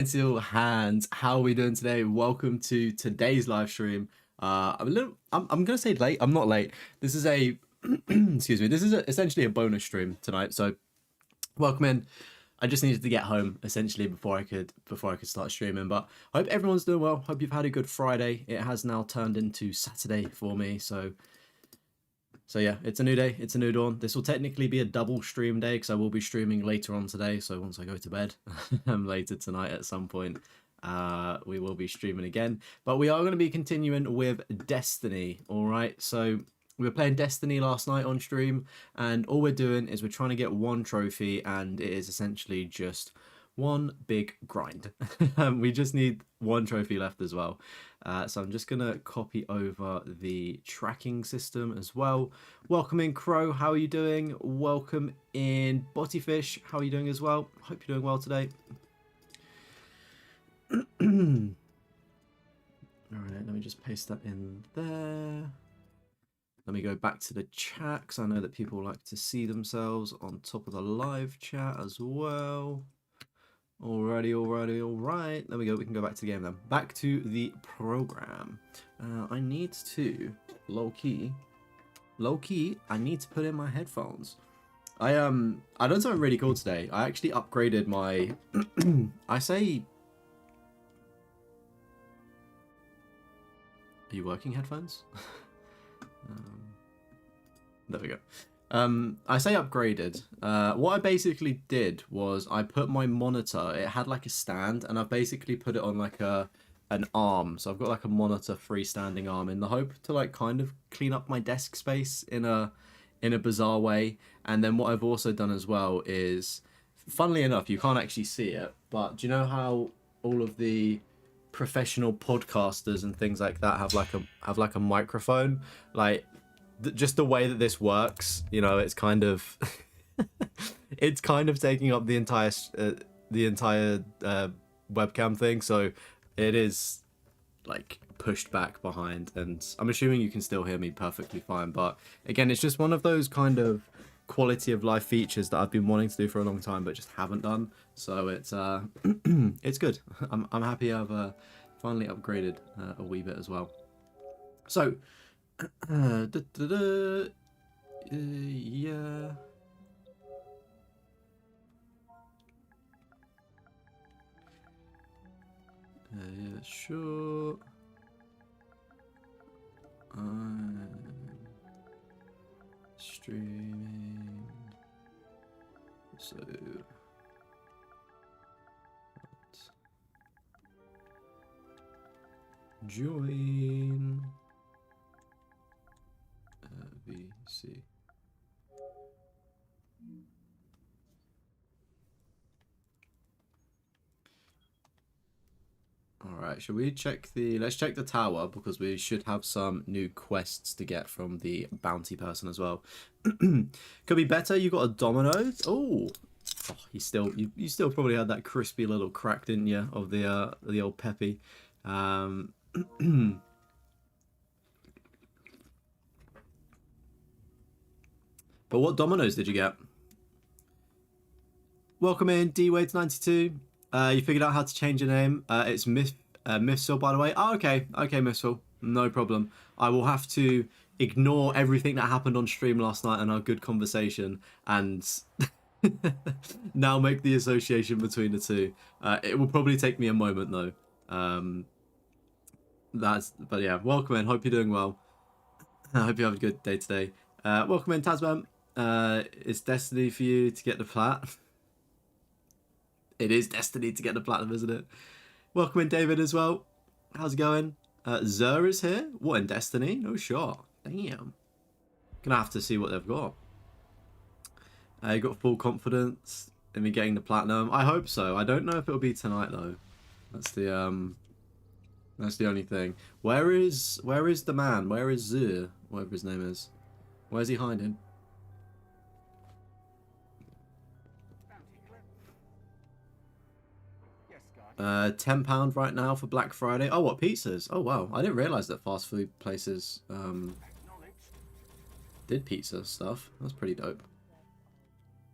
Until hands, how are we doing today? Welcome to today's live stream. I'm gonna say late. I'm not late. This is a excuse me. This is essentially a bonus stream tonight. So welcome in. I just needed to get home essentially before I could start streaming. But I hope everyone's doing well. Hope you've had a good Friday. It has now turned into Saturday for me. So yeah, it's a new day, it's a new dawn. This will technically be a double stream day because I will be streaming later on today. So once I go to bed, later tonight at some point, we will be streaming again. But we are going to be continuing with Destiny, all right? So we were playing Destiny last night on stream, and all we're doing is we're trying to get one trophy, and it is essentially just one big grind. We just need one trophy left as well. So I'm just going to copy over the tracking system as well. Welcome in, Crow. How are you doing? Welcome in, Bottyfish. How are you doing as well? Hope you're doing well today. All right, let me just paste that in there. Let me go back to the chat because I know that people like to see themselves on top of the live chat as well. Alrighty, all right. There we go. We can go back to the game then. Back to the program. I need to low key. I need to put in my headphones. I done something really cool today. I actually upgraded my. Are you working headphones? There we go. I say upgraded. What I basically did was I put my monitor, it had like a stand, and I've basically put it on like an arm. So I've got like a monitor freestanding arm in the hope to like kind of clean up my desk space in a bizarre way. And then what I've also done as well is, funnily enough, you can't actually see it, but do you know how all of the professional podcasters and things like that have like a microphone? Like just the way that this works, you know, it's kind of it's kind of taking up the entire webcam thing, so it is like pushed back behind, and I'm assuming you can still hear me perfectly fine. But again, it's just one of those kind of quality of life features that I've been wanting to do for a long time but just haven't done, so it's it's good. I'm happy I've finally upgraded a wee bit as well. So yeah. Yeah, sure. I'm streaming. So join VC. All right, should we check let's check the tower, because we should have some new quests to get from the bounty person as well. Could be better. You got a Domino's. Oh, you still probably had that crispy little crack, didn't you, of the old Peppy. But what Domino's did you get? Welcome in, DWade92. You figured out how to change your name. It's Missile, by the way. Oh, okay, Missile. No problem. I will have to ignore everything that happened on stream last night and our good conversation, and now make the association between the two. It will probably take me a moment though. But yeah, welcome in. Hope you're doing well. I hope you have a good day today. Welcome in, Tasman. It's destiny for you to get the plat. It is destiny to get the platinum, isn't it? Welcome in, David, as well. How's it going? Zer is here. What, in Destiny? No shot. Damn. Gonna have to see what they've got. You got full confidence in me getting the platinum. I hope so. I don't know if it'll be tonight though. That's the only thing. Where is the man? Where is Zer? Whatever his name is. Where's he hiding? £10 right now for Black Friday. Oh, what, pizzas? Oh wow, I didn't realize that fast food places did pizza stuff. That's pretty dope.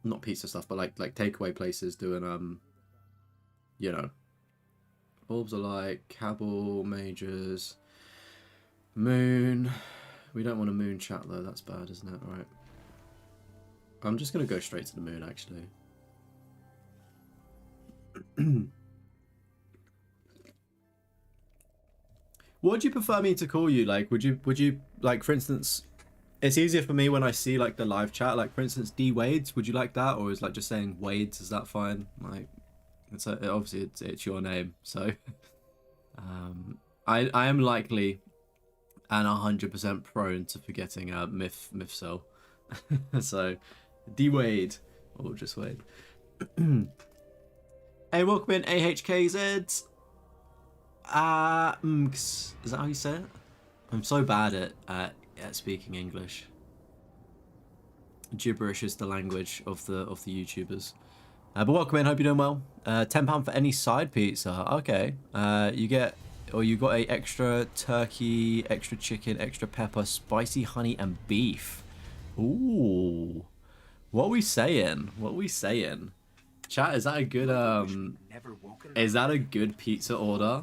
Not pizza stuff, but like takeaway places doing you know, Orbs are like Cabal, Majors, Moon. We don't want a Moon chat though, that's bad, isn't it? Right. I'm just going to go straight to the Moon, actually. What would you prefer me to call you? Like, would you like, for instance, it's easier for me when I see like the live chat, like for instance, D Wades, would you like that? Or is like just saying Wades, is that fine? Like, it's obviously it's your name, so I am likely and 100% prone to forgetting Myth Cell. So D Wade or just Wade. Hey, welcome in AHKZ. Is that how you say it? I'm so bad at speaking English. Gibberish is the language of the YouTubers. But welcome in, hope you're doing well. £10 for any side pizza. Okay. You got a extra turkey, extra chicken, extra pepper, spicy honey, and beef. Ooh. What are we saying? What are we saying? Chat, is that a good pizza order?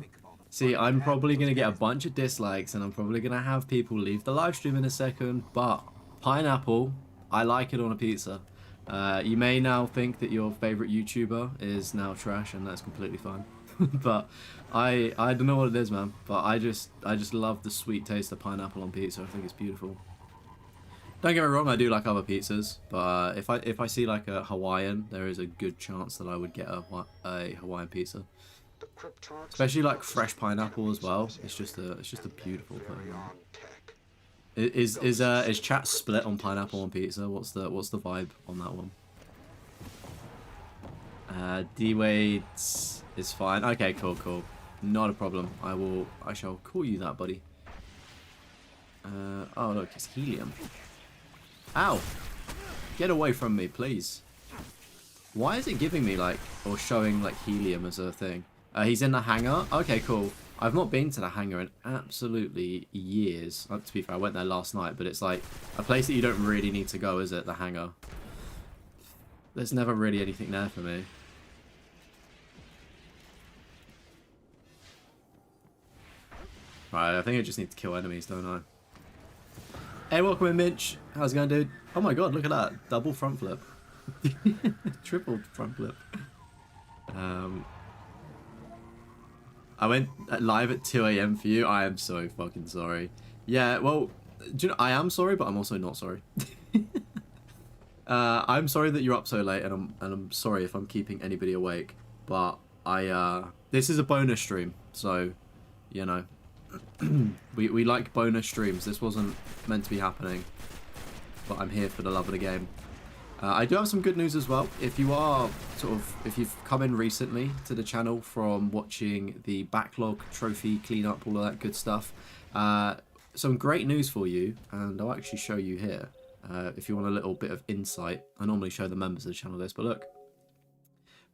See, I'm probably going to get a bunch of dislikes and I'm probably going to have people leave the live stream in a second, but pineapple, I like it on a pizza. You may now think that your favorite YouTuber is now trash, and that's completely fine. But I don't know what it is, man, but I just love the sweet taste of pineapple on pizza. I think it's beautiful. Don't get me wrong, I do like other pizzas, but if I see like a Hawaiian, there is a good chance that I would get a Hawaiian pizza. Especially like fresh pineapple as well. It's just a beautiful thing. Is chat split on pineapple on pizza? What's the vibe on that one? D-Wade is fine. Okay, cool. Not a problem. I shall call you that, buddy. Oh look, it's helium. Ow! Get away from me, please. Why is it giving me like, or showing like helium as a thing? He's in the hangar. Okay, cool. I've not been to the hangar in absolutely years. To be fair, I went there last night, but it's like a place that you don't really need to go, is it? The hangar. There's never really anything there for me. Right, I think I just need to kill enemies, don't I? Hey, welcome in, Mitch. How's it going, dude? Oh my god, look at that. Double front flip. Triple front flip. I went live at 2 AM for you. I am so fucking sorry. Yeah, well, do you know, I am sorry, but I'm also not sorry. I'm sorry that you're up so late, and I'm sorry if I'm keeping anybody awake. But this is a bonus stream, so you know, we like bonus streams. This wasn't meant to be happening, but I'm here for the love of the game. I do have some good news as well. If you are if you've come in recently to the channel from watching the backlog trophy cleanup, all of that good stuff, some great news for you, and I'll actually show you here. If you want a little bit of insight, I normally show the members of the channel this, but look,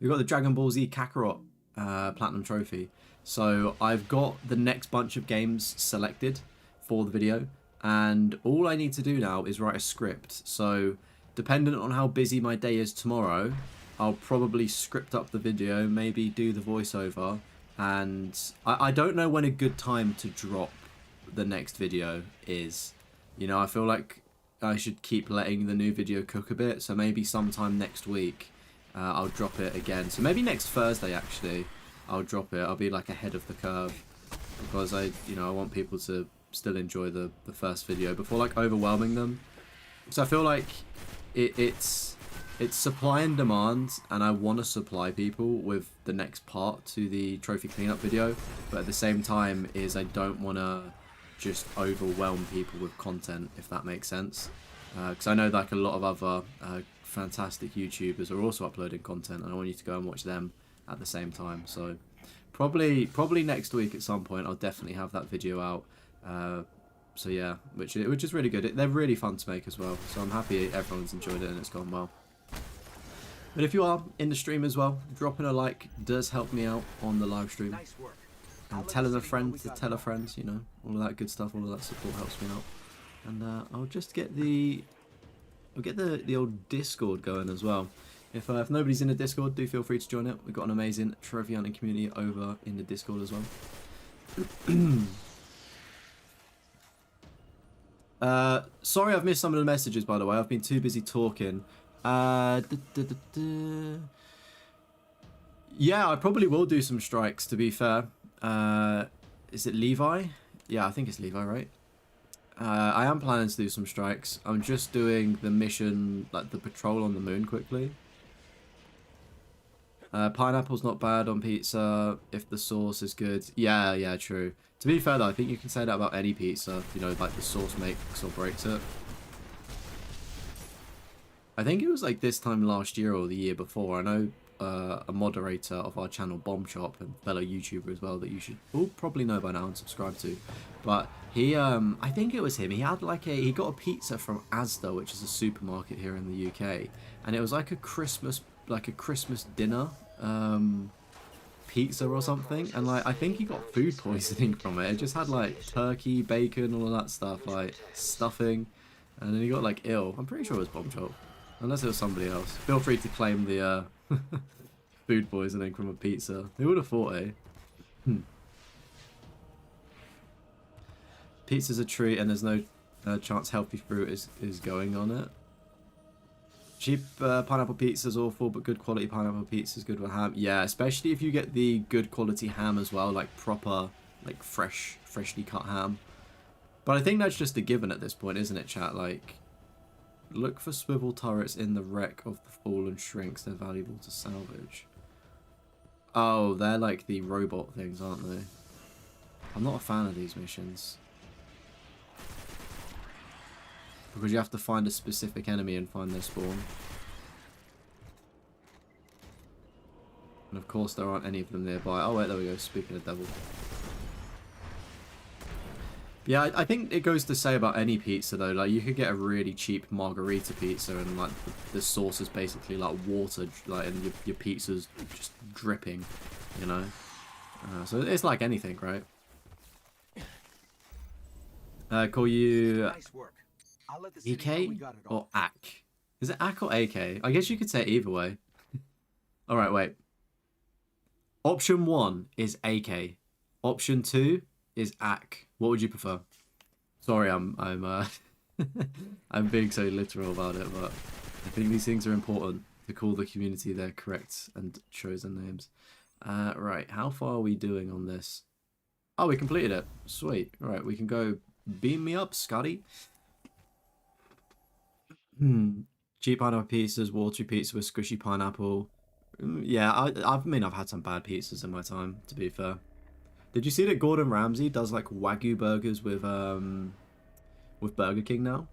we've got the Dragon Ball Z Kakarot Platinum Trophy. So I've got the next bunch of games selected for the video, and all I need to do now is write a script. So dependent on how busy my day is tomorrow, I'll probably script up the video, maybe do the voiceover, and I don't know when a good time to drop the next video is. You know, I feel like I should keep letting the new video cook a bit, so maybe sometime next week I'll drop it again. So maybe next Thursday, actually, I'll drop it. I'll be like ahead of the curve, because I want people to still enjoy the first video before like overwhelming them. So I feel like it's supply and demand, and I want to supply people with the next part to the trophy cleanup video, but at the same time I don't want to just overwhelm people with content, if that makes sense, because I know like a lot of other fantastic YouTubers are also uploading content, and I want you to go and watch them at the same time. So probably next week at some point I'll definitely have that video out. So yeah, which is really good. They're really fun to make as well, so I'm happy everyone's enjoyed it and it's gone well. But if you are in the stream as well, dropping a like does help me out on the live stream. Nice work. And telling a friend to tell a friend, you know, all of that good stuff, all of that support helps me out. And I'll just get the old Discord going as well. If nobody's in the Discord, do feel free to join it. We've got an amazing trivia hunting community over in the Discord as well. Sorry I've missed some of the messages, by the way. I've been too busy talking. Yeah, I probably will do some strikes, to be fair. Is it Levi? Yeah, I think it's Levi, right? I am planning to do some strikes. I'm just doing the mission, like the patrol on the moon quickly. Pineapple's not bad on pizza if the sauce is good. Yeah, true. To be fair though, I think you can say that about any pizza. You know, like the sauce makes or breaks it. I think it was like this time last year or the year before. I know a moderator of our channel, Bomb Chop, and fellow YouTuber as well, that you should all probably know by now and subscribe to. But he, I think it was him. He had like he got a pizza from Asda, which is a supermarket here in the UK, and it was like a Christmas dinner pizza or something, and like I think he got food poisoning from it. It just had like turkey, bacon, all of that stuff, like stuffing, and then he got like ill. I'm pretty sure it was Bomb Chop, unless it was somebody else. Feel free to claim the food poisoning from a pizza. Who would have thought, eh? Pizza's a treat, and there's no chance healthy fruit is going on it. Cheap pineapple pizza is awful, but good quality pineapple pizza is good with ham. Yeah, especially if you get the good quality ham as well, like proper, like freshly cut ham. But I think that's just a given at this point, isn't it, chat? Like, look for swivel turrets in the wreck of the fallen shrinks. They're valuable to salvage. Oh, they're like the robot things, aren't they? I'm not a fan of these missions. Because you have to find a specific enemy and find their spawn. And of course there aren't any of them nearby. Oh wait, there we go, speaking of devil. Yeah, I think it goes to say about any pizza though, like you could get a really cheap margarita pizza and like the sauce is basically like water, like, and your pizza's just dripping, you know? So it's like anything, right? Call you Nice work. I'll let the city know EK we got it or all. AK? Is it AK or AK? I guess you could say it either way. Alright, wait. Option 1 is AK. Option 2 is AK. What would you prefer? Sorry, I'm I'm being so literal about it, but I think these things are important to call the community their correct and chosen names. Right, how far are we doing on this? Oh, we completed it. Sweet. Alright, we can go beam me up, Scotty. Cheap pineapple pizzas, watery pizza with squishy pineapple. Yeah, I mean, I've had some bad pizzas in my time, to be fair. Did you see that Gordon Ramsay does like Wagyu burgers with Burger King now?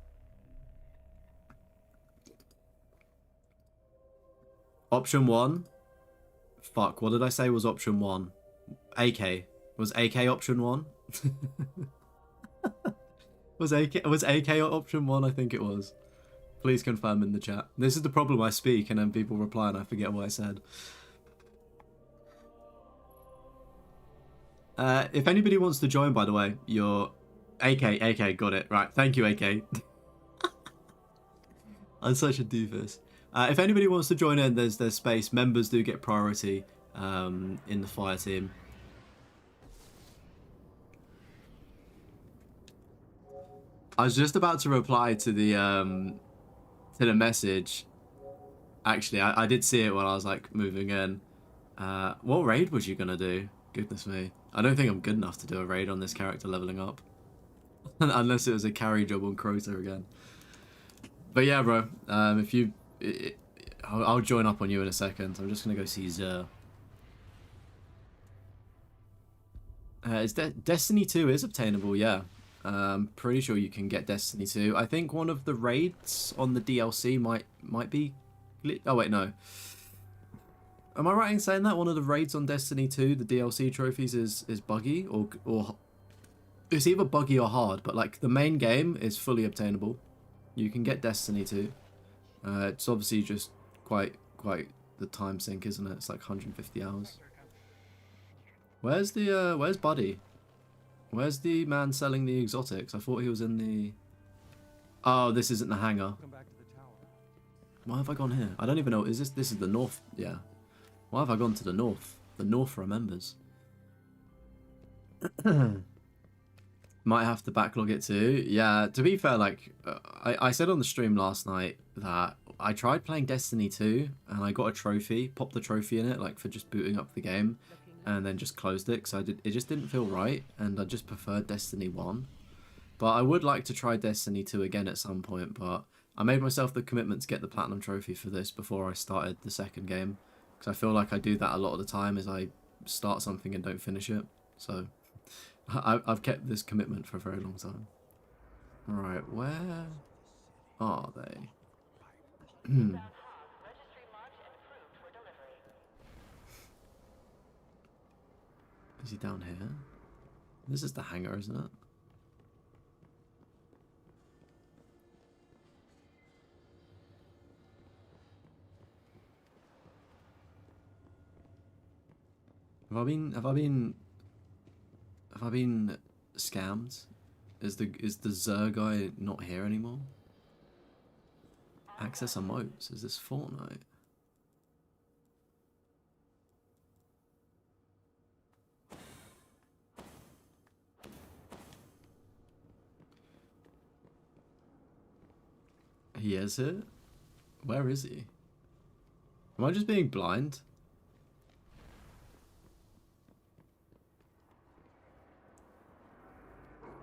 Option 1. Fuck, what did I say was option 1? AK. Was AK option 1? Was AK option 1? I think it was. Please confirm in the chat. This is the problem, I speak and then people reply and I forget what I said. If anybody wants to join, by the way, you're... AK, got it. Right, thank you, AK. I'm such a doofus. If anybody wants to join in, there's space. Members do get priority in the fire team. I was just about to reply to the message. Actually, I did see it when I was like moving in. What raid was you gonna do? Goodness me. I don't think I'm good enough to do a raid on this character leveling up. Unless it was a carry job on Crota again. But yeah, bro. If you... I'll join up on you in a second. I'm just gonna go see Zer. Destiny 2 is obtainable, yeah. Pretty sure you can get Destiny 2. I think one of the raids on the DLC might be... Oh, wait, no. Am I right in saying that one of the raids on Destiny 2, the DLC trophies, is buggy? Or it's either buggy or hard, but like the main game is fully obtainable. You can get Destiny 2. It's obviously just quite the time sink, isn't it? It's like 150 hours. Where's Buddy? Where's the man selling the exotics? I thought he was in the... Oh, this isn't the hangar. Why have I gone here? I don't even know. Is this is the north? Yeah. Why have I gone to the north? The north remembers. Might have to backlog it too. Yeah, to be fair, like, I said on the stream last night that I tried playing Destiny 2 and I got a trophy, popped the trophy in it, like, for just booting up the game, and then just closed it, because it just didn't feel right, and I just preferred Destiny 1. But I would like to try Destiny 2 again at some point, but I made myself the commitment to get the Platinum Trophy for this before I started the second game, because I feel like I do that a lot of the time, is I start something and don't finish it, so... I've kept this commitment for a very long time. Alright, where are they? Is he down here? This is the hangar, isn't it? Have I been scammed? Is the Zer guy not here anymore? Access emotes. Is this Fortnite? He is here? Where is he? Am I just being blind?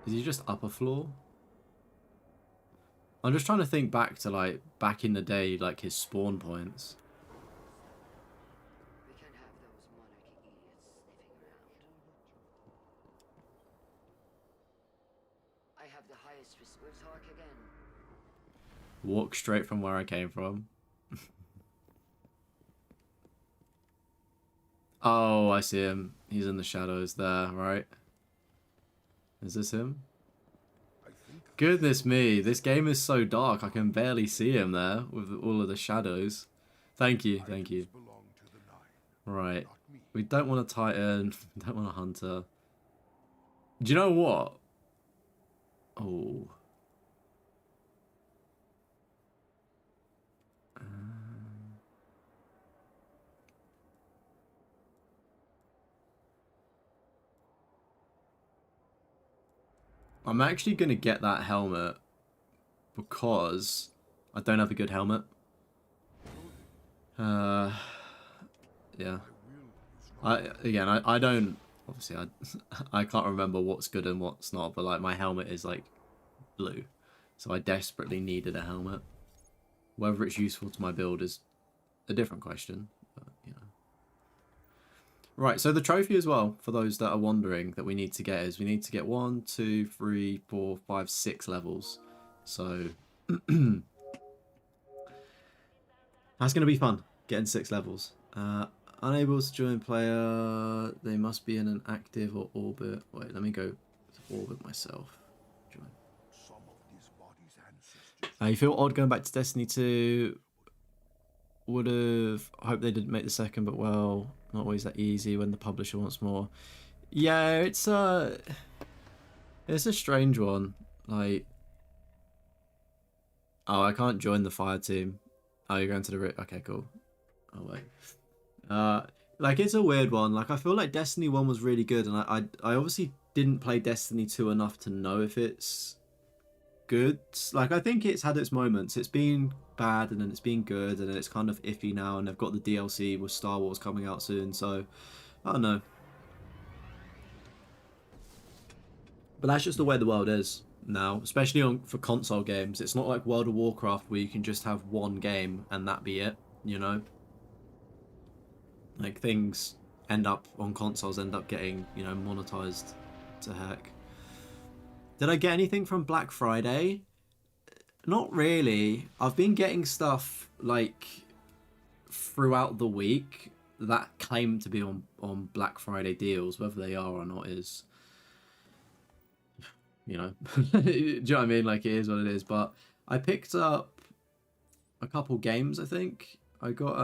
Is he just upper floor? I'm just trying to think back to, like, back in the day, like, his spawn points. We can't have those monarchy idiots sniffing around. I have the highest risk. We'll talk again. Walk straight from where I came from. Oh, I see him. He's in the shadows there, right? Is this him? Goodness me, this game is so dark, I can barely see him there with all of the shadows. Thank you, thank you. Right. We don't want a Titan, don't want a Hunter. Do you know what? Oh. I'm actually going to get that helmet because I don't have a good helmet. Yeah. I don't, obviously I can't remember what's good and what's not, but like my helmet is like blue. So I desperately needed a helmet. Whether it's useful to my build is a different question, but you know. Right, so the trophy as well, for those that are wondering, that we need to get is we need to get 1, 2, 3, 4, 5, 6 levels. So that's going to be fun, getting 6 levels. Unable to join player, they must be in an active or orbit. Wait, let me go to orbit myself. Join. You feel odd going back to Destiny 2? Would have hoped they didn't make the second, but well, not always that easy when the publisher wants more. Yeah, it's a strange one. Like, oh, I can't join the fire team. Oh, you're going to the okay, cool. Oh wait. Like it's a weird one. Like I feel like Destiny 1 was really good, and I obviously didn't play Destiny 2 enough to know if it's good. Like I think it's had its moments. It's been bad and then it's been good and then it's kind of iffy now, and they've got the DLC with Star Wars coming out soon, so I don't know. But that's just the way the world is now, especially for console games. It's not like World of Warcraft where you can just have one game and that be it, you know? Like things end up on consoles end up getting, you know, monetized to heck. Did I get anything from Black Friday? Not really. I've been getting stuff like throughout the week that claim to be on Black Friday deals. Whether they are or not is, you know, do you know what I mean? Like it is what it is. But I picked up a couple games. I think I got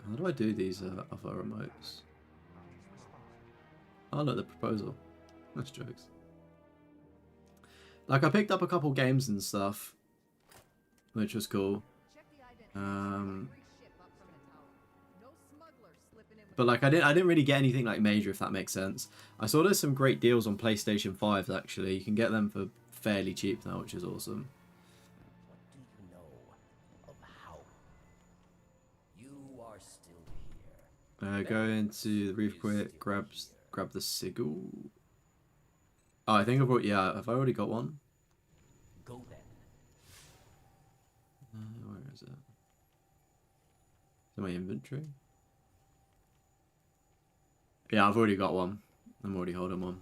how do I do these other remotes? Oh look, the proposal. That's jokes. Like I picked up a couple games and stuff, which was cool. But like I didn't really get anything like major, if that makes sense. I saw there's some great deals on PlayStation 5s actually. You can get them for fairly cheap now, which is awesome. What do you know of how? You are still here. Go into the reef quick, grab the sigil. Oh, I think I've already, yeah, have I already got one? Go then. Where is it? Is it my inventory? Yeah, I've already got one. I'm already holding one.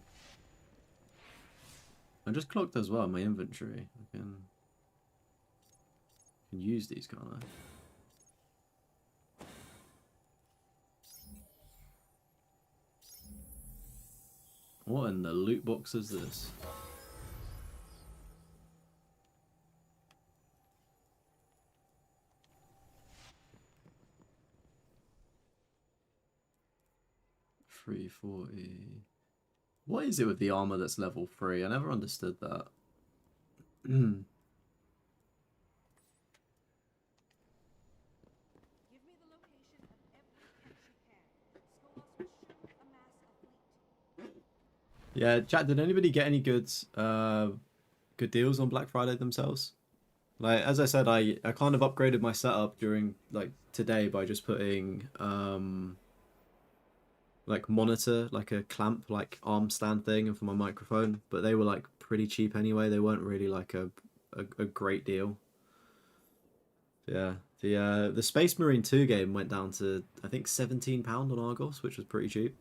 I just clocked as well my inventory. I can use these, can't I? What in the loot box is this? $340. What is it with the armor that's level 3? I never understood that. Give me the location of every catch you can. Skolos will soon amass a fleet. Yeah, chat, did anybody get any good deals on Black Friday themselves? Like, as I said, I kind of upgraded my setup during, like, today by just putting, like, monitor, like a clamp, like, arm stand thing and for my microphone. But they were, like, pretty cheap anyway. They weren't really, like, a great deal. Yeah, the Space Marine 2 game went down to, I think, £17 on Argos, which was pretty cheap.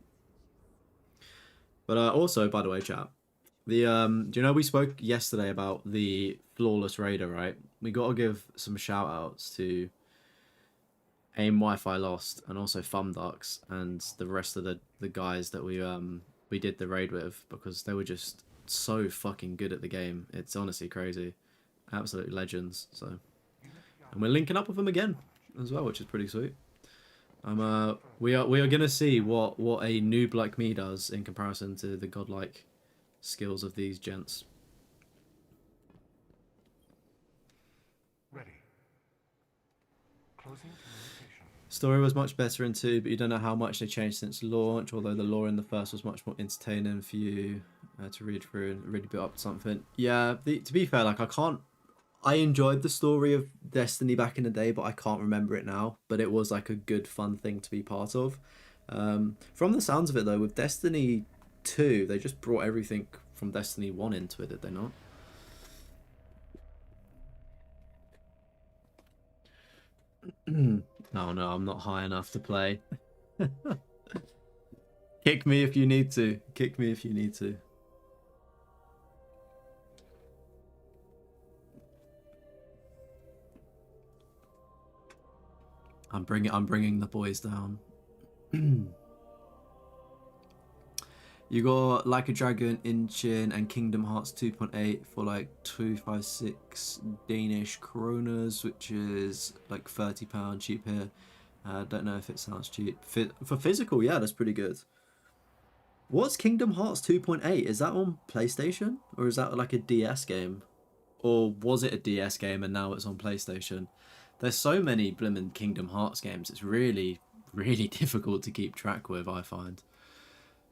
But also, by the way, chat, the do you know we spoke yesterday about the Flawless Raider, right? We got to give some shout outs to AIM Wi-Fi Lost and also Thumducks and the rest of the guys that we did the raid with, because they were just so fucking good at the game. It's honestly crazy. Absolute legends. So, and we're linking up with them again as well, which is pretty sweet. We are gonna see what a noob like me does in comparison to the godlike skills of these gents. Ready. Closing communication. Story was much better in 2, but you don't know how much they changed since launch, although the lore in the first was much more entertaining for you to read through and really build up something. Yeah, to be fair, like I enjoyed the story of Destiny back in the day, but I can't remember it now. But it was like a good, fun thing to be part of. From the sounds of it, though, with Destiny 2, they just brought everything from Destiny 1 into it, did they not? Oh no, I'm not high enough to play. Kick me if you need to. Kick me if you need to. I'm bringing the boys down. You got Like a Dragon, Inchin, and Kingdom Hearts 2.8 for like 256 Danish kronas, which is like £30 cheap here. Don't know if it sounds cheap. For physical, yeah, that's pretty good. What's Kingdom Hearts 2.8? Is that on PlayStation? Or is that like a DS game? Or was it a DS game and now it's on PlayStation? There's so many blimmin' Kingdom Hearts games, it's really, really difficult to keep track with, I find.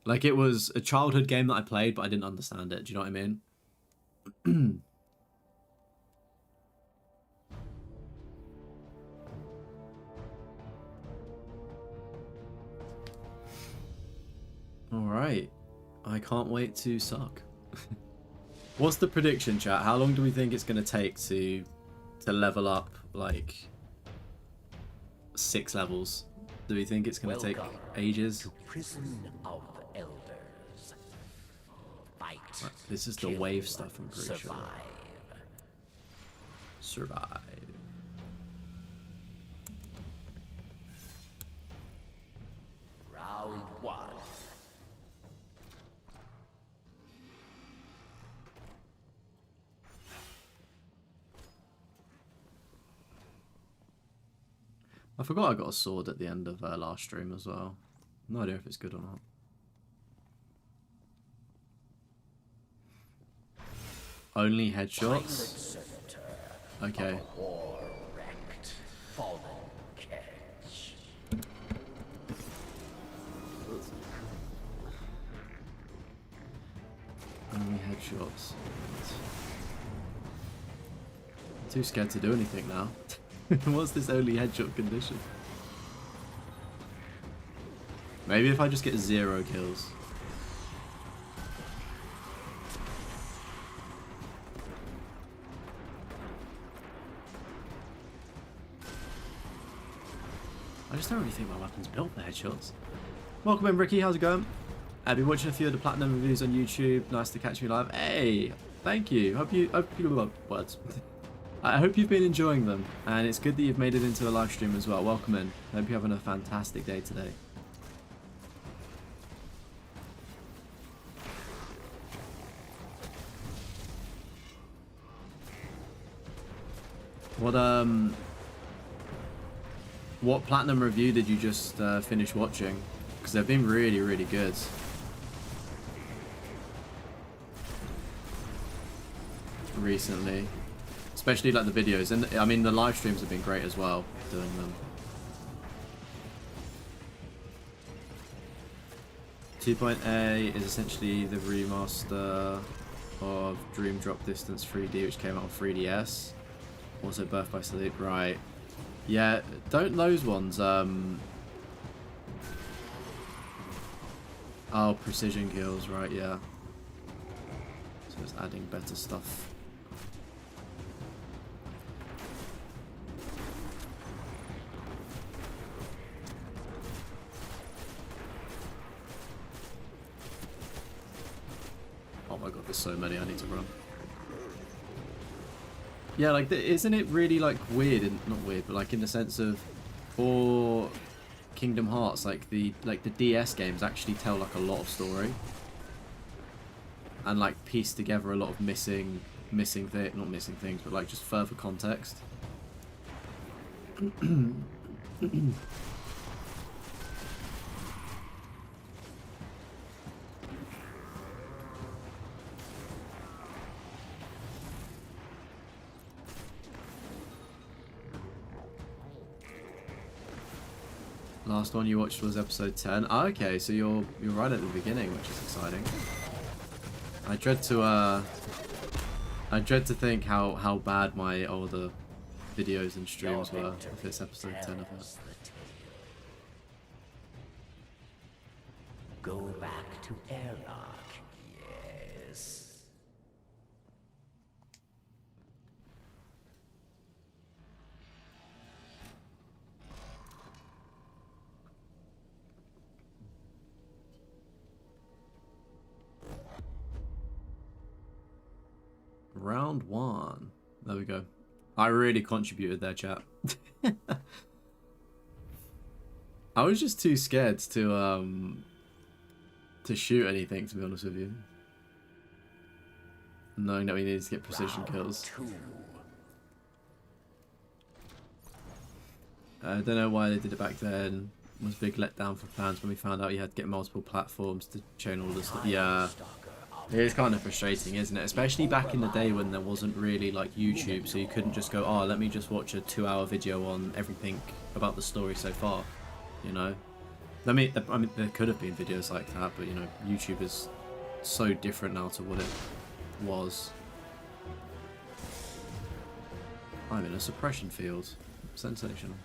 Like, it was a childhood game that I played, but I didn't understand it, do you know what I mean? Alright. I can't wait to suck. What's the prediction, chat? How long do we think it's going to take to level up, like, 6 levels? Do we think it's going to take ages? To prison of elders. Fight. Right, this is the wave stuff, I'm pretty sure. Survive. Round 1. I forgot I got a sword at the end of last stream as well. No idea if it's good or not. Only headshots. Okay. War-wrecked, fallen catch. Only headshots. Too scared to do anything now. What's this only headshot condition? Maybe if I just get 0 kills. I just don't really think my weapon's built for headshots. Welcome in, Ricky. How's it going? I've been watching a few of the platinum reviews on YouTube. Nice to catch me live. Hey, thank you. Hope you words. I hope you've been enjoying them, and it's good that you've made it into a live stream as well. Welcome in. Hope you're having a fantastic day today. What platinum review did you just finish watching? Because they've been really, really good. Recently. Especially like the videos. And I mean the live streams have been great as well, doing them. 2.A is essentially the remaster of Dream Drop Distance 3D, which came out on 3DS. Also Birth by Sleep, right. Yeah, don't those ones, oh, precision kills, right, yeah. So it's adding better stuff. Oh my god, there's so many I need to run. Yeah, like, isn't it really, like, weird, and not weird, but, like, in the sense of, for Kingdom Hearts, like, the DS games actually tell, like, a lot of story. And, like, piece together a lot of not missing things, but, like, just further context. Last one you watched was episode 10. Oh, okay, so you're right at the beginning, which is exciting. I dread to think how bad my older videos and streams were if it's episode 10 of it. Go back to airlock. Yes. Round 1. There we go. I really contributed there, chat. I was just too scared to shoot anything, to be honest with you. Knowing that we needed to get precision kills. I don't know why they did it back then. It was a big letdown for fans when we found out you had to get multiple platforms to chain all this stuff. Yeah. It is kind of frustrating, isn't it? Especially back in the day when there wasn't really like YouTube, so you couldn't just go, oh, let me just watch a 2-hour video on everything about the story so far, you know? I mean, there could have been videos like that, but you know, YouTube is so different now to what it was. I'm in a suppression field. Sensational.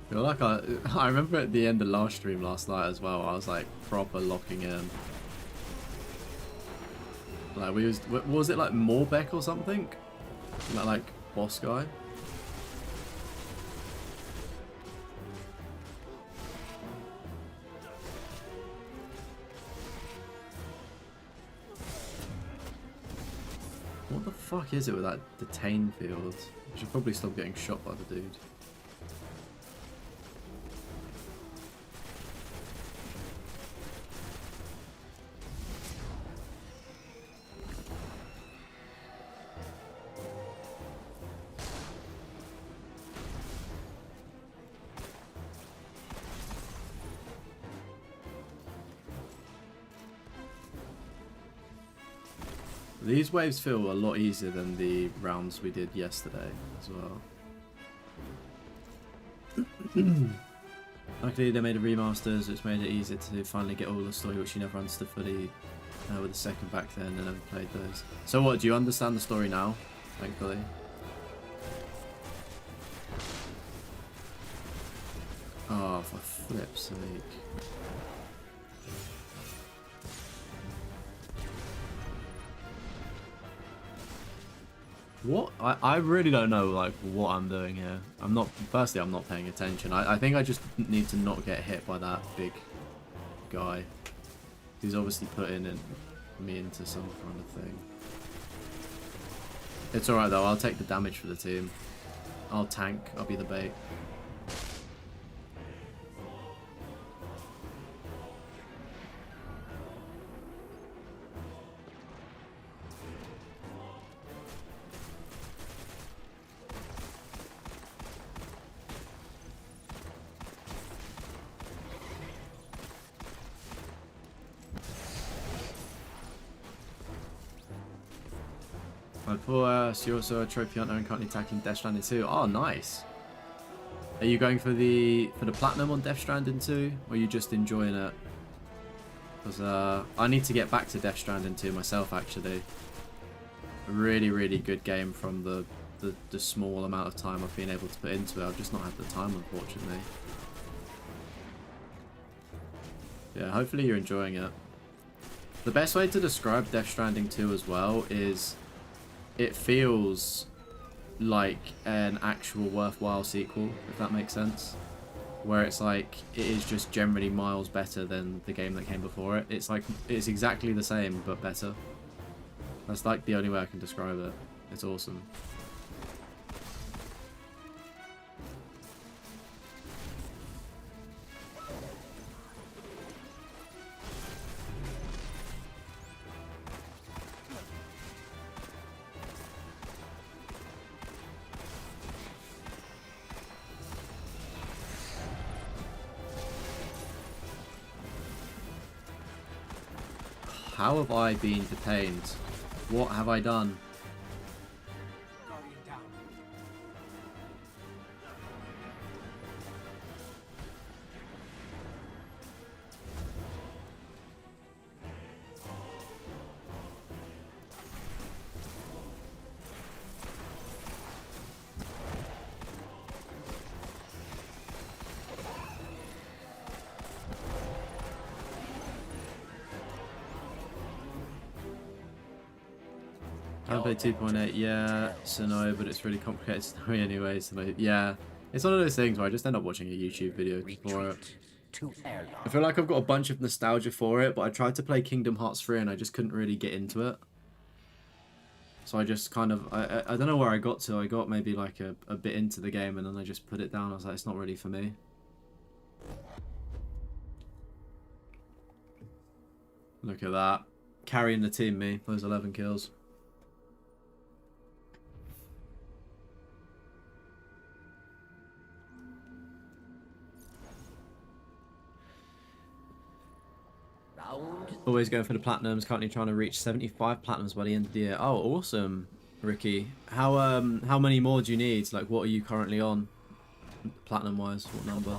I feel like I remember at the end of last stream last night as well, I was like proper locking in. Like was it like Morbeck or something? That like boss guy. What the fuck is it with that detain field? I should probably stop getting shot by the dude. These waves feel a lot easier than the rounds we did yesterday as well. Luckily they made a remasters which made it easier to finally get all the story, which you never understood fully with the second back then and never played those. So what, do you understand the story now, thankfully? Oh, for flip's sake. What? I really don't know like what I'm doing here. Firstly I'm not paying attention. I think I just need to not get hit by that big guy. He's obviously putting me into some kind of thing. It's alright though, I'll take the damage for the team. I'll tank, I'll be the bait. So you're also a trophy hunter and currently attacking Death Stranding 2. Oh, nice. Are you going for the platinum on Death Stranding 2, or are you just enjoying it? Because I need to get back to Death Stranding 2 myself, actually. A really, really good game from the small amount of time I've been able to put into it. I've just not had the time, unfortunately. Yeah, hopefully you're enjoying it. The best way to describe Death Stranding 2 as well is it feels like an actual worthwhile sequel, if that makes sense. Where it's like, it is just generally miles better than the game that came before it. It's like, it's exactly the same, but better. That's like the only way I can describe it. It's awesome. How have I been detained? What have I done? Guardian down. I played 2.8, yeah, so no, but it's really complicated story anyway, so like, yeah. It's one of those things where I just end up watching a YouTube video for it. I feel like I've got a bunch of nostalgia for it, but I tried to play Kingdom Hearts 3 and I just couldn't really get into it. So I just kind of, I don't know where I got to. I got maybe like a bit into the game and then I just put it down. I was like, it's not really for me. Look at that. Carrying the team, me. Those 11 kills. Always going for the platinums. Currently trying to reach 75 platinums by the end of the year. Oh, awesome, Ricky. How many more do you need? Like, what are you currently on, platinum wise? What number?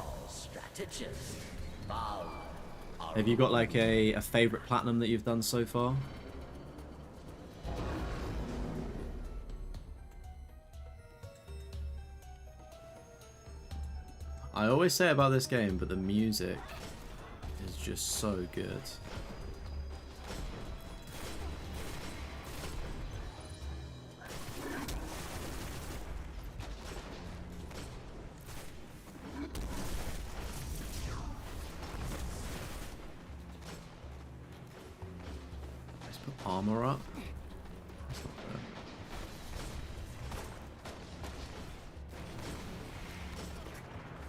Have you got like a favorite platinum that you've done so far? I always say about this game, but the music is just so good. armor up. That's not fair.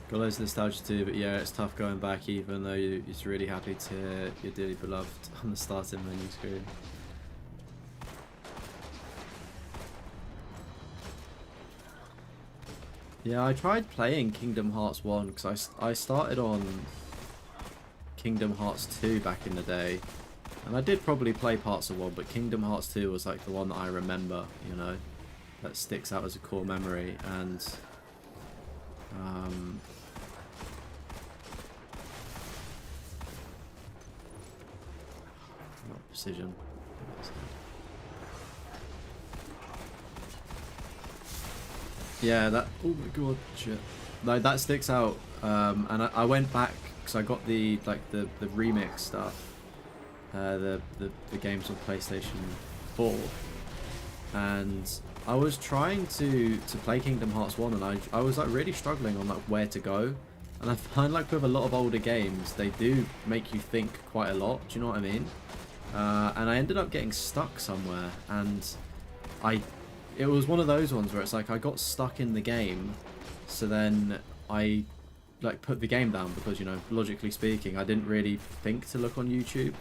Got loads of nostalgia too, but yeah, it's tough going back even though you're really happy to your dearly beloved on the starting menu screen. Yeah, I tried playing Kingdom Hearts 1 because I started on Kingdom Hearts 2 back in the day. And I did probably play parts of 1, but Kingdom Hearts 2 was like the one that I remember, you know, that sticks out as a core memory. And not precision. Yeah, that. Oh my god, shit. No, that sticks out. And I went back because I got the remix stuff. The games on PlayStation 4, and I was trying to play Kingdom Hearts 1, and I was like really struggling on like where to go. And I find like with a lot of older games, they do make you think quite a lot. Do you know what I mean? And I ended up getting stuck somewhere, and it was one of those ones where it's like I got stuck in the game, so then I like put the game down because, you know, logically speaking, I didn't really think to look on YouTube,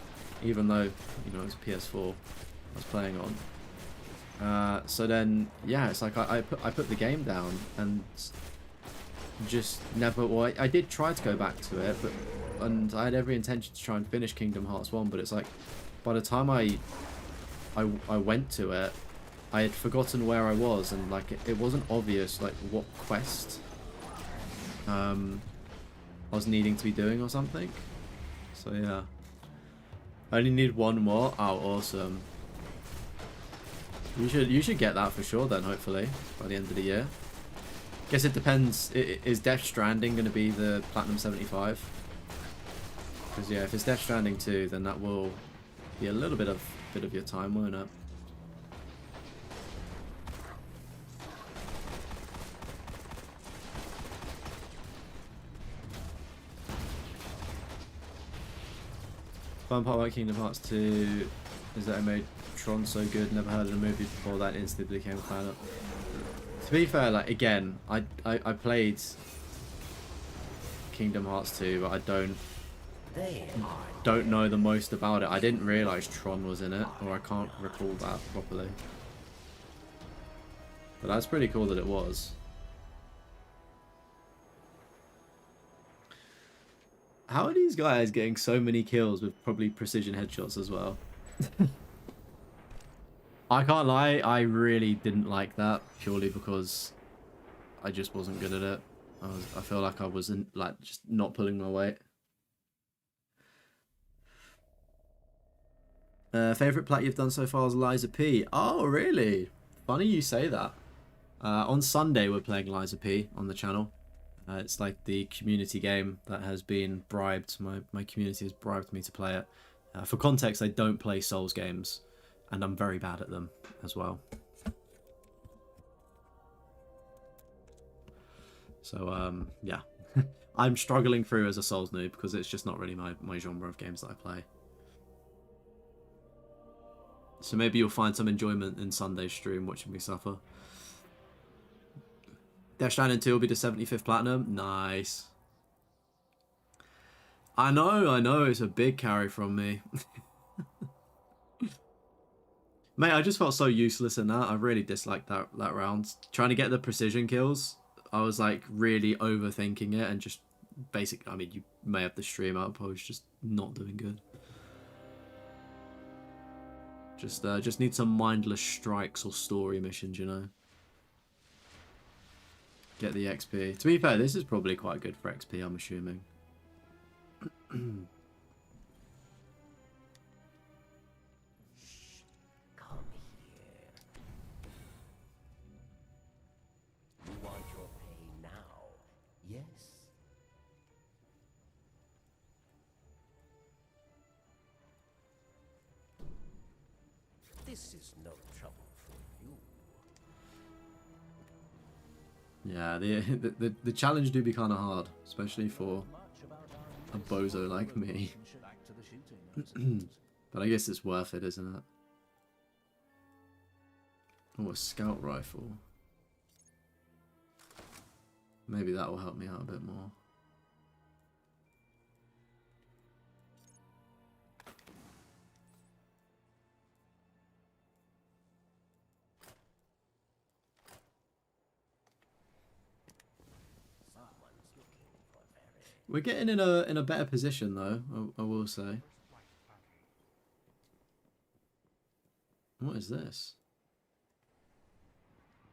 even though, you know, it's a PS4 I was playing on. So then, yeah, it's like I put the game down and just never. Well, I did try to go back to it, and I had every intention to try and finish Kingdom Hearts 1, but it's like by the time I went to it, I had forgotten where I was, and like it wasn't obvious like what quest I was needing to be doing or something. So yeah, I only need one more. Oh, awesome! You should get that for sure then. Hopefully by the end of the year. Guess it depends. Is Death Stranding going to be the Platinum 75? Because yeah, if it's Death Stranding 2, then that will be a little bit of your time, won't it? Fun part about Kingdom Hearts 2 is that it made Tron so good. Never heard of the movie before that, instantly became a fan of. To be fair, like again, I played Kingdom Hearts 2, but I don't know the most about it. I didn't realise Tron was in it, or I can't recall that properly. But that's pretty cool that it was. How are these guys getting so many kills with probably precision headshots as well? I can't lie, I really didn't like that purely because I just wasn't good at it. I feel like I wasn't like just not pulling my weight. Favorite plat you've done so far is Liza P. Oh, really? Funny you say that. On Sunday we're playing Liza P on the channel. It's like the community game that has been bribed. My community has bribed me to play it. For context, I don't play Souls games, and I'm very bad at them as well. So yeah, I'm struggling through as a Souls noob because it's just not really my genre of games that I play. So maybe you'll find some enjoyment in Sunday's stream watching me suffer. Death Stranding 2 will be the 75th platinum. Nice. I know, it's a big carry from me. Mate, I just felt so useless in that. I really disliked that round. Trying to get the precision kills, I was like really overthinking it and just basically, I mean, you may have the stream up, I was just not doing good. Just need some mindless strikes or story missions, you know. Get the XP. To be fair, this is probably quite good for XP, I'm assuming. Come here. You want your pay now, yes? This is no trouble for you. Yeah, the challenge do be kind of hard, especially for a bozo like me. But I guess it's worth it, isn't it? Oh, a scout rifle. Maybe that will help me out a bit more. We're getting in a better position though, I will say. What is this?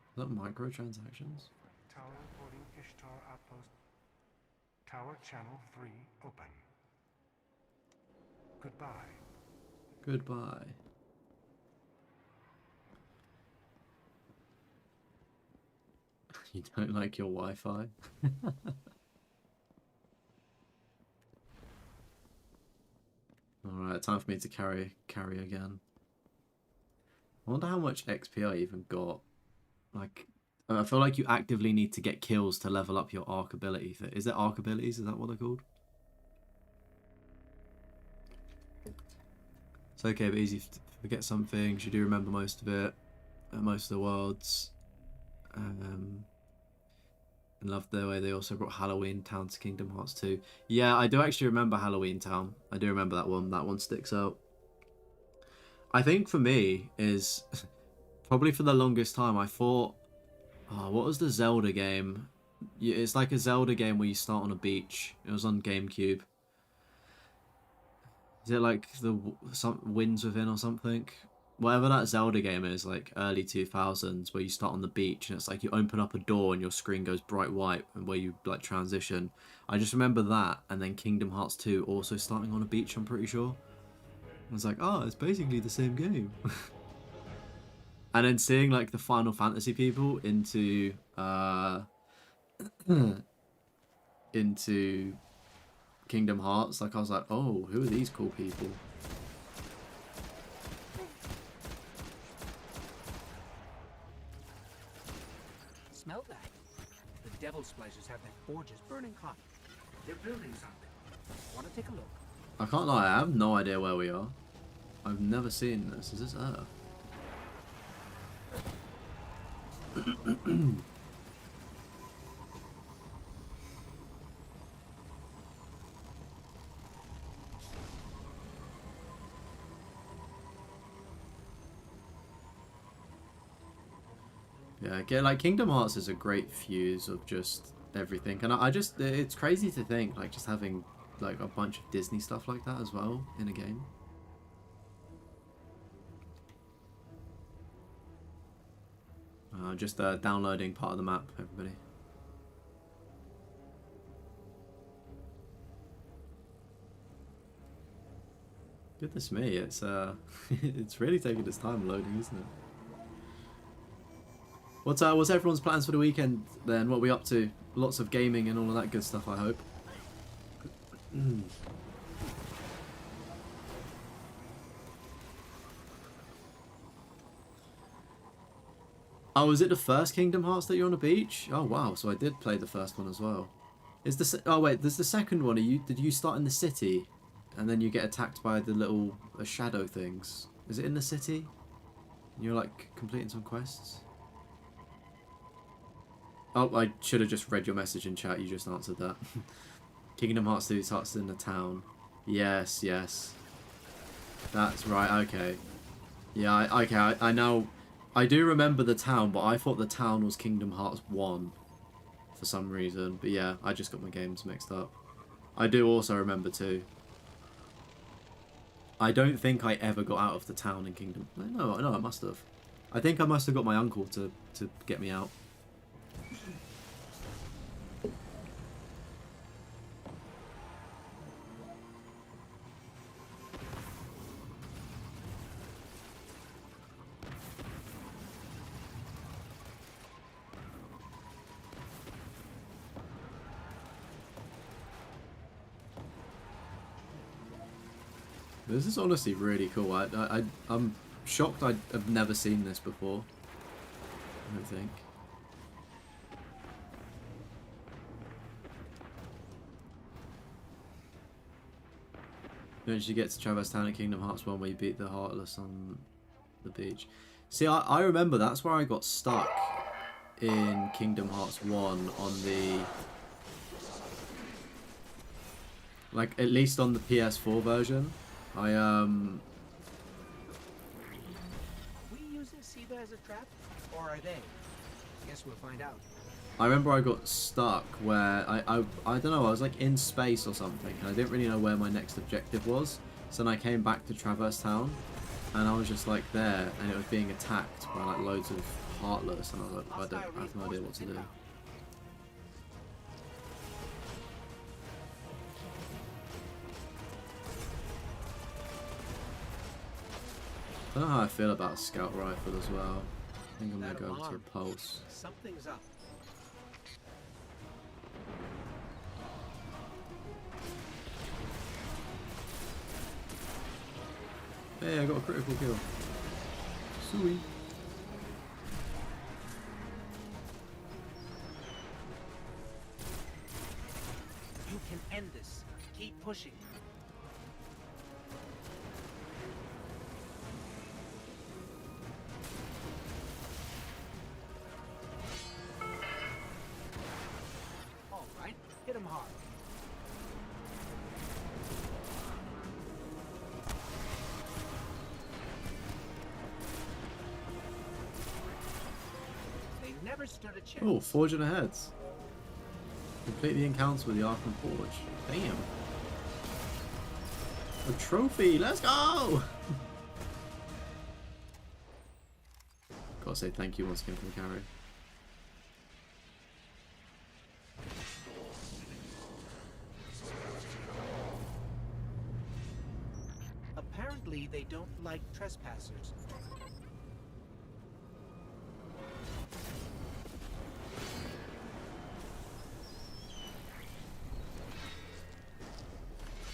Is that microtransactions? Tower reporting Ishtar outpost. Tower channel 3 open. Goodbye. Goodbye. You don't like your Wi-Fi? Alright, time for me to carry again. I wonder how much XP I even got. Like, I feel like you actively need to get kills to level up your arc ability. Is it arc abilities? Is that what they're called? It's okay, but easy to forget some things. You do remember most of it. Most of the worlds. I love the way they also brought Halloween Town to Kingdom Hearts 2. Yeah, I do actually remember Halloween Town. I do remember that one. That one sticks out. I think for me is probably for the longest time I thought, oh, what was the Zelda game? It's like a Zelda game where you start on a beach. It was on GameCube. Is it like some Winds Within or something? Whatever that Zelda game is, like early 2000s, where you start on the beach and it's like you open up a door and your screen goes bright white and where you like transition. I just remember that, and then Kingdom Hearts 2 also starting on a beach, I'm pretty sure. I was like, oh, it's basically the same game. And then seeing like the Final Fantasy people into into Kingdom Hearts, like I was like, oh, who are these cool people? Smell that? The devil splicers have their forges burning hot. They're building something. Want to take a look? I can't lie, I have no idea where we are. I've never seen this. Is this Earth? Yeah, like Kingdom Hearts is a great fuse of just everything, and I just, it's crazy to think like just having like a bunch of Disney stuff like that as well in a game. Just downloading part of the map, everybody. Goodness me, it's it's really taking its time loading, isn't it? What's everyone's plans for the weekend then? What are we up to? Lots of gaming and all of that good stuff, I hope. Oh, is it the first Kingdom Hearts that you're on a beach? Oh wow, so I did play the first one as well. Is the oh wait, there's the second one. Did you start in the city, and then you get attacked by the little shadow things? Is it in the city? And you're like completing some quests. Oh, I should have just read your message in chat. You just answered that. Kingdom Hearts 2 starts in the town. Yes, yes. That's right. Okay. Yeah. I know. I do remember the town, but I thought the town was Kingdom Hearts 1 for some reason. But yeah, I just got my games mixed up. I do also remember 2. I don't think I ever got out of the town in Kingdom. No, I must have. I think I must have got my uncle to get me out. This is honestly really cool. I'm shocked I've never seen this before. I don't think. Don't you get to Traverse Town in Kingdom Hearts 1 where you beat the Heartless on the beach? See, I remember that's where I got stuck in Kingdom Hearts 1 on the... Like, at least on the PS4 version. We using Siva as a trap, or are they? Guess we'll find out. I remember I got stuck where I don't know, I was like in space or something, and I didn't really know where my next objective was. So then I came back to Traverse Town, and I was just like there, and it was being attacked by like loads of Heartless, and I was like, I have no idea what to do. I don't know how I feel about a scout rifle as well. I think I'm gonna go over to a pulse. Something's up. Hey, I got a critical kill. Sweet. You can end this. Keep pushing. All right, hit him hard. They never stood a chance. Oh, forging ahead. Complete the encounter with the Arkham Forge. Damn. A trophy, let's go! Gotta say thank you once again from Carrie. Apparently, they don't like trespassers.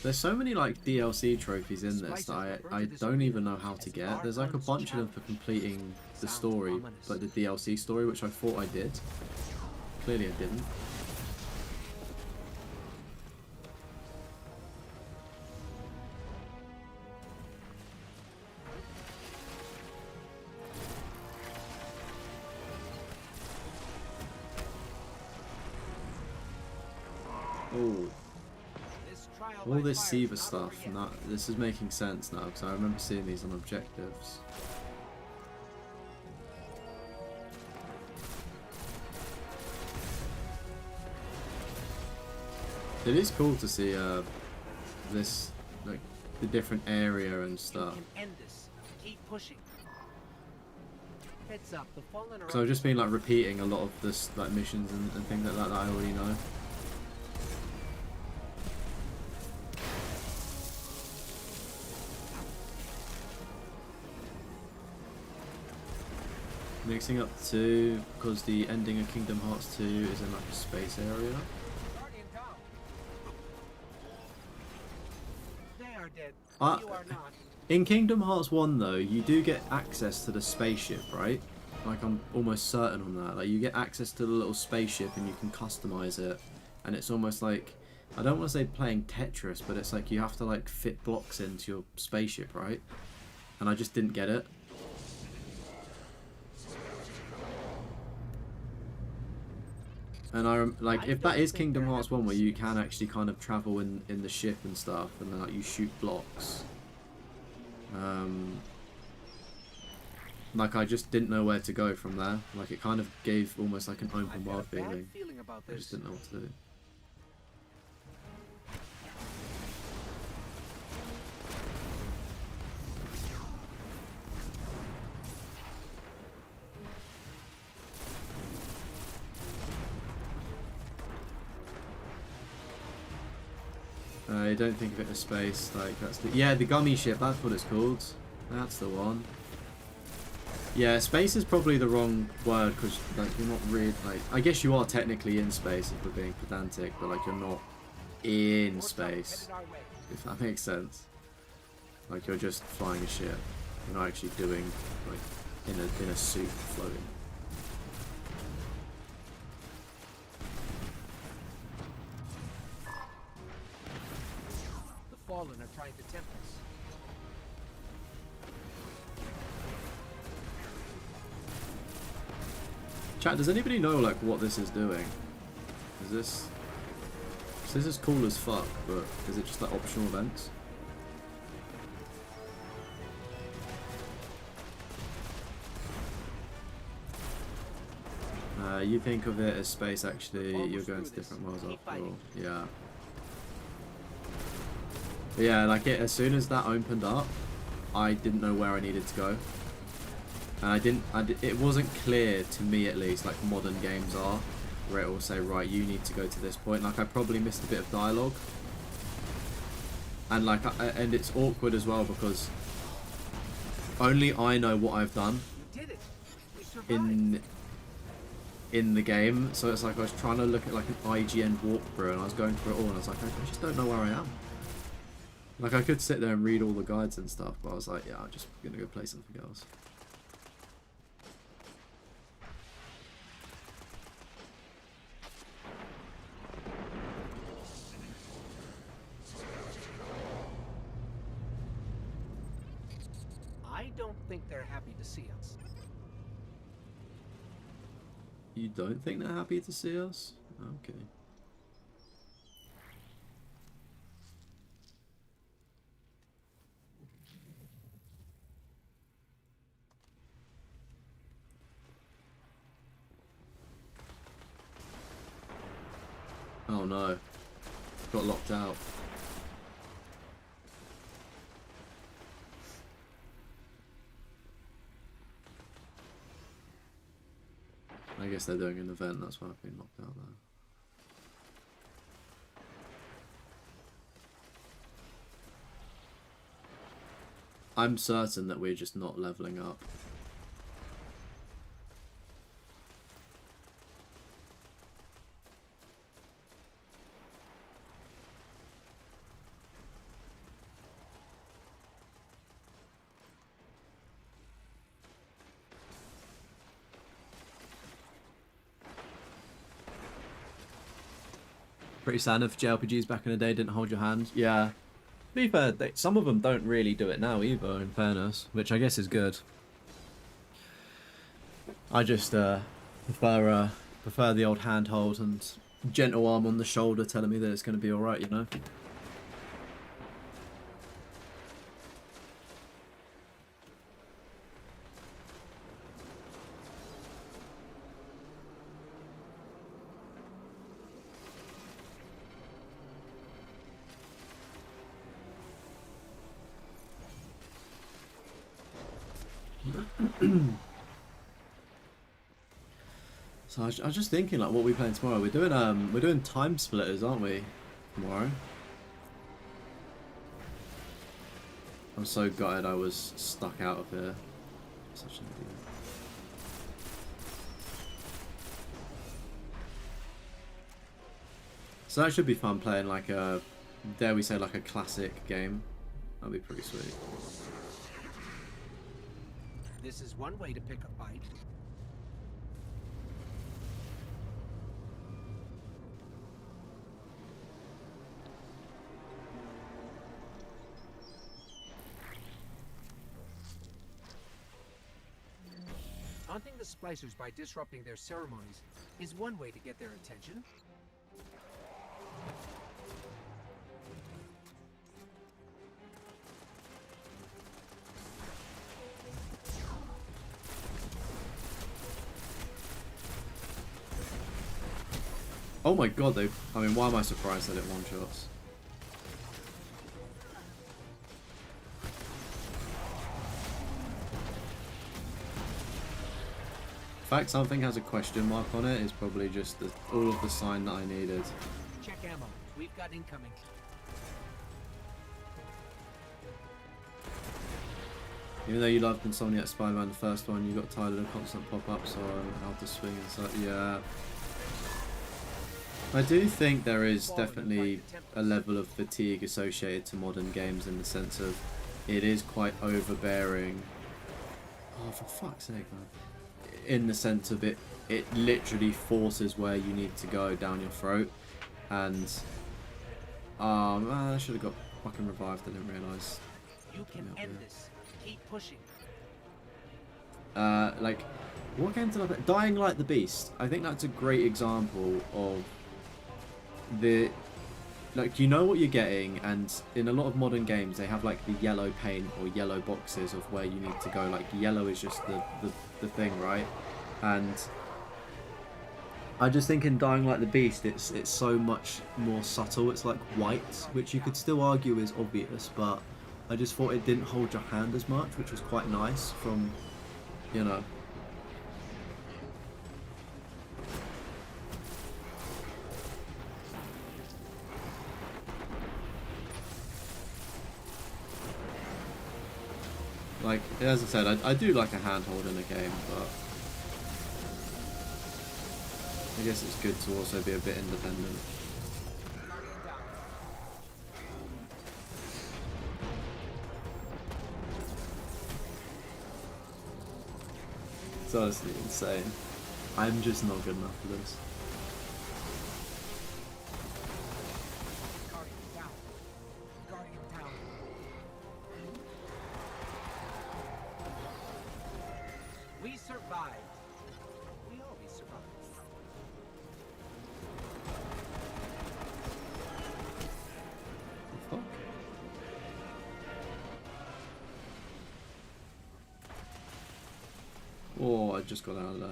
There's so many like DLC trophies in this that I don't even know how to get. There's like a bunch of them for completing the story, but the DLC story, which I thought I did. Clearly I didn't. Oh. All this Siva stuff, this is making sense now, because I remember seeing these on objectives. It is cool to see this, like, the different area and stuff. You can end this. Keep pushing. Heads up, the fallen are So I've just been like repeating a lot of this, like missions and things like that I already know. Mixing up 2 because the ending of Kingdom Hearts 2 is in like a space area. They are dead. Ah. You are not. In Kingdom Hearts 1 though, you do get access to the spaceship, right? Like I'm almost certain on that. Like you get access to the little spaceship and you can customize it. And it's almost like, I don't want to say playing Tetris, but it's like you have to like fit blocks into your spaceship, right? And I just didn't get it. And like if that is Kingdom Hearts 1 where you can actually kind of travel in the ship and stuff, and then like you shoot blocks. Like I just didn't know where to go from there. Like it kind of gave almost like an open world feeling. I just didn't know what to do. I don't think of it as space. Like that's the the gummy ship. That's what it's called. That's the one. Yeah, space is probably the wrong word because like you're not really like. I guess you are technically in space if we're being pedantic, but like you're not in space. If that makes sense. Like you're just flying a ship. You're not actually doing like in a suit floating. Fallen are trying to tempt us. Chat, does anybody know like what this is doing? Is this... This is cool as fuck, but is it just like optional events? You think of it as space, actually, you're going to different worlds after all. Yeah. But yeah, like as soon as that opened up, I didn't know where I needed to go. And it wasn't clear to me at least, like modern games are, where it will say, right, you need to go to this point. Like I probably missed a bit of dialogue. And like, and it's awkward as well because only I know what I've done in the game. So it's like I was trying to look at like an IGN walkthrough and I was going through it all and I was like, I just don't know where I am. Like I could sit there and read all the guides and stuff, but I was like, yeah, I'm just gonna go play something else. I don't think they're happy to see us. You don't think they're happy to see us? Okay. Oh no. Got locked out. I guess they're doing an event, that's why I've been locked out there. I'm certain that we're just not leveling up. Pretty sad if JRPGs back in the day didn't hold your hand. Yeah. To be fair, some of them don't really do it now either, in fairness, which I guess is good. I just prefer the old handhold and gentle arm on the shoulder telling me that it's going to be alright, you know? So I was just thinking, like, what we playing tomorrow? We're doing Time Splitters, aren't we? Tomorrow. I'm so gutted I was stuck out of here. Such an idiot. So that should be fun playing like a, dare we say, like a classic game. That'd be pretty sweet. This is one way to pick a fight. Haunting the splicers by disrupting their ceremonies is one way to get their attention. Oh my god, they... I mean, why am I surprised that it one-shots? The fact something has a question mark on it is probably just all of the sign that I needed. Check ammo. We've got incoming. Even though you loved Insomniac Spider-Man, the first one, you got tired of the constant pop-ups or how to swing and such. Yeah. I do think there is definitely a level of fatigue associated to modern games in the sense of it is quite overbearing. Oh, for fuck's sake, man. In the sense of it literally forces where you need to go down your throat. And, man, I should have got fucking revived, I didn't realise. You can end this. Keep pushing. Like, What game did I play? Dying Like the Beast. I think that's a great example of the... Like, you know what you're getting, and in a lot of modern games, they have, like, the yellow paint or yellow boxes of where you need to go. Like, yellow is just the thing, right? And I just think in Dying Like the Beast, it's so much more subtle. It's like white, which you could still argue is obvious, but I just thought it didn't hold your hand as much, which was quite nice from, you know... Like, as I said, I do like a handhold in a game, but I guess it's good to also be a bit independent. It's honestly insane. I'm just not good enough for this. Guardian down. Guardian down. We survived. We always survive. Fuck. Oh, I just got out of there.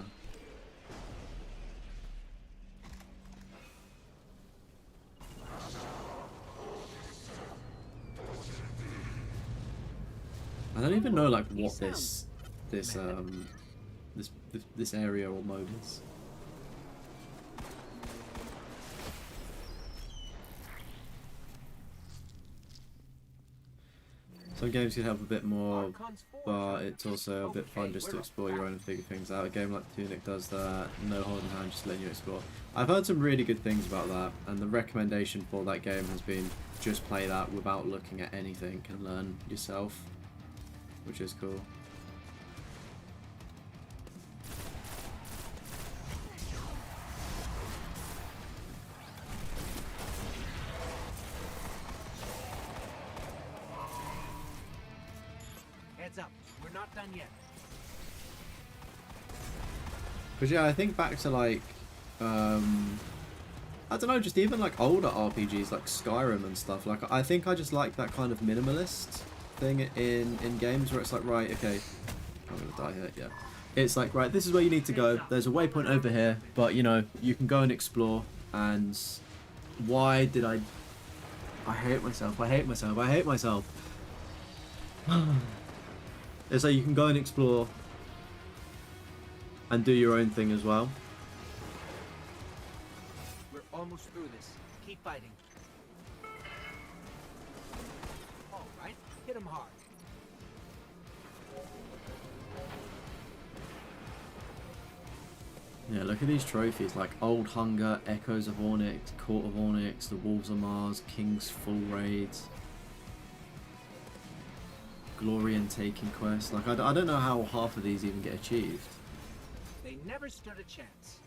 I don't even know like what this area or mode is. Some games can have a bit more, but it's also a bit fun just to explore your own and figure things out. A game like Tunic does that, no holding hand, just letting you explore. I've heard some really good things about that, and the recommendation for that game has been just play that without looking at anything and learn yourself, which is cool. Heads up. We're not done yet. But yeah, I think back to like, I don't know, just even like older RPGs like Skyrim and stuff. Like, I think I just like that kind of minimalist thing in games where it's like, right, okay, I'm gonna die here, yeah. It's like, right, this is where you need to go. There's a waypoint over here, but you know, you can go and explore. And why did I hate myself, I hate myself, I hate myself. It's like you can go and explore and do your own thing as well. We're almost through this. Keep fighting. All right. Hit him hard. Yeah, look at these trophies, like Old Hunger, Echoes of Onyx, Court of Onyx, The Wolves of Mars, King's Full Raids, Glory and Taking Quest. Like, I don't know how half of these even get achieved. They never stood a chance.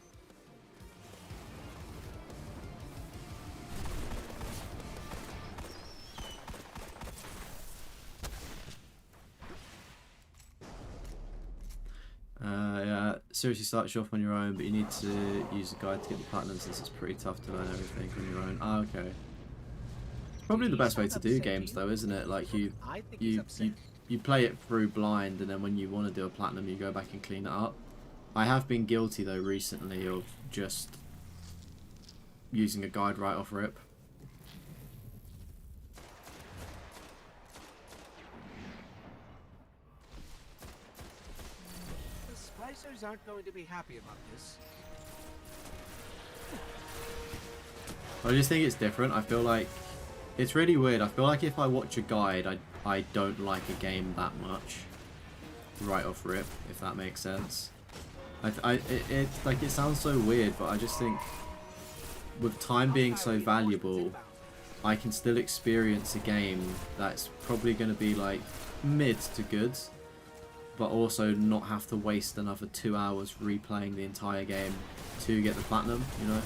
Yeah, seriously starts you off on your own, but you need to use a guide to get the platinum since it's pretty tough to learn everything on your own. Ah, okay. It's probably the best way to do games though, isn't it? Like you play it through blind, and then when you want to do a platinum you go back and clean it up. I have been guilty though recently of just using a guide right off rip. The splicers aren't going to be happy about this. I just think it's different. I feel like it's really weird. I feel like if I watch a guide, I don't like a game that much right off rip, if that makes sense. It sounds so weird, but I just think with time being so valuable, I can still experience a game that's probably going to be like mid to good, but also not have to waste another 2 hours replaying the entire game to get the platinum, you know?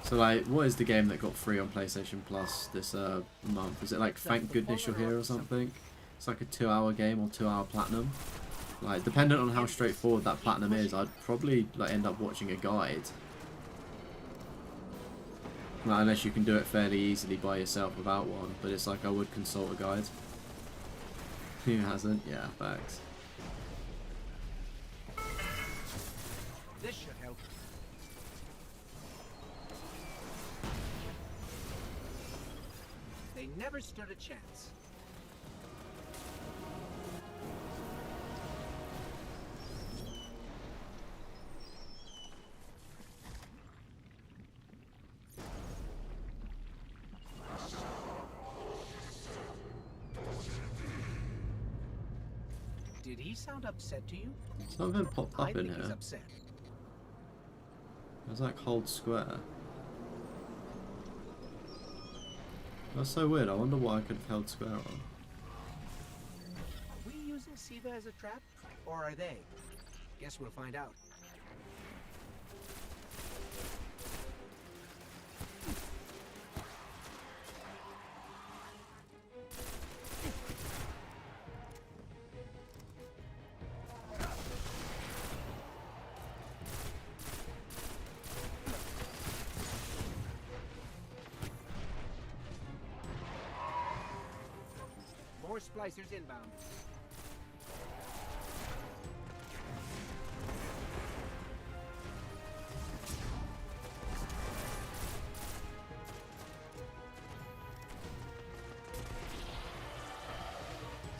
So like, what is the game that got free on PlayStation Plus this month? Is it like Thank Goodness You're Here or something? It's like a 2-hour game or 2-hour platinum. Like, depending on how straightforward that platinum is, I'd probably like end up watching a guide. Like, unless you can do it fairly easily by yourself without one, but it's like I would consult a guide. Who hasn't? Yeah, facts. This should help. They never stood a chance. Did he sound upset to you? Something popped I up in think he's here. upset. It was like hold square. That's so weird. I wonder what I could have held square on. Are we using Siva as a trap? Or are they? Guess we'll find out. More splicers inbound.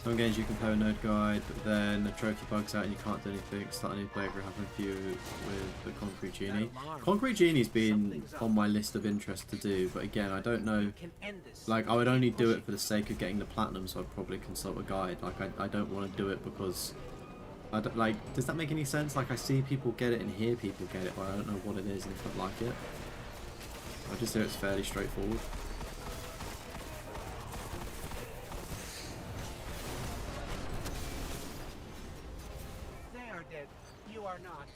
Some games you can play a node guide, but then the trophy bugs out and you can't do anything. Start a new playthrough happened for you with the Concrete Genie. Concrete Genie's been on my list of interests to do, but again, I don't know. Can end this. Like, I would only do it for the sake of getting the platinum, so I'd probably consult a guide. Like, I don't want to do it because I don't, like, does that make any sense? Like, I see people get it and hear people get it, but I don't know what it is and if I'd like it. I just say it's fairly straightforward. They are dead. You are not.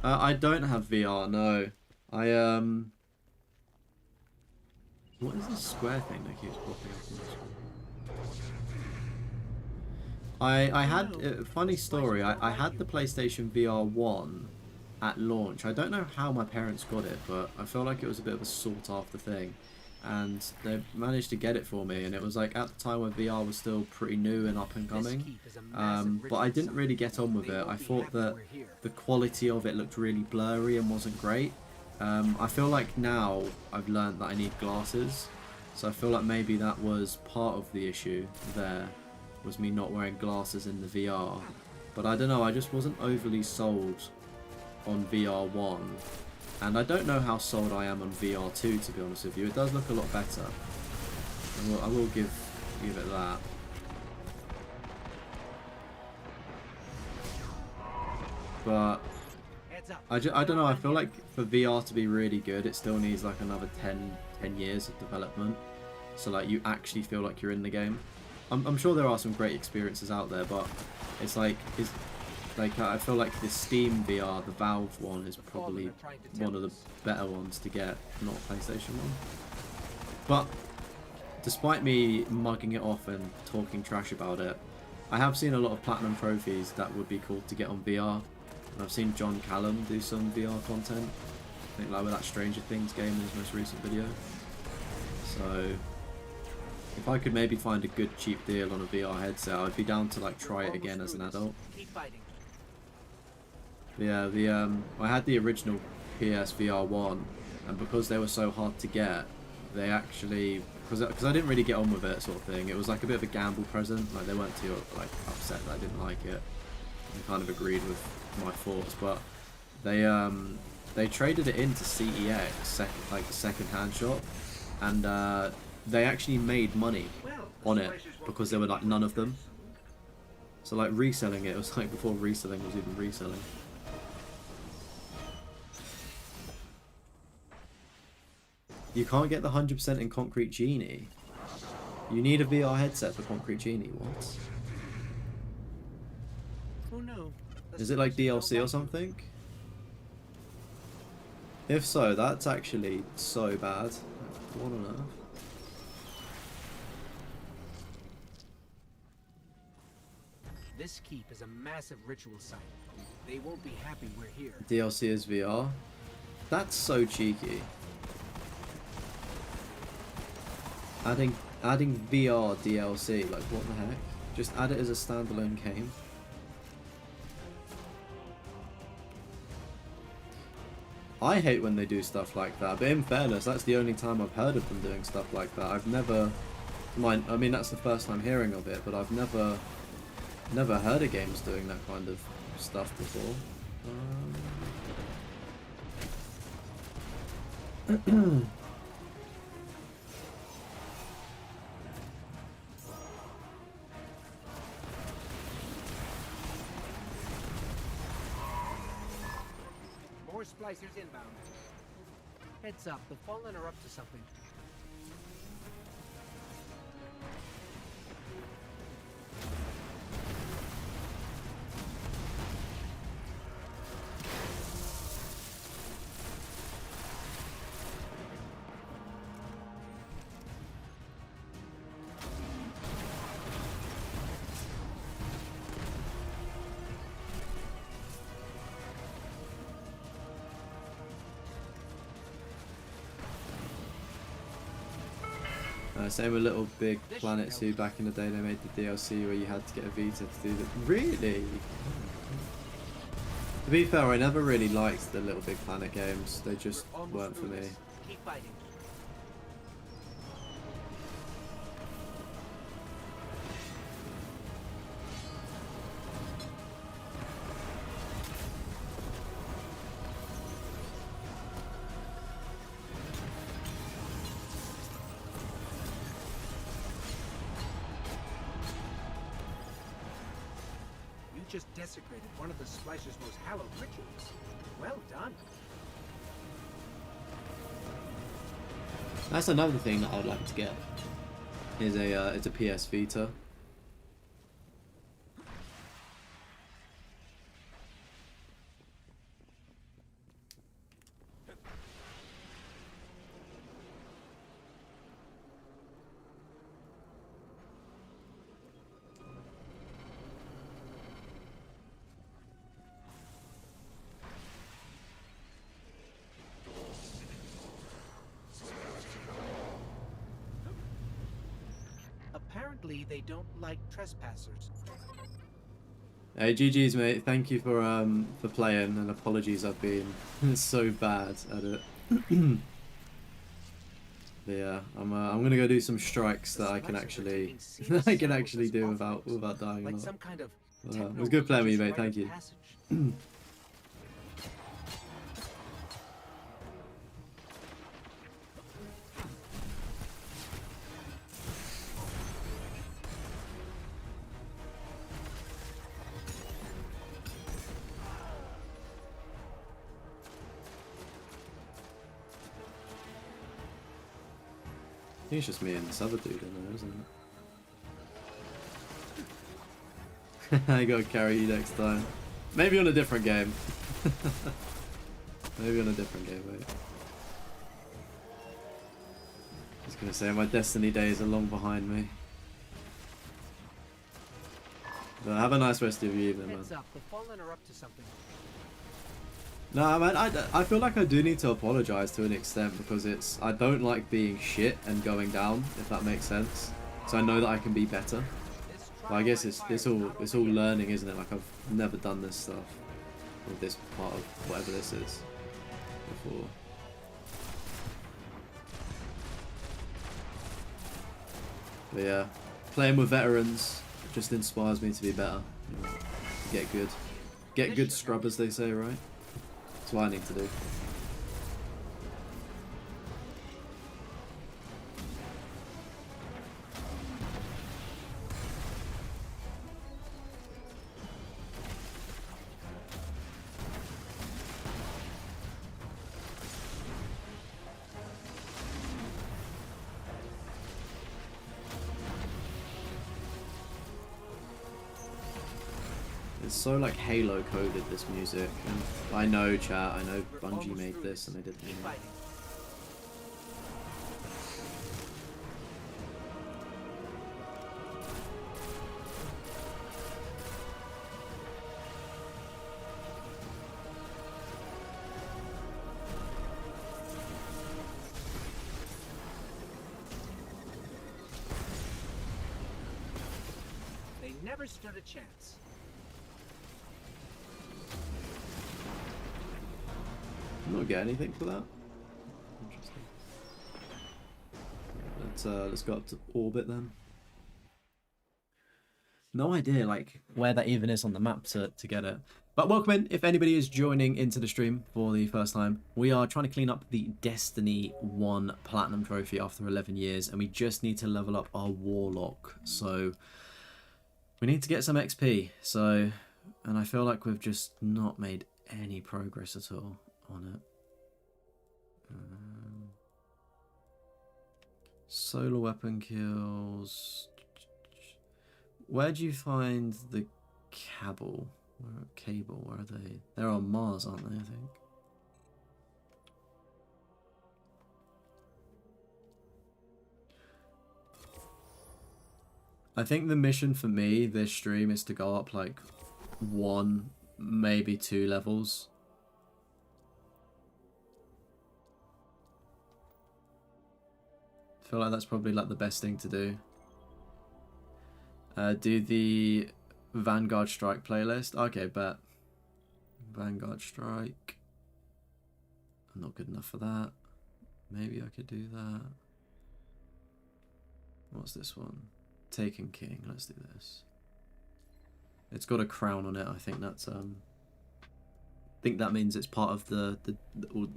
I don't have VR, no. What is this square thing that keeps popping up on the screen? I had, funny story, I had the PlayStation VR 1 at launch. I don't know how my parents got it, but I feel like it was a bit of a sought after thing. And they managed to get it for me, and it was like at the time when VR was still pretty new and up and coming. But I didn't really get on with it. I thought that the quality of it looked really blurry and wasn't great. I feel like now I've learned that I need glasses, so I feel like maybe that was part of the issue there, was me not wearing glasses in the VR. But I don't know, I just wasn't overly sold on VR 1, and I don't know how sold I am on VR 2, to be honest with you. It does look a lot better. I will give it that. But I don't know, I feel like for VR to be really good, it still needs like another 10 years of development. So like you actually feel like you're in the game. I'm sure there are some great experiences out there, but it's like, I feel like the Steam VR, the Valve one, is probably one of the better ones to get, not PlayStation 1. But despite me mugging it off and talking trash about it, I have seen a lot of platinum trophies that would be cool to get on VR. And I've seen John Callum do some VR content. I think like with that Stranger Things game in his most recent video. So if I could maybe find a good cheap deal on a VR headset, I'd be down to like try it again as an adult. Keep fighting. Yeah, I had the original PS VR 1, and because they were so hard to get, they actually, because I didn't really get on with it, sort of thing. It was like a bit of a gamble present. Like they weren't too like upset that I didn't like it. They kind of agreed with my thoughts, but they traded it into CEX, like the second-hand shop, and they actually made money on it because there were like none of them. So like reselling it was like before reselling was even reselling. You can't get the 100% in Concrete Genie. You need a VR headset for Concrete Genie. What? Oh no. Is it like DLC or something? If so, that's actually so bad. What on earth? This keep is a massive ritual site. They won't be happy we're here. DLC is VR? That's so cheeky. Adding VR DLC, like what the heck? Just add it as a standalone game. I hate when they do stuff like that, but in fairness, that's the only time I've heard of them doing stuff like that. I've never, I mean that's the first time hearing of it, but I've never heard of games doing that kind of stuff before. More splicers inbound. Heads up, the Fallen are up to something. Same with Little Big Planet 2 back in the day. They made the DLC where you had to get a Vita to do that. Really? To be fair, I never really liked the Little Big Planet games. They just weren't for me. Keep fighting. Just desecrated one of the Splicer's most hallowed rituals. Well done. That's another thing that I'd like to get. Is it's a PS Vita. Apparently, they don't like trespassers. Hey, GG's mate. Thank you for playing, and apologies I've been so bad at it. But yeah, I'm gonna go do some strikes that I can actually do without dying. Like a lot. some kind of It was good playing with you, mate. Thank you. I think it's just me and this other dude in there, isn't it? I gotta carry you next time. Maybe on a different game. Maybe on a different game, mate. I was gonna say my Destiny days are long behind me. But have a nice rest of your evening, man. Heads up, the Fallen are up to something. No, man, I feel like I do need to apologise to an extent because I don't like being shit and going down, if that makes sense. So I know that I can be better. But I guess it's all learning, isn't it? Like I've never done this stuff or this part of whatever this is before. But yeah, playing with veterans just inspires me to be better. You know, to get good scrub, as they say, right? That's what I need to do. It's so like Halo coded, this music. And I know, chat, I know Bungie made this and they did the They never stood a chance. I'm not get anything for that. Interesting. Let's go up to orbit then. No idea like where that even is on the map to get it. But welcome in if anybody is joining into the stream for the first time. We are trying to clean up the Destiny 1 Platinum Trophy after 11 years, and we just need to level up our Warlock. So we need to get some XP. So, and I feel like we've just not made any progress at all on it. Solar weapon kills. Where do you find the cable? Where are they? They're on Mars, aren't they? I think. I think the mission for me this stream is to go up like 1, maybe 2 levels. I feel like that's probably like the best thing to do. Do the Vanguard Strike playlist. Okay, bet. Vanguard Strike. I'm not good enough for that. Maybe I could do that. What's this one? Taken King. Let's do this. It's got a crown on it. I think that's I think that means it's part of the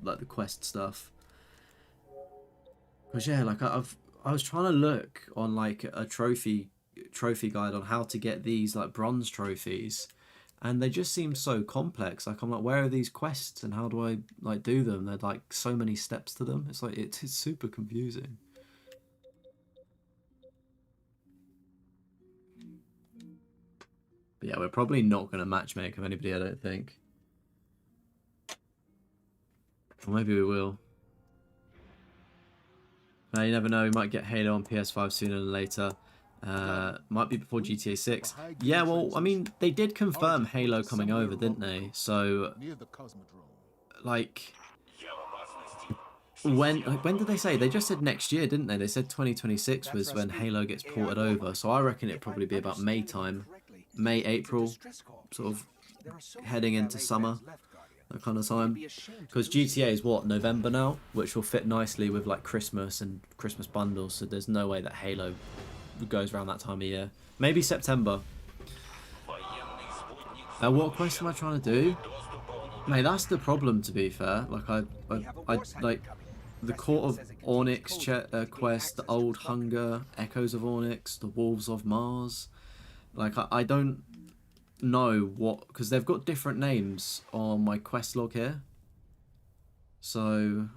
like the quest stuff. Cause yeah, like I was trying to look on like a trophy guide on how to get these like bronze trophies, and they just seem so complex. Like I'm like, where are these quests and how do I like do them? There's like so many steps to them. It's like it's super confusing. But yeah, we're probably not gonna matchmake with anybody, I don't think. Or maybe we will. You never know, we might get Halo on PS5 sooner than later. Might be before GTA 6. Yeah, well, I mean, they did confirm Halo coming over, didn't they? So, like, when did they say? They just said next year, didn't they? They said 2026 was when Halo gets ported over. So I reckon it'd probably be about May time. May, April, sort of heading into summer. That kind of time, because GTA is what, November now, which will fit nicely with like Christmas and Christmas bundles, so there's no way that Halo goes around that time of year. Maybe September. What quest am I trying to do? Mate, that's the problem, to be fair. Like I like the Court of Onyx quest, the Old Hunger, Echoes of Onyx, the Wolves of Mars. Like I don't know what, because they've got different names on my quest log here, so do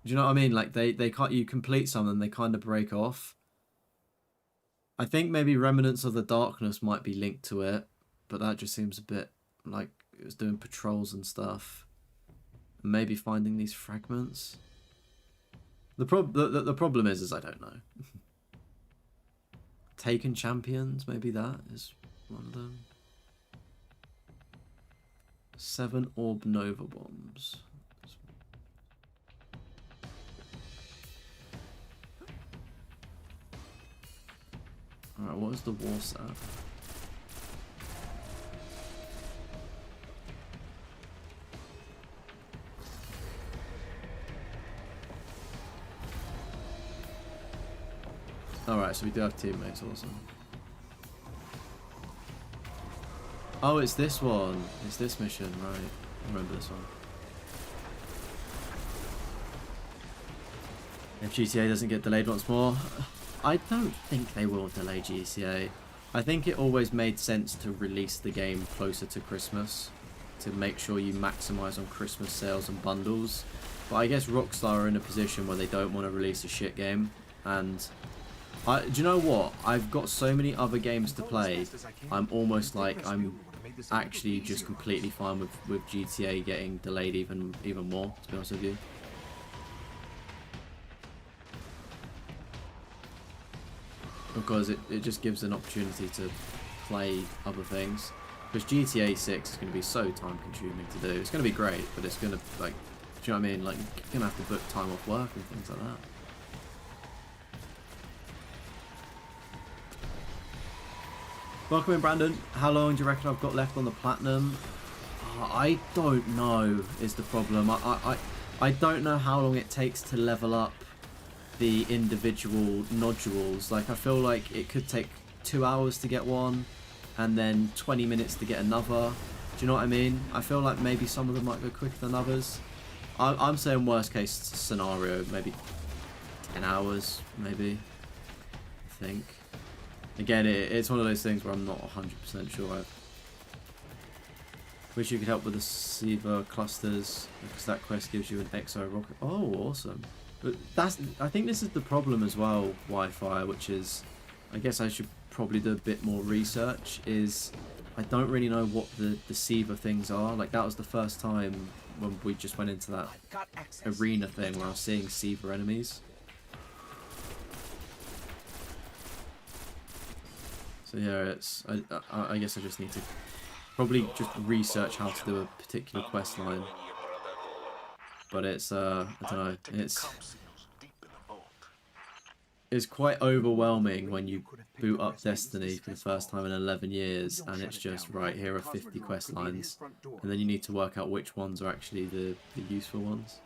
you know what I mean? Like they can't, you complete some and they kind of break off. I think maybe Remnants of the Darkness might be linked to it, but that just seems a bit like it was doing patrols and stuff, maybe finding these fragments. The problem is I don't know. Taken Champions, maybe that is one of them. 7 Orb Nova Bombs. Alright, what is the war set? Alright, so we do have teammates also. Oh, it's this one. It's this mission, right. I remember this one. If GTA doesn't get delayed once more, I don't think they will delay GTA. I think it always made sense to release the game closer to Christmas to make sure you maximize on Christmas sales and bundles. But I guess Rockstar are in a position where they don't want to release a shit game, and Do you know what? I've got so many other games to play. I'm almost like I'm actually just completely fine with GTA getting delayed even more, to be honest with you. Because it just gives an opportunity to play other things. Because GTA 6 is going to be so time consuming to do. It's going to be great, but it's going to, like, do you know what I mean? Like, you're going to have to book time off work and things like that. Welcome in, Brandon. How long do you reckon I've got left on the platinum? I don't know is the problem. I don't know how long it takes to level up the individual nodules. Like, I feel like it could take 2 hours to get one and then 20 minutes to get another. Do you know what I mean? I feel like maybe some of them might go quicker than others. I'm saying worst case scenario, maybe 10 hours, maybe, I think. Again, it's one of those things where I'm not 100% sure. I wish you could help with the Siva clusters, because that quest gives you an XO rocket. Oh, awesome. But I think this is the problem as well, Wi-Fi, which is, I guess I should probably do a bit more research, is I don't really know what the Siva things are. Like, that was the first time when we just went into that arena thing where I was seeing Siva enemies. So yeah, it's I guess I just need to probably just research how to do a particular quest line. But it's I don't know, it's quite overwhelming when you boot up Destiny for the first time in 11 years and it's just, right, here are 50 quest lines, and then you need to work out which ones are actually the useful ones,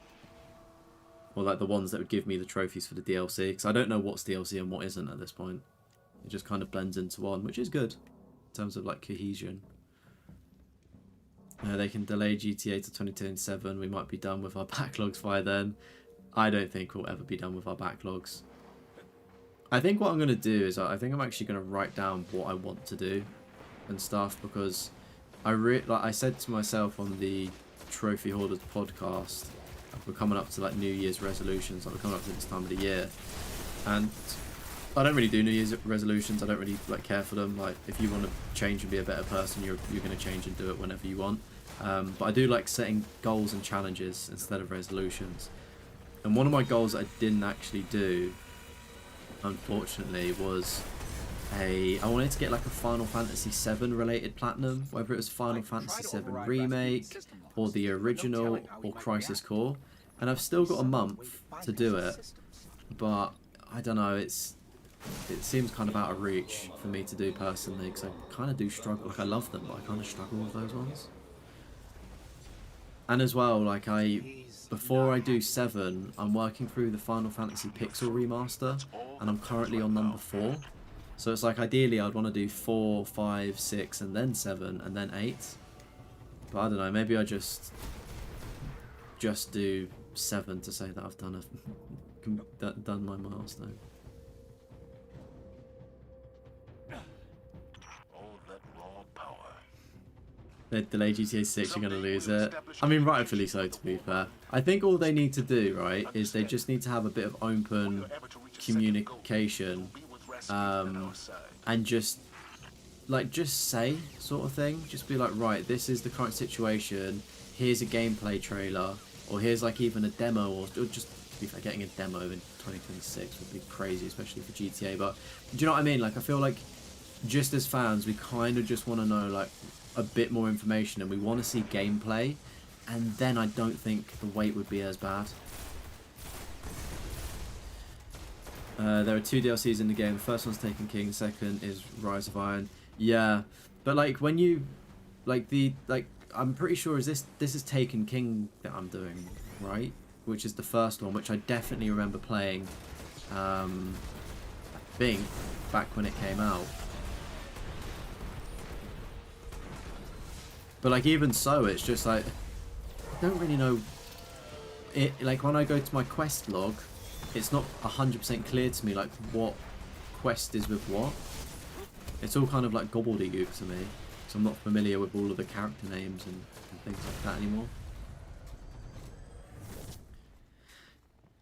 or like the ones that would give me the trophies for the DLC, because I don't know what's DLC and what isn't at this point. It just kind of blends into one, which is good in terms of like cohesion. They can delay GTA to 2027. We might be done with our backlogs by then. I don't think we'll ever be done with our backlogs. I think what I'm going to do is I think I'm actually going to write down what I want to do and stuff, because like I said to myself on the Trophy Hoarders podcast, we're coming up to like New Year's resolutions. Like, we're coming up to this time of the year, and I don't really do New Year's resolutions. I don't really like care for them. Like, if you want to change and be a better person, you're going to change and do it whenever you want. But I do like setting goals and challenges instead of resolutions. And one of my goals that I didn't actually do, unfortunately, was I wanted to get like a Final Fantasy VII related platinum, whether it was Final Fantasy VII Remake or the original or Crisis Core. And I've still got a month to do it, but I don't know, it seems kind of out of reach for me to do personally, because I kind of do struggle. Like, I love them, but I kind of struggle with those ones. And as well, like, before I do 7, I'm working through the Final Fantasy Pixel Remaster, and I'm currently on number 4. So it's like, ideally I'd want to do 4, 5, 6, and then 7, and then 8. But I don't know, maybe I just do 7 to say that I've done my milestone. They delay GTA 6, you're going to lose it. I mean, rightfully so, to be fair. I think all they need to do, right, is they just need to have a bit of open communication, and just say, sort of thing. Just be like, right, this is the current situation, here's a gameplay trailer, or here's like even a demo, or just, to be fair, getting a demo in 2026 would be crazy, especially for GTA, but do you know what I mean? Like, I feel like just as fans, we kind of just want to know, like, a bit more information, and we want to see gameplay, and then I don't think the wait would be as bad. There are 2 DLCs in the game. The first one's Taken King, the second is Rise of Iron. Yeah, but like, when you I'm pretty sure this is Taken King that I'm doing, right? Which is the first one, which I definitely remember playing, I think, back when it came out. But like, even so, it's just like, I don't really know it. Like, when I go to my quest log, it's not 100% clear to me like what quest is with what. It's all kind of like gobbledygook to me, so I'm not familiar with all of the character names and things like that anymore.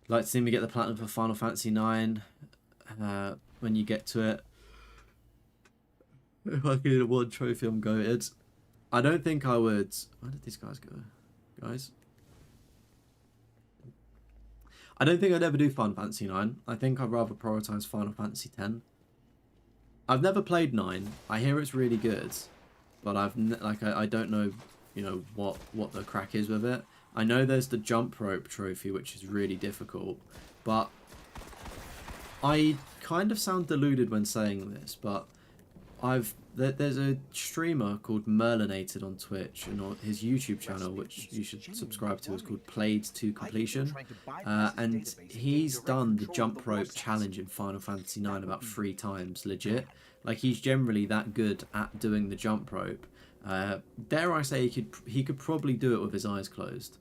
Like to see me get the platinum for Final Fantasy 9. when you get to it. If I get one trophy, I'm goated. I don't think I would. Where did these guys go, guys? I don't think I'd ever do Final Fantasy 9. I think I'd rather prioritize Final Fantasy 10. I've never played 9. I hear it's really good, but I don't know, you know, what the crack is with it. I know there's the jump rope trophy, which is really difficult, but I kind of sound deluded when saying this, but there's a streamer called Merlinated on Twitch, and on his YouTube channel, which you should subscribe to, is called Played to Completion, and he's done the jump rope challenge in Final Fantasy 9 about 3 times, legit. Like, he's generally that good at doing the jump rope. Dare I say he could probably do it with his eyes closed.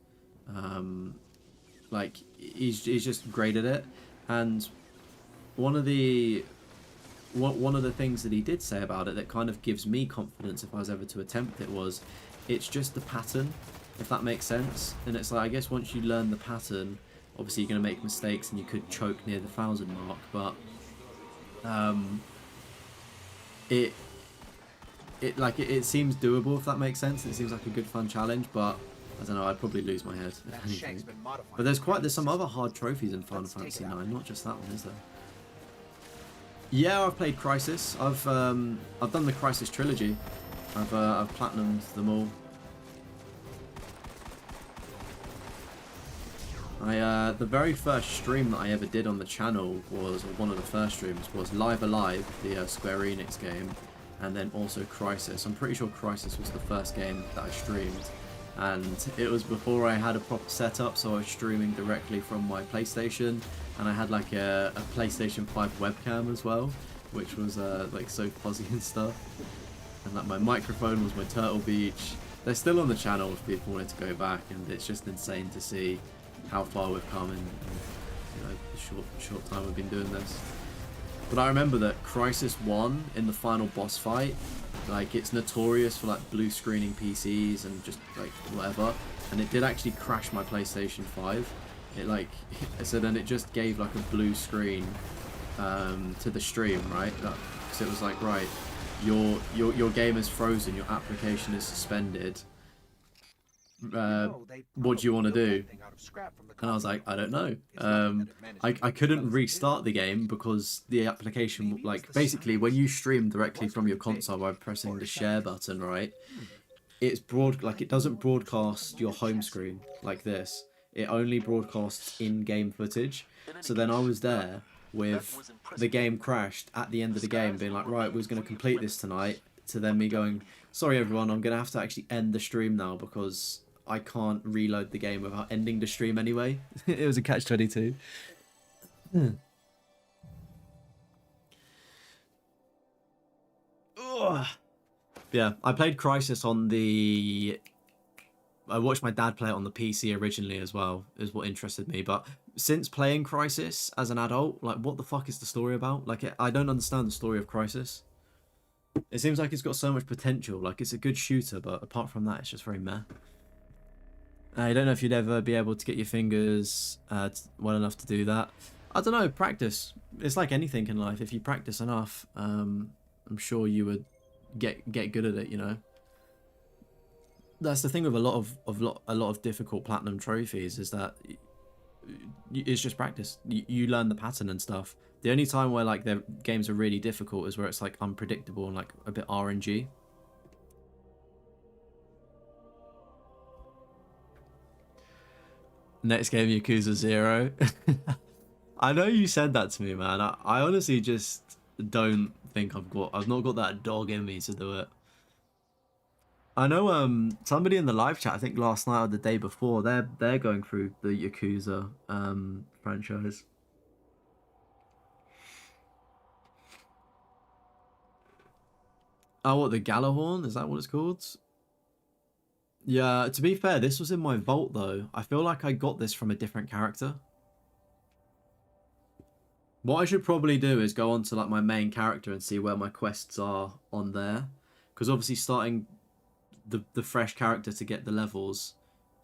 Like, he's just great at it. And one of the things that he did say about it that kind of gives me confidence if I was ever to attempt it was, it's just the pattern, if that makes sense. And it's like, I guess once you learn the pattern, obviously you're going to make mistakes and you could choke near the 1,000 mark, but it seems doable, if that makes sense. It seems like a good fun challenge, but I don't know, I'd probably lose my head if anything. But there's some other hard trophies in Final Fantasy 9, not just that one, is there? Yeah, I've played Crisis. I've done the Crisis trilogy. I've platinumed them all. The very first stream that I ever did on the channel was, or one of the first streams was Live Alive, the Square Enix game, and then also Crisis. I'm pretty sure Crisis was the first game that I streamed, and it was before I had a proper setup, so I was streaming directly from my PlayStation, and I had like a PlayStation 5 webcam as well, which was like so fuzzy and stuff, and like my microphone was my Turtle Beach. They're still on the channel if people wanted to go back, and it's just insane to see how far we've come in you know, the short time we've been doing this. But I remember that Crisis 1 in the final boss fight, like, it's notorious for like blue screening PCs and just like whatever, and it did actually crash my PlayStation 5. It like, so then it just gave like a blue screen to the stream, right? Because it was like, right, your game is frozen, your application is suspended. What do you want to do? And I was like, I don't know. I couldn't restart the game because the application, like, basically when you stream directly from your console by pressing the share button, right, it doesn't broadcast your home screen like this. It only broadcasts in-game footage. So then I was there with the game crashed at the end of the game, being like, right, we was going to complete this tonight, to then me going, sorry everyone, I'm going to have to actually end the stream now because I can't reload the game without ending the stream anyway. It was a catch-22. Yeah, I played Crisis on the... I watched my dad play it on the PC originally as well, is what interested me. But since playing Crisis as an adult, like, what the fuck is the story about? Like, I don't understand the story of Crisis. It seems like it's got so much potential. Like, it's a good shooter, but apart from that, it's just very meh. I don't know if you'd ever be able to get your fingers well enough to do that. I don't know, practice. It's like anything in life. If you practice enough, I'm sure you would get good at it, you know. That's the thing with a lot of difficult platinum trophies, is that it's just practice. You learn the pattern and stuff. The only time where like the games are really difficult is where it's like unpredictable and like a bit RNG. Next game, Yakuza 0. I know you said that to me, man. I honestly just don't think I've not got that dog in me to do it. I know somebody in the live chat, I think last night or the day before, they're going through the Yakuza franchise. Oh, what, the Galahorn? Is that what it's called? Yeah, to be fair, this was in my vault though. I feel like I got this from a different character. What I should probably do is go on to like my main character and see where my quests are on there. Because obviously starting the fresh character to get the levels,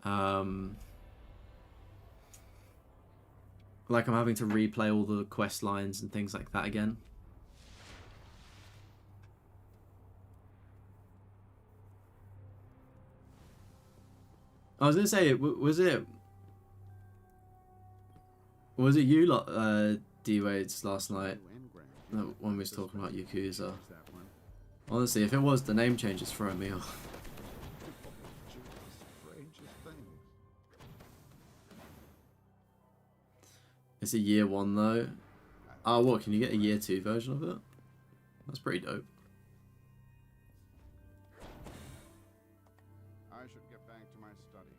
like I'm having to replay all the quest lines and things like that again. I was gonna say, was it you lot, D-Wade's last night when we was talking about Yakuza? Honestly, if it was, the name change is throwing me off. It's a year 1 though. Oh, what? Can you get a year 2 version of it? That's pretty dope. I should get back to my studies.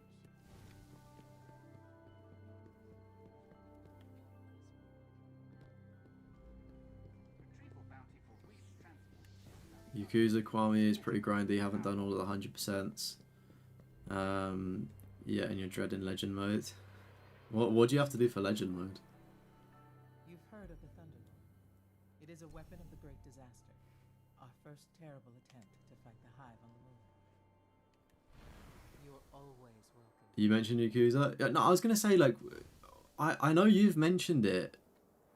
Yakuza Kwame is pretty grindy. Haven't done all of the 100%. Yeah, and you're dreading legend mode. What do you have to do for legend mode? You've heard of the Thunderbolt. It is a weapon of the Great Disaster. Our first terrible attempt to fight the Hive on the moon. You're always welcome. You mentioned Yakuza? Yeah, no, I was gonna say, like, I know you've mentioned it,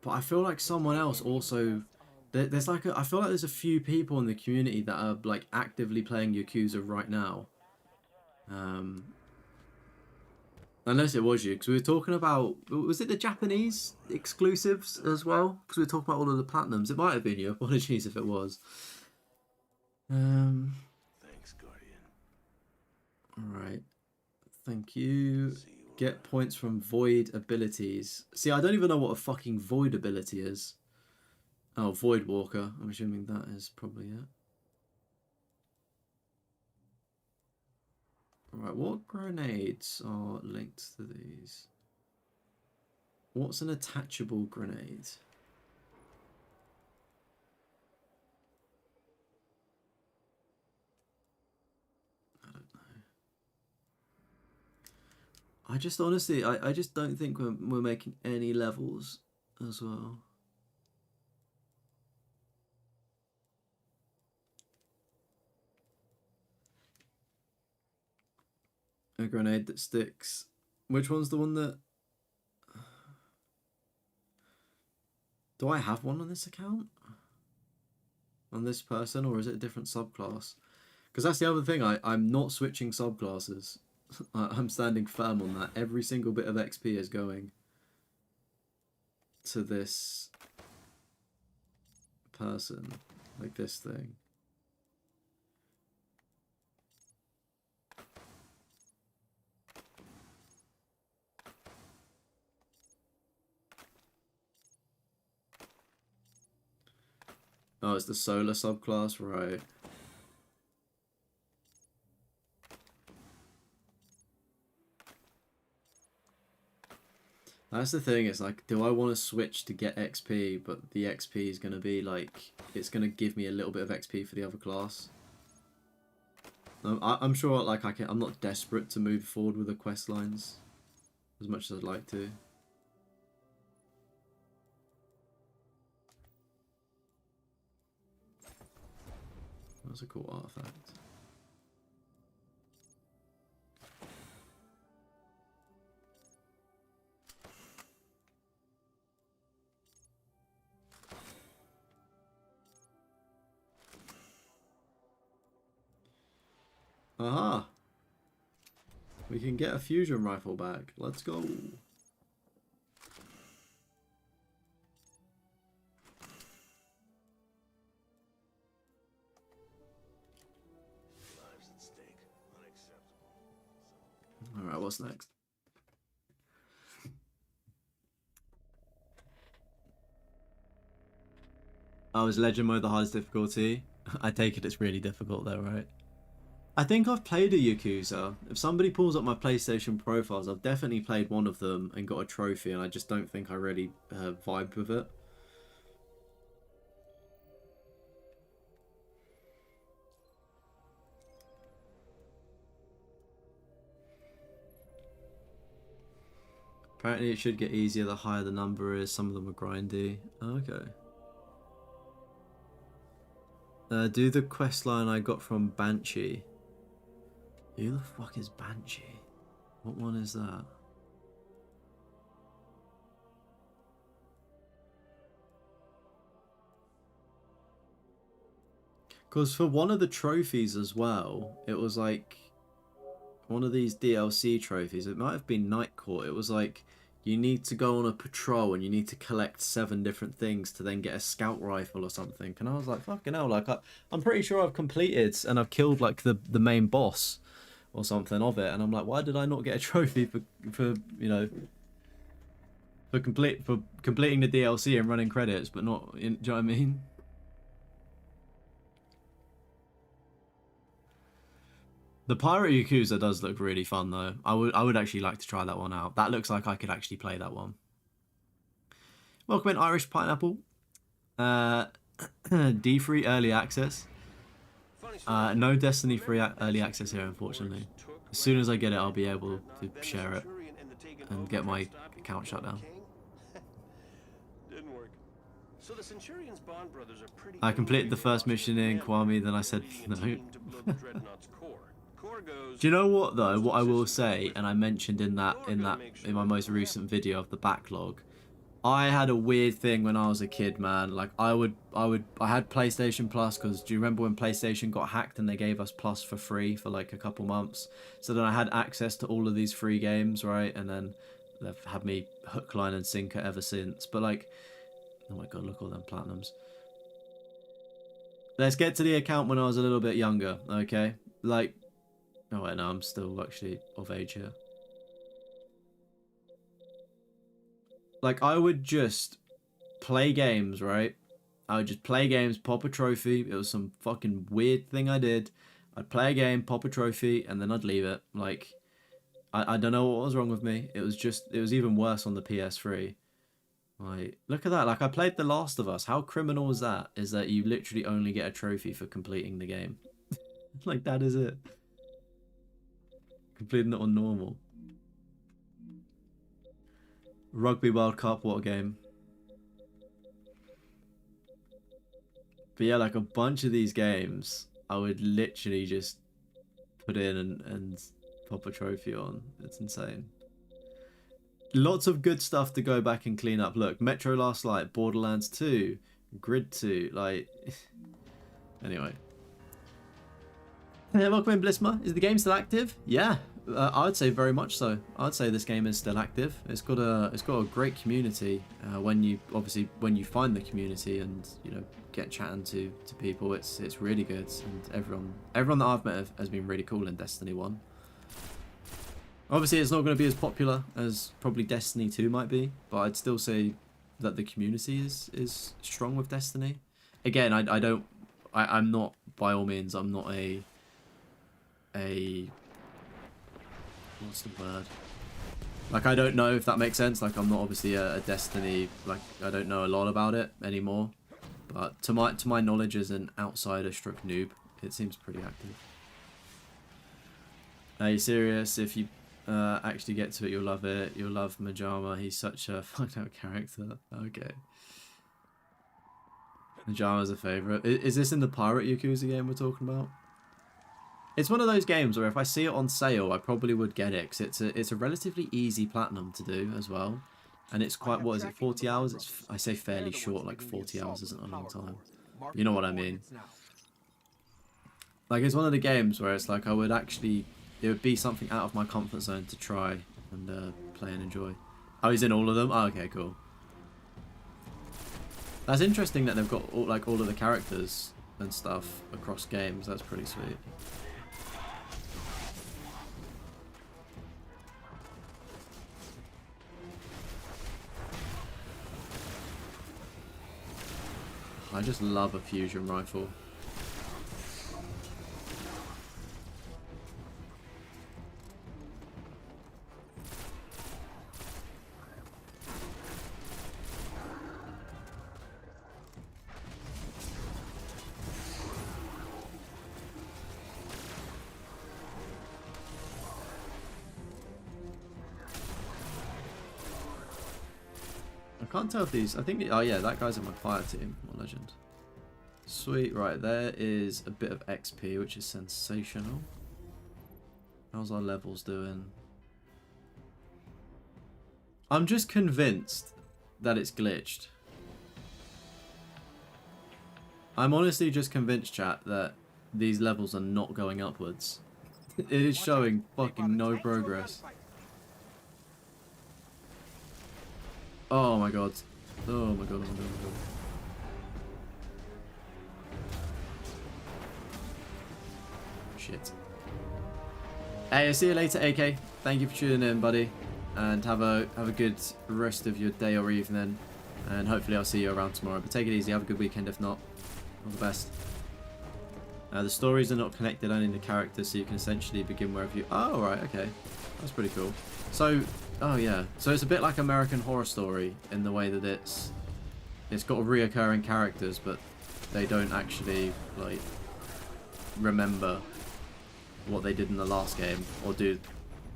but I feel like someone else also. There's like I feel like there's a few people in the community that are like actively playing Yakuza right now. Unless it was you, because we were talking about, was it the Japanese exclusives as well? Because we were talking about all of the platinums. It might have been you. Apologies if it was. Thanks, Guardian. All right. Thank you. Get points from void abilities. See, I don't even know what a fucking void ability is. Oh, Void Walker. I'm assuming that is probably it. Right, what grenades are linked to these? What's an attachable grenade? I don't know. I just honestly, I just don't think we're making any levels as well. A grenade that sticks. Which one's the one that... Do I have one on this account? On this person, or is it a different subclass? Because that's the other thing, I'm not switching subclasses. I'm standing firm on that. Every single bit of XP is going to this person. Like this thing. Oh, it's the solar subclass, right. That's the thing, it's like, do I want to switch to get XP, but the XP is going to be like, it's going to give me a little bit of XP for the other class. I'm sure, like, I'm not desperate to move forward with the quest lines as much as I'd like to. That's a cool artifact. Aha! We can get a fusion rifle back. Let's go. Alright, what's next? Oh, is Legend Mode the hardest difficulty? I take it it's really difficult though, right? I think I've played a Yakuza. If somebody pulls up my PlayStation profiles, I've definitely played one of them and got a trophy, and I just don't think I really vibed with it. Apparently it should get easier the higher the number is. Some of them are grindy. Okay. Do the quest line I got from Banshee. Who the fuck is Banshee? What one is that? Because for one of the trophies as well, it was like one of these DLC trophies. It might have been Night Court. It was like you need to go on a patrol and you need to collect 7 different things to then get a scout rifle or something. And I was like, fucking hell! Like I'm pretty sure I've completed and I've killed like the main boss or something of it. And I'm like, why did I not get a trophy for you know for completing the DLC and running credits, but not do you know what I mean? The Pirate Yakuza does look really fun though. I would actually like to try that one out. That looks like I could actually play that one. Welcome in, Irish Pineapple. D3 early access. No Destiny free early access here, unfortunately. As soon as I get it, I'll be able to share it and get my account shut down. Didn't work. So the Centurion's Bond brothers are pretty. I completed the first mission in Kwame, then I said no. Do you know what though? What I will say, and I mentioned in my most recent video of the backlog, I had a weird thing when I was a kid, man. Like I had PlayStation Plus because do you remember when PlayStation got hacked and they gave us Plus for free for like a couple months? So then I had access to all of these free games, right? And then they've had me hook, line, and sinker ever since. But like, oh my god, look at all them platinums. Let's get to the account when I was a little bit younger, okay? Like. Oh wait, no, I'm still actually of age here. Like, I would just play games, right? I would just play games, pop a trophy. It was some fucking weird thing I did. I'd play a game, pop a trophy, and then I'd leave it. Like, I don't know what was wrong with me. It was even worse on the PS3. Like, look at that. Like, I played The Last of Us. How criminal is that? Is that you literally only get a trophy for completing the game. Like, that is it. Completing it on normal. Rugby World Cup, what a game. But yeah, like a bunch of these games, I would literally just put in and pop a trophy on. It's insane. Lots of good stuff to go back and clean up. Look, Metro Last Light, Borderlands 2, Grid 2, like... Anyway. Yeah, welcome in, Blisma. Is the game still active? Yeah, I would say very much so. I'd say this game is still active. It's got a great community. When you find the community and you know get chatting to people, it's really good. And everyone that I've met has been really cool in Destiny 1. Obviously, it's not going to be as popular as probably Destiny 2 might be, but I'd still say that the community is strong with Destiny. Again, I'm not, by all means, I'm not a what's the word? Like, I don't know if that makes sense. Like, I'm not obviously a Destiny, like, I don't know a lot about it anymore. But to my knowledge as an outsider stroke noob, it seems pretty active. Are you serious? If you actually get to it, you'll love it. You'll love Majama. He's such a fucked out character. Okay. Majama's a favourite. Is this in the Pirate Yakuza game we're talking about? It's one of those games where if I see it on sale, I probably would get it, because it's a relatively easy platinum to do as well. And it's quite, what is it, 40 hours? I say fairly short, like 40 hours isn't a long time. You know what I mean? Like, it's one of the games where it's like I would actually, it would be something out of my comfort zone to try and play and enjoy. Oh, he's in all of them? Oh, okay, cool. That's interesting that they've got all of the characters and stuff across games. That's pretty sweet. I just love a fusion rifle. I can't tell if these, I think, oh yeah, that guy's in my fire team, what legend. Sweet, right, there is a bit of XP, which is sensational. How's our levels doing? I'm just convinced that it's glitched. I'm honestly just convinced, chat, that these levels are not going upwards. It is showing fucking no progress. Oh my god. Oh my god, oh my god, oh my god. Shit. Hey, I'll see you later, AK. Thank you for tuning in, buddy. And have a good rest of your day or evening. And hopefully I'll see you around tomorrow. But take it easy, have a good weekend if not. All the best. The stories are not connected only the characters, so you can essentially begin wherever you... Oh, right, okay. That's pretty cool. So, oh yeah. So it's a bit like American Horror Story in the way that it's got reoccurring characters, but they don't actually, like, remember what they did in the last game, or do...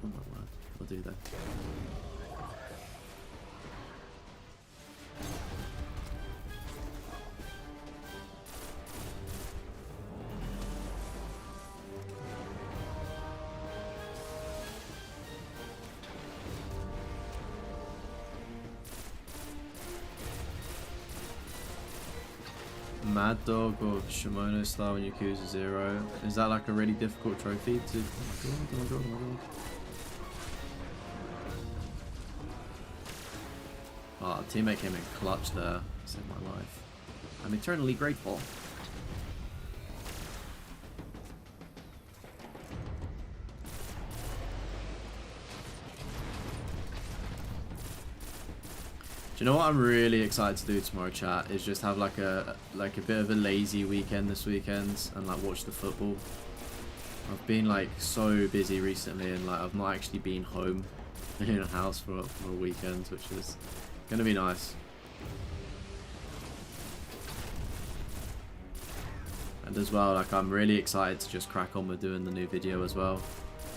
Oh my word. Or do they? Mad Dog or Shimono style in Yakuza 0. Is that like a really difficult trophy to... Oh my god, oh my god, oh my god. Oh, teammate came in clutch there. Saved my life. I'm eternally grateful. Do you know what I'm really excited to do tomorrow, chat? Is just have like a bit of a lazy weekend this weekend and like watch the football. I've been like so busy recently and like I've not actually been home in a house for a weekend, which is gonna be nice. And as well, like I'm really excited to just crack on with doing the new video as well.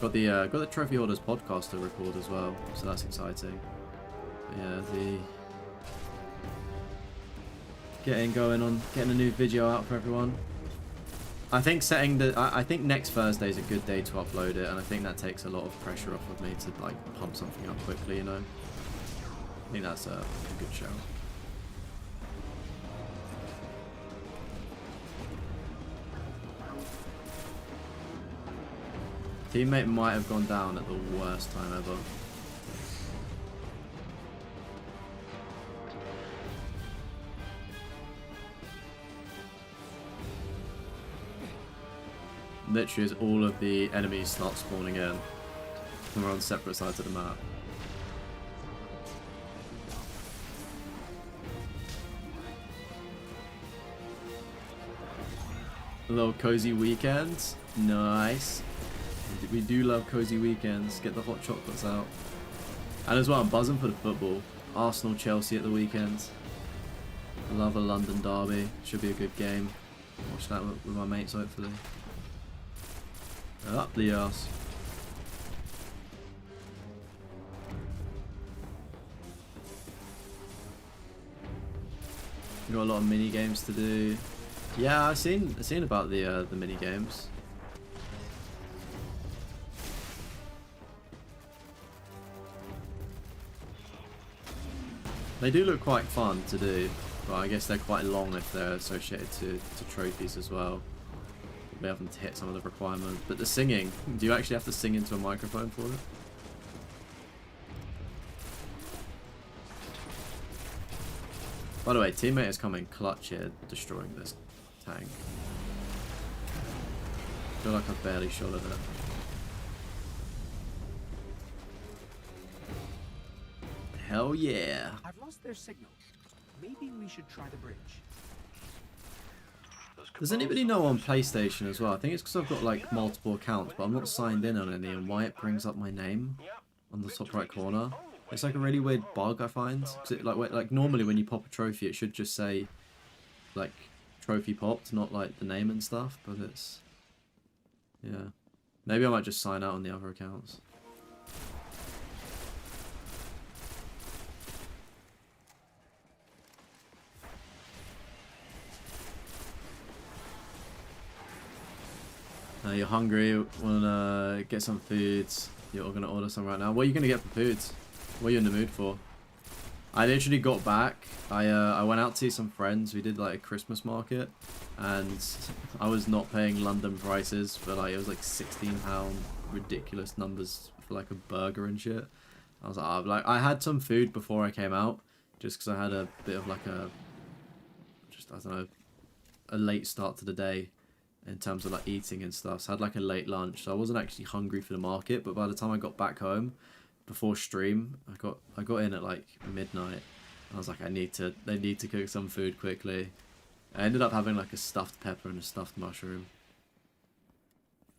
Got the Trophy Hoarders podcast to record as well, so that's exciting. But yeah, getting a new video out for everyone. I think I think next Thursday is a good day to upload it, and I think that takes a lot of pressure off of me to like pump something up quickly, you know. I think that's a good show. Teammate might have gone down at the worst time ever. Literally as all of the enemies start spawning in, and we're on separate sides of the map. A little cozy weekends. Nice. We do love cozy weekends. Get the hot chocolates out. And as well, I'm buzzing for the football. Arsenal, Chelsea at the weekend. Love a London derby. Should be a good game. Watch that with my mates, hopefully. Up the arse. Got a lot of mini games to do. Yeah, I've seen about the mini games. They do look quite fun to do, but I guess they're quite long if they're associated to trophies as well. We haven't hit some of the requirements, but the singing, do you actually have to sing into a microphone for it? By the way, teammate is coming clutch here, destroying this tank. I feel like I barely shot at it. Hell yeah. I've lost their signal. Maybe we should try the bridge. Does anybody know on PlayStation as well? I think it's because I've got like multiple accounts, but I'm not signed in on any, and why it brings up my name on the top right corner. It's like a really weird bug I find. Cause it, like normally when you pop a trophy, it should just say like trophy popped, not like the name and stuff. But it's, yeah, maybe I might just sign out on the other accounts. You're hungry, wanna get some foods. You're gonna order some right now. What are you gonna get for foods? What are you in the mood for? I literally got back. I went out to see some friends. We did like a Christmas market, and I was not paying London prices, but like it was like £16, ridiculous numbers for like a burger and shit. I was like, I had some food before I came out, just because I had a bit of like a, I don't know, a late start to the day in terms of like eating and stuff. So I had like a late lunch, so I wasn't actually hungry for the market. But by the time I got back home, before stream, I got in at like midnight. I was like, they need to cook some food quickly. I ended up having like a stuffed pepper and a stuffed mushroom.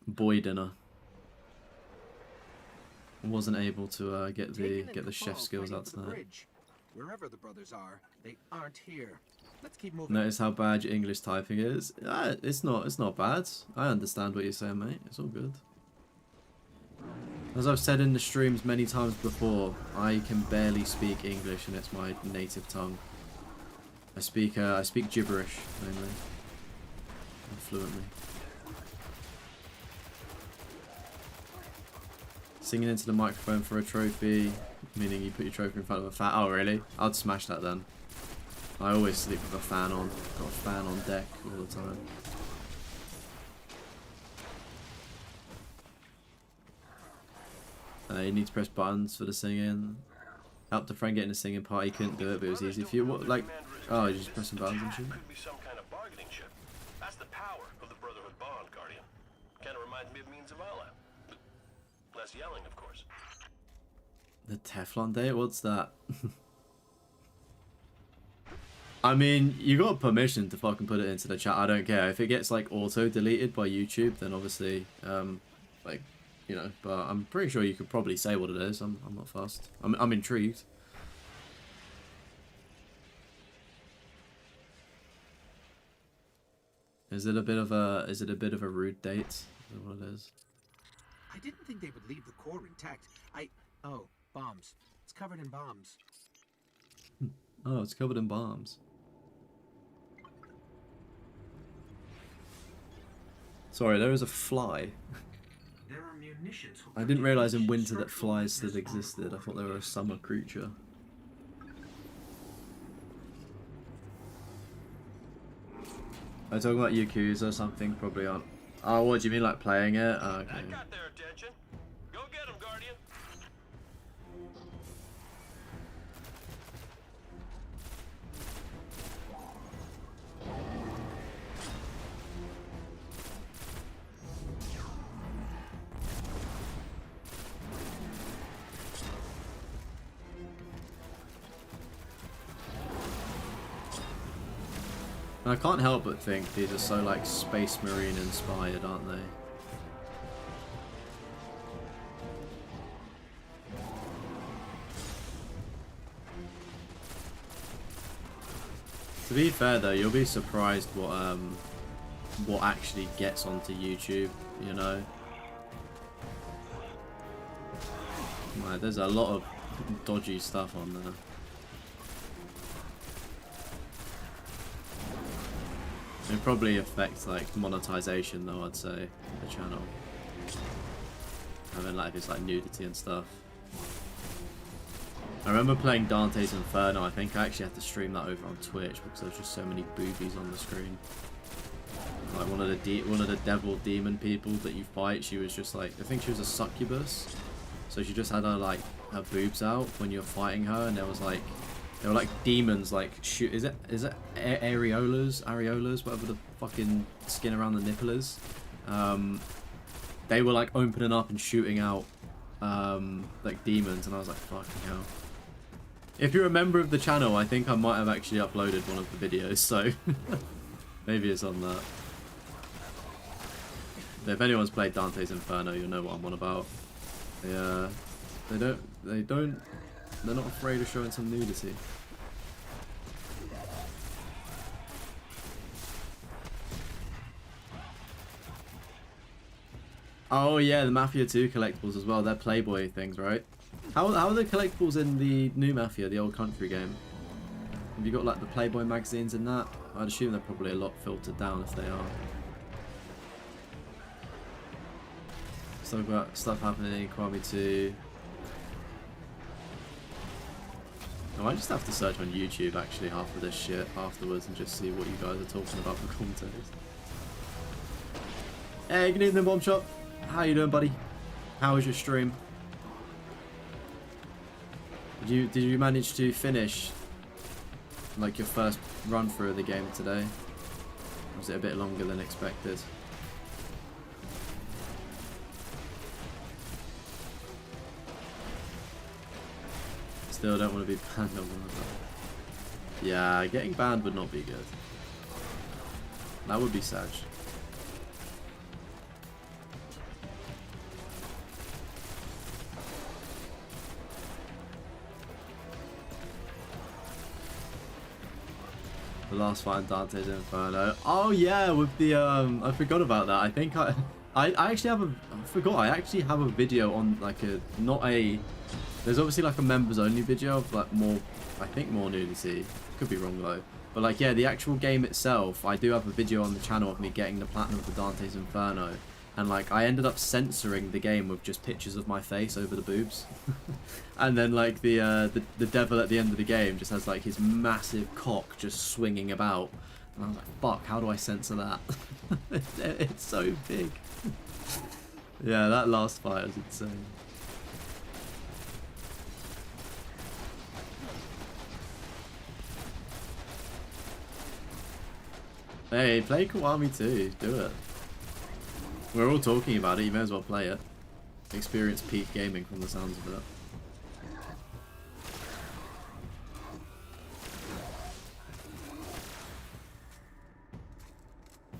Boy dinner. Wasn't able to get the chef skills out tonight. Wherever the brothers are, they aren't here. Let's keep moving. Notice how bad your English typing is. It's not bad. I understand what you're saying, mate. It's all good. As I've said in the streams many times before, I can barely speak English, and it's my native tongue. I speak gibberish mainly, not fluently. Singing into the microphone for a trophy, meaning you put your trophy in front of a fan. Oh really? I'd smash that then. I always sleep with a fan on. Got a fan on deck all the time. You need to press buttons for the singing. Helped a friend get in a singing party, couldn't do it, but it was easy for you. What, like, oh, you just press some buttons and shit? Could be some kind of bargaining chip. That's the power of the Brotherhood bond, Guardian. Kind of reminds me of Means of Allah. Less yelling, of course. The Teflon date? What's that? I mean, you got permission to fucking put it into the chat. I don't care. If it gets, like, auto-deleted by YouTube, then obviously, like, you know, but I'm pretty sure you could probably say what it is. I'm not fussed. I'm intrigued. Is it a bit of a rude date? Is that what it is? I didn't think they would leave the core intact. Oh, bombs. It's covered in bombs. Oh, it's covered in bombs. Sorry, there is a fly. There are munitions. I didn't realize in winter that flies still existed. I thought they were a summer creature. Are you talking about Yakuza or something? Probably aren't. Oh, what do you mean, like playing it? Oh, okay. That got their attention. Go get them, Guardian. I can't help but think these are so like Space Marine inspired, aren't they? To be fair though, you'll be surprised what actually gets onto YouTube, you know? Like, there's a lot of dodgy stuff on there. It probably affects like monetization though, I'd say, of the channel. I mean, like, it's like nudity and stuff. I remember playing Dante's Inferno. I think I actually had to stream that over on Twitch because there was just so many boobies on the screen. Like one of the devil demon people that you fight, she was just like, I think she was a succubus. So she just had her boobs out when you're fighting her, and there were like demons like shoot. Is it areolas, whatever the fucking skin around the nipple is. They were like opening up and shooting out like demons, and I was like, fucking hell. If you're a member of the channel, I think I might have actually uploaded one of the videos, so maybe it's on that. If anyone's played Dante's Inferno, you'll know what I'm on about. They're not afraid of showing some nudity. Oh yeah, the Mafia 2 collectibles as well. They're Playboy things, right? How are the collectibles in the new Mafia, the old country game? Have you got like the Playboy magazines in that? I'd assume they're probably a lot filtered down if they are. So we've got stuff happening in Enquires 2. might just have to search on YouTube actually half of this shit afterwards and just see what you guys are talking about for commentaries. Hey, good evening, Bomb Shop. How you doing, buddy? How was your stream? Did you manage to finish like your first run through of the game today? Or was it a bit longer than expected? Still don't want to be banned on one of them. Yeah, getting banned would not be good. That would be sad. The last fight in Dante's Inferno. Oh yeah, with the I forgot about that. I think I actually have a I forgot. I actually have a video on like a not a. There's obviously like a members only video of like more. I think more nudity. Could be wrong though. But like yeah, the actual game itself. I do have a video on the channel of me getting the platinum for Dante's Inferno. And like I ended up censoring the game with just pictures of my face over the boobs, and then like the devil at the end of the game just has like his massive cock just swinging about, and I was like, fuck, how do I censor that? It's so big. Yeah, that last fight was insane. Hey, play Kiwami too. Do it. We're all talking about it, you may as well play it. Experience peak gaming from the sounds of it.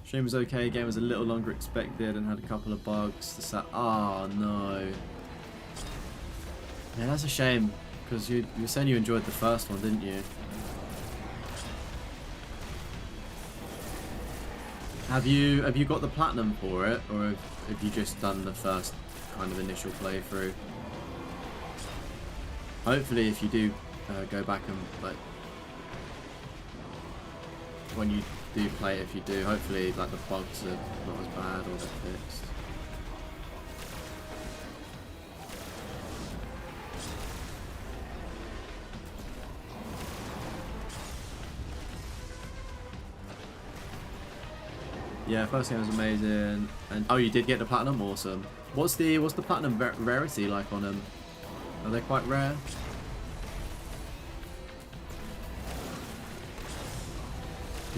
Stream was okay, game was a little longer expected and had a couple of bugs. Oh no. Yeah, that's a shame, because you were saying you enjoyed the first one, didn't you? Have you got the platinum for it, or have you just done the first kind of initial playthrough? Hopefully, if you do go back and like when you do play it, if you do, hopefully like the bugs are not as bad or they're fixed. Yeah, first game was amazing, and oh, you did get the platinum, awesome. What's the platinum rarity like on them? Are they quite rare?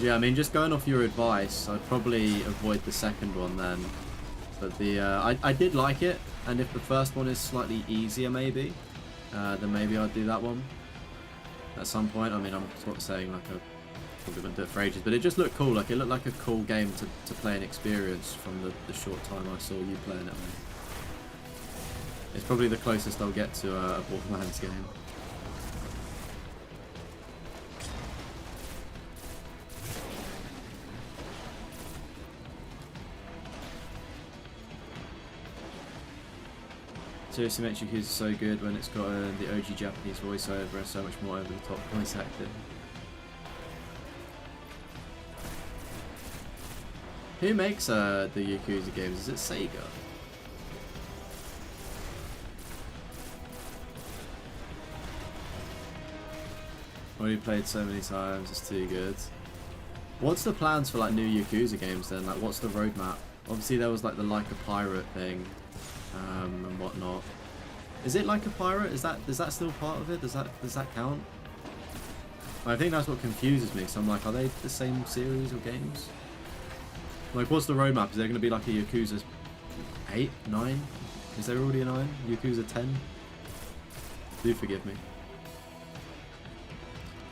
Yeah, I mean, just going off your advice, I'd probably avoid the second one then. But the I did like it, and if the first one is slightly easier, maybe, then maybe I'd do that one at some point. I mean, I'm sort of saying like a. Probably wouldn't do it for ages, but it just looked cool. Like it looked like a cool game to play and experience from the short time I saw you playing it. It's probably the closest I'll get to a Borderlands game. Seriously makes Yakuza so good when it's got the OG Japanese voiceover and so much more over the top voice acting. Who makes the Yakuza games? Is it Sega? Already played so many times, it's too good. What's the plans for like new Yakuza games then? Like what's the roadmap? Obviously there was like the Like a Pirate thing and whatnot. Is it Like a Pirate? Is that still part of it? Does that count? I think that's what confuses me. So I'm like, are they the same series or games? Like, what's the roadmap? Is there going to be like a Yakuza 8, 9? Is there already a 9? Yakuza 10? Do forgive me.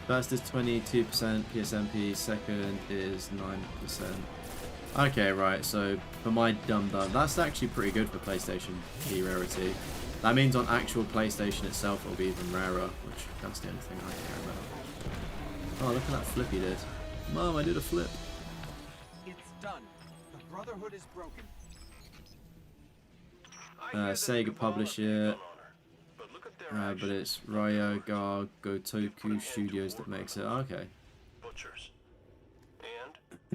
First is 22% PSMP, second is 9%. Okay, right, so for my dumb, that's actually pretty good for PlayStation P rarity. That means on actual PlayStation itself it'll be even rarer, which that's the only thing I care about. Oh, look at that flip he did. Mom, I did a flip. Done. The Brotherhood is broken. Sega publish it, but it's Ryoga Gotoku Studios that makes it. Okay. Butchers.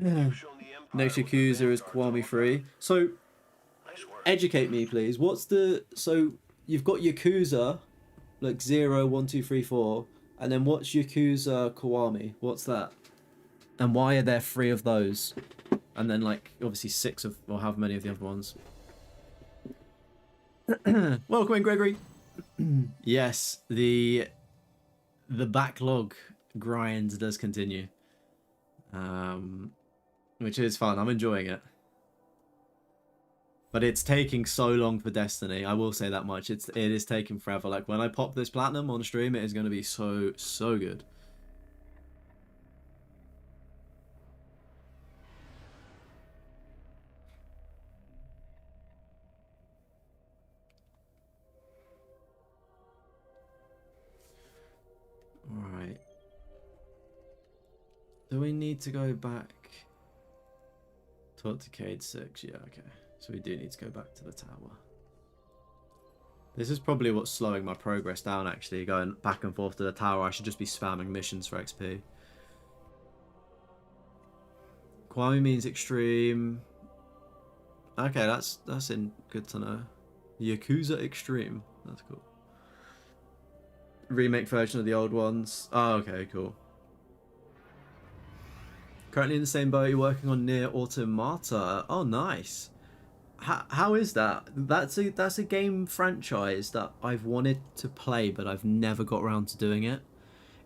And next Yakuza is Kiwami 3. So, educate me, please. What's the... So, you've got Yakuza, like 0, 1, 2, 3, 4, And then what's Yakuza Kiwami? What's that? And why are there 3 of those? And then like obviously 6 of, or however many of the other ones. Welcome in, Gregory. Yes, the backlog grind does continue. Which is fun. I'm enjoying it. But it's taking so long for Destiny. I will say that much. It is taking forever. Like when I pop this platinum on stream, it is going to be so good. Alright. Do we need to go back? Talk to Cade 6. Yeah, okay. So we do need to go back to the tower. This is probably what's slowing my progress down, actually, going back and forth to the tower. I should just be spamming missions for XP. Kwame means extreme. Okay, that's good to know. Yakuza Extreme. That's cool. Remake version of the old ones. Oh, okay, cool. Currently in the same boat, you're working on Near Automata. Oh, nice. How is that? That's a game franchise that I've wanted to play, but I've never got around to doing it.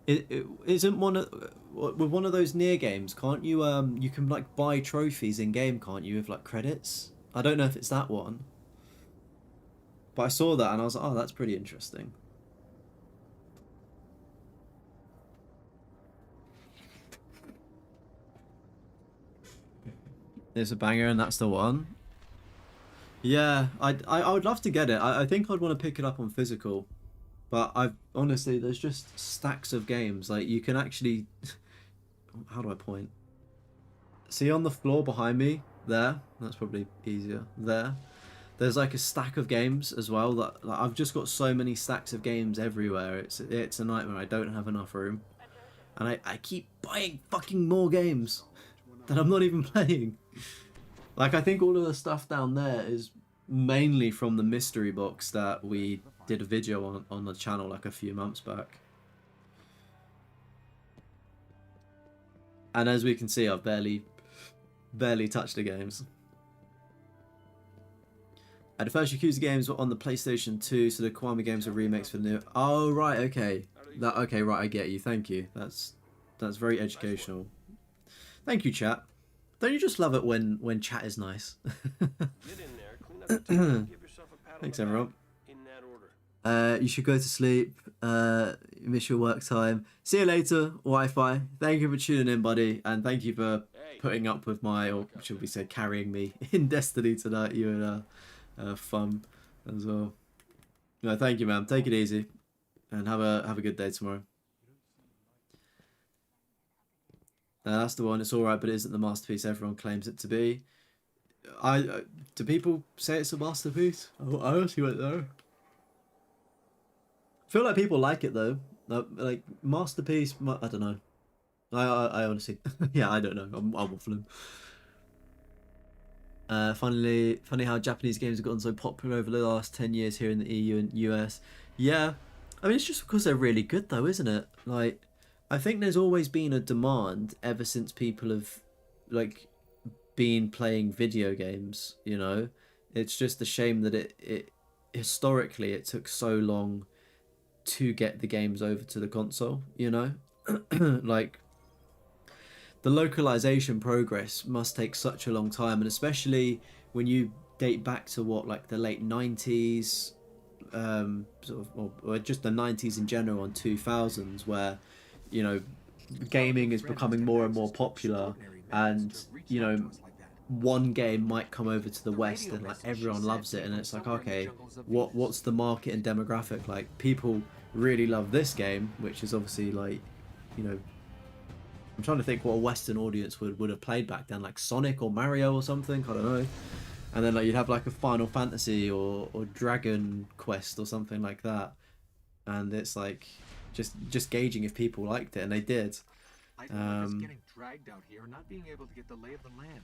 It isn't one of with one of those Near games. Can't you you can like buy trophies in game, can't you, with like credits? I don't know if it's that one, but I saw that and I was like, oh, that's pretty interesting. There's a banger and that's the one. Yeah, I would love to get it. I think I'd want to pick it up on physical. But I've honestly, there's just stacks of games. Like you can actually, how do I point? See on the floor behind me there? That's probably easier. There. There's like a stack of games as well. That like, I've just got so many stacks of games everywhere. It's a nightmare. I don't have enough room. And I keep buying fucking more games that I'm not even playing. Like, I think all of the stuff down there is mainly from the mystery box that we did a video on the channel like a few months back. And as we can see, I've barely touched the games. The first Yakuza games were on the PlayStation 2, so the Kiwami games are remakes for the new... Oh, right, okay. Okay, right, I get you. Thank you. That's very educational. Thank you, chat. Don't you just love it when chat is nice? Get in there, clean up the table, give yourself a pat on Thanks, the back. everyone. In that order. You should go to sleep. Miss your work time. See you later, Wi-Fi. Thank you for tuning in, buddy, and thank you for putting up with my, or should we say, carrying me in Destiny tonight. You and fun as well. No, thank you, man. Take it easy, and have a good day tomorrow. That's the one. It's all right, but it isn't the masterpiece everyone claims it to be. Do people say it's a masterpiece? I honestly don't know. I feel like people like it though. Like masterpiece, I don't know. I honestly, yeah, I don't know. I'm waffling. Funny how Japanese games have gotten so popular over the last 10 years here in the EU and US. Yeah, I mean it's just because they're really good though, isn't it? Like, I think there's always been a demand ever since people have like been playing video games, you know. It's just a shame that it historically it took so long to get the games over to the console, you know. Like the localization progress must take such a long time, and especially when you date back to what, like the late 90s, sort of, or just the 90s in general, and 2000s, where, you know, gaming is becoming more and more popular, and, you know, one game might come over to the West and like everyone loves it, and it's like, okay, what's the market and demographic? Like, people really love this game, which is obviously like, you know, I'm trying to think what a Western audience would have played back then, like Sonic or Mario or something, I don't know. And then like you'd have like a Final Fantasy or Dragon Quest or something like that, and it's like just gauging if people liked it, and they did. I don't like us getting dragged out here, not being able to get the lay of the land.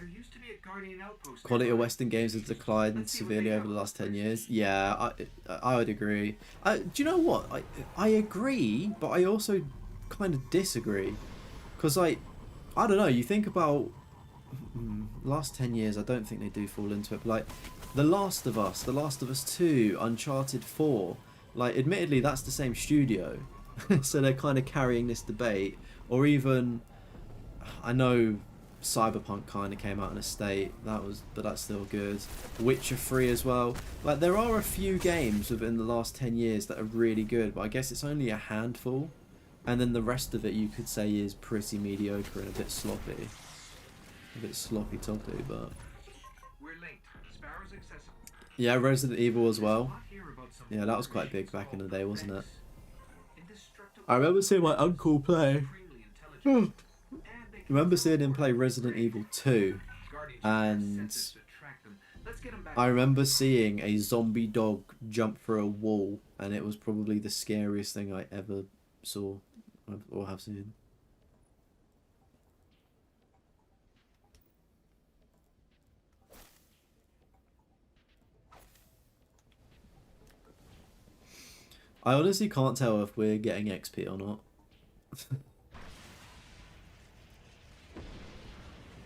There used to be a Guardian outpost. Quality of nearby. Western games has declined severely over the last 10 years. Yeah, I would agree. Do you know what? I agree, but I also kind of disagree. Because, like, I don't know, you think about last 10 years, I don't think they do fall into it. But, like, The Last of Us 2, Uncharted 4, like, admittedly, that's the same studio. So they're kind of carrying this debate. Or even, I know Cyberpunk kind of came out in a state, but that's still good. Witcher 3 as well. Like, there are a few games within the last 10 years that are really good, but I guess it's only a handful. And then the rest of it you could say is pretty mediocre and a bit sloppy. A bit sloppy toppy, but... We're late. Sparrow's accessible. Yeah, Resident Evil as well. Lot here about some Yeah, that was quite big back in the day, wasn't it? indestructible, I remember seeing my uncle play. supremely intelligent, I and they can remember seeing him play Resident Evil 2. Guardians And sensors to track them. Let's get 'em back. I remember seeing a zombie dog jump through a wall, and it was probably the scariest thing I ever saw or have seen. I honestly can't tell if we're getting XP or not.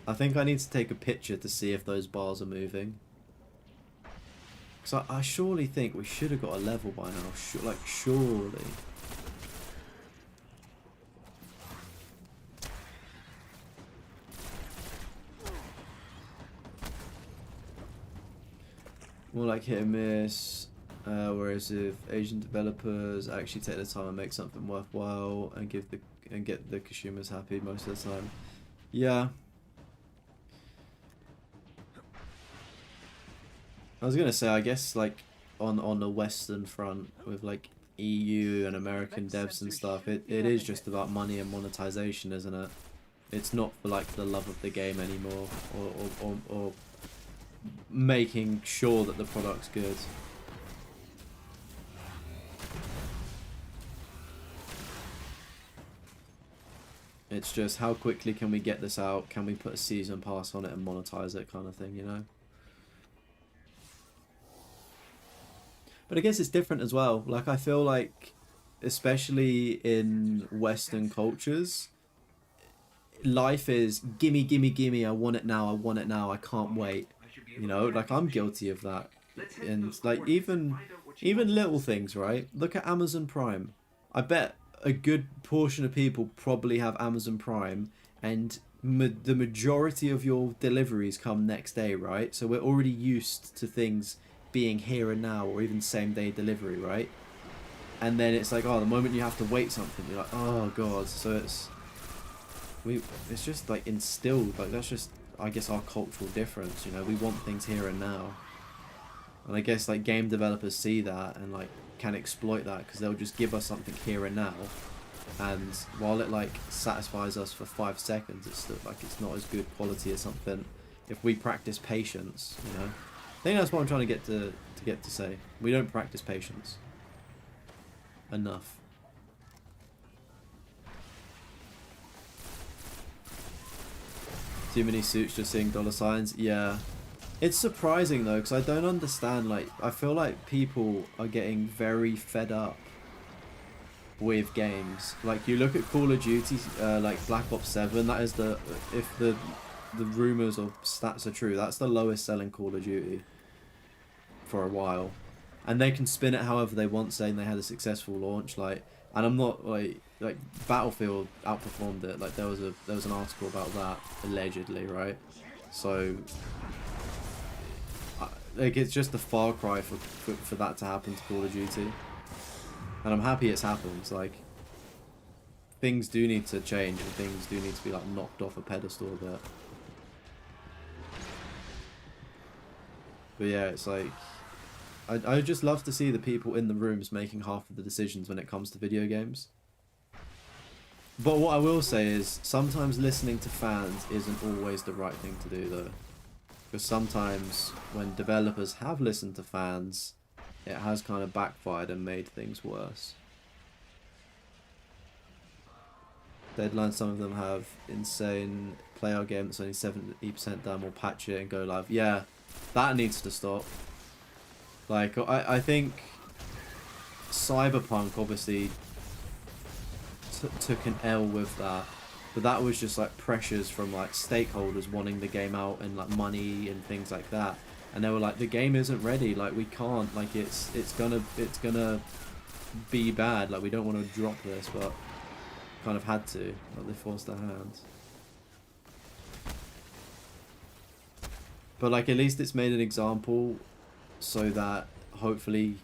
I think I need to take a picture to see if those bars are moving. Because I surely think we should have got a level by now. Surely. More like hit and miss. Whereas if Asian developers actually take the time and make something worthwhile and get the consumers happy most of the time. Yeah. I was gonna say, I guess, like, on the Western front with like EU and American devs and stuff, it is just about money and monetization, isn't it? It's not for like the love of the game anymore, or making sure that the product's good. It's just how quickly can we get this out? Can we put a season pass on it and monetize it, kind of thing, you know? But I guess it's different as well. Like, I feel like, especially in Western cultures, life is gimme, gimme, gimme, I want it now, I can't wait. You know, like, I'm guilty of that. And, like, even little things, right? Look at Amazon Prime. I bet a good portion of people probably have Amazon Prime, and the majority of your deliveries come next day, right? So we're already used to things being here and now, or even same day delivery, right? And then it's like, oh, the moment you have to wait something, you're like, oh god. So it's just like instilled, like, that's just, I guess, our cultural difference, you know? We want things here and now. And I guess, like, game developers see that and, like, can exploit that, because they'll just give us something here and now, and while it, like, satisfies us for 5 seconds, it's still, like, it's not as good quality as something if we practice patience, you know? I think that's what I'm trying to get to say. We don't practice patience enough. Too many suits just seeing dollar signs. Yeah, it's surprising though, because I don't understand. Like, I feel like people are getting very fed up with games. Like, you look at Call of Duty, like Black Ops 7. That is if the rumors or stats are true, that's the lowest selling Call of Duty for a while, and they can spin it however they want, saying they had a successful launch. Like, and I'm not like Battlefield outperformed it. Like, there was an article about that, allegedly, right? So like, it's just a far cry for that to happen to Call of Duty, and I'm happy it's happened. Like, things do need to change, and things do need to be, like, knocked off a pedestal a bit. But yeah, it's like, I just love to see the people in the rooms making half of the decisions when it comes to video games. But what I will say is, sometimes listening to fans isn't always the right thing to do, though. Because sometimes when developers have listened to fans, it has kind of backfired and made things worse. Deadline, some of them have insane play our game that's only 70% done, we'll patch it and go live. Yeah, that needs to stop. Like, I think Cyberpunk obviously took an L with that, but that was just like pressures from like stakeholders wanting the game out and like money and things like that, and they were like, the game isn't ready, like we can't, like it's gonna be bad, like we don't want to drop this, but kind of had to, like they forced their hands. But like at least it's made an example so that hopefully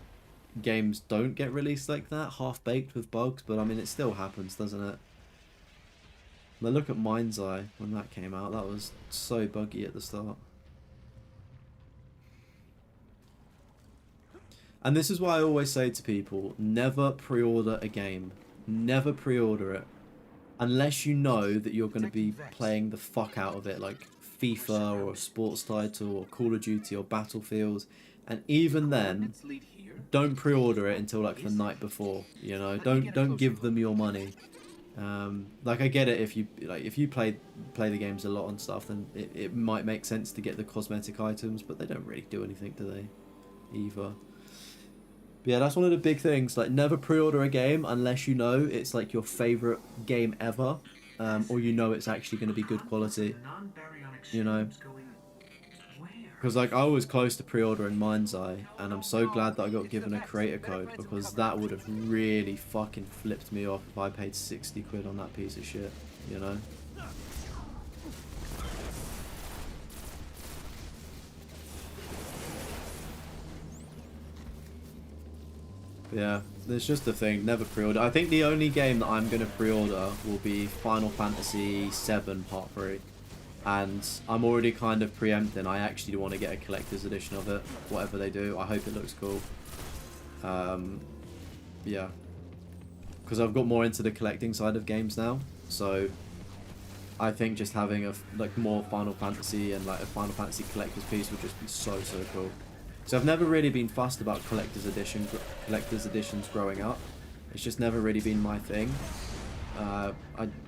games don't get released like that, half-baked with bugs, but I mean it still happens, doesn't it? Now look at Mind's Eye when that came out, that was so buggy at the start. And this is why I always say to people, never pre-order a game. Never pre-order it. Unless you know that you're going to be playing the fuck out of it, like FIFA or a sports title or Call of Duty or Battlefield. And even then, don't pre-order it until like the night before, you know? Don't give them your money. Like I get it, if you play the games a lot and stuff, then it might make sense to get the cosmetic items, but they don't really do anything, do they? Either. But yeah, that's one of the big things, like never pre-order a game unless you know it's like your favorite game ever, or you know it's actually going to be good quality, you know? Because like I was close to pre-ordering Mind's Eye, and I'm so glad that I got given a creator code, because that would have really fucking flipped me off if I paid 60 quid on that piece of shit, you know? Yeah, there's just the thing, never pre-order. I think the only game that I'm going to pre-order will be Final Fantasy VII Part 3. And I'm already kind of preempting, I actually want to get a collector's edition of it, whatever they do. I hope it looks cool. Yeah. Because I've got more into the collecting side of games now, so I think just having a like more Final Fantasy and like a Final Fantasy collector's piece would just be so cool. So I've never really been fussed about collector's editions growing up. It's just never really been my thing.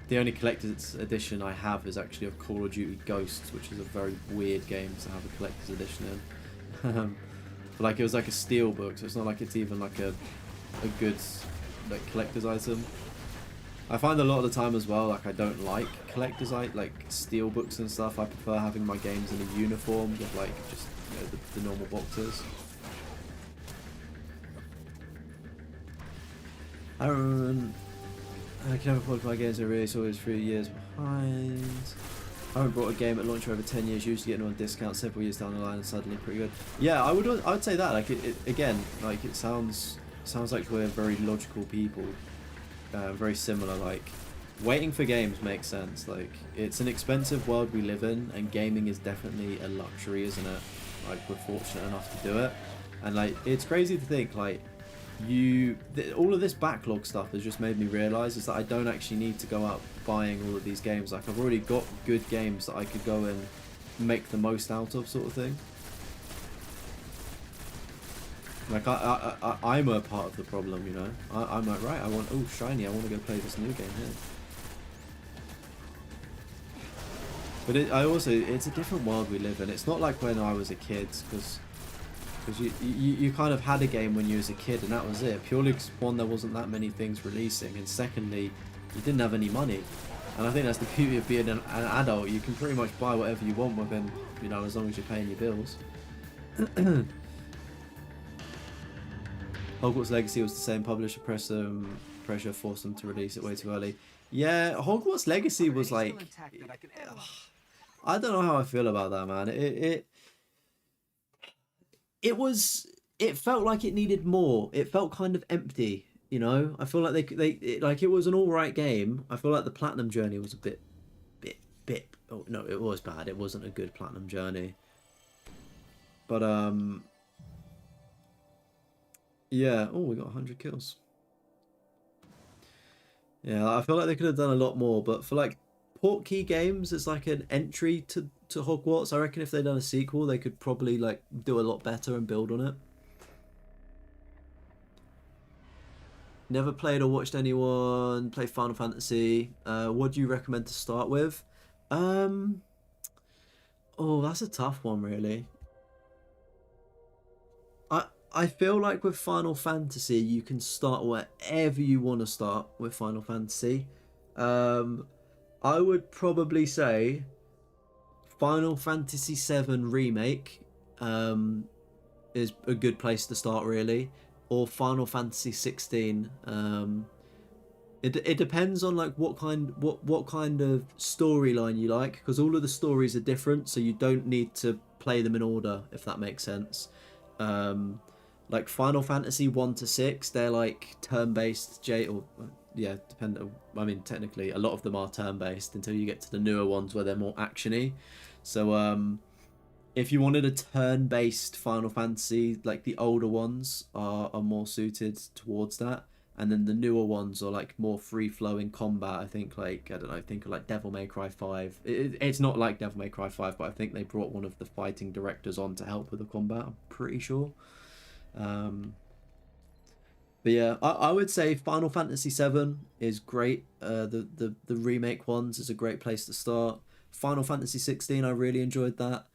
The only collector's edition I have is actually of Call of Duty Ghosts, which is a very weird game to have a collector's edition in. But like it was like a steel book, so it's not like it's even like a good like collector's item. I find a lot of the time as well, like I don't like collector's like steel books and stuff. I prefer having my games in a uniform with like just, you know, the normal boxes. I can never afford my games, are really always 3 years behind. I haven't bought a game at launch for over 10 years, usually getting on a discount several years down the line and suddenly pretty good. Yeah, I would say that, like it again, like it sounds like we're very logical people, very similar. Like waiting for games makes sense. Like it's an expensive world we live in, and gaming is definitely a luxury, isn't it? Like we're fortunate enough to do it, and like it's crazy to think like all of this backlog stuff has just made me realise is that I don't actually need to go out buying all of these games. Like I've already got good games that I could go and make the most out of, sort of thing. Like I'm a part of the problem, you know. I'm like, right, I want, oh shiny, I want to go play this new game here. But it's a different world we live in. It's not like when I was a kid, because you kind of had a game when you was a kid and that was it. Purely because, one, there wasn't that many things releasing, and secondly, you didn't have any money. And I think that's the beauty of being an adult. You can pretty much buy whatever you want within, you know, as long as you're paying your bills. Hogwarts Legacy was the same. Publisher pressure forced them to release it way too early. Yeah, Hogwarts Legacy was like, I don't know how I feel about that, man. It felt like it needed more. It felt kind of empty, you know. I feel like it was an all right game. I feel like the Platinum Journey was a bit. Oh no, it was bad. It wasn't a good Platinum Journey. But yeah. Oh, we got 100 kills. Yeah, I feel like they could have done a lot more. But for like Portkey games, it's like an entry to Hogwarts. I reckon if they'd done a sequel, they could probably like do a lot better and build on it. Never played or watched anyone play Final Fantasy. What do you recommend to start with? Oh, that's a tough one, really. I feel like with Final Fantasy, you can start wherever you want to start with Final Fantasy. I would probably say Final Fantasy VII Remake is a good place to start, really, or Final Fantasy 16. It depends on like what kind of storyline you like, because all of the stories are different, so you don't need to play them in order, if that makes sense. Like Final Fantasy 1 to 6, they're like turn-based I mean, technically a lot of them are turn-based until you get to the newer ones where they're more actiony. So if you wanted a turn-based Final Fantasy, like the older ones are more suited towards that, and then the newer ones are like more free-flowing combat. I think think of like Devil May Cry 5. It's not like Devil May Cry 5, but I think they brought one of the fighting directors on to help with the combat, I'm pretty sure. But yeah, I would say Final Fantasy 7 is great. The remake ones is a great place to start. Final Fantasy 16, I really enjoyed that.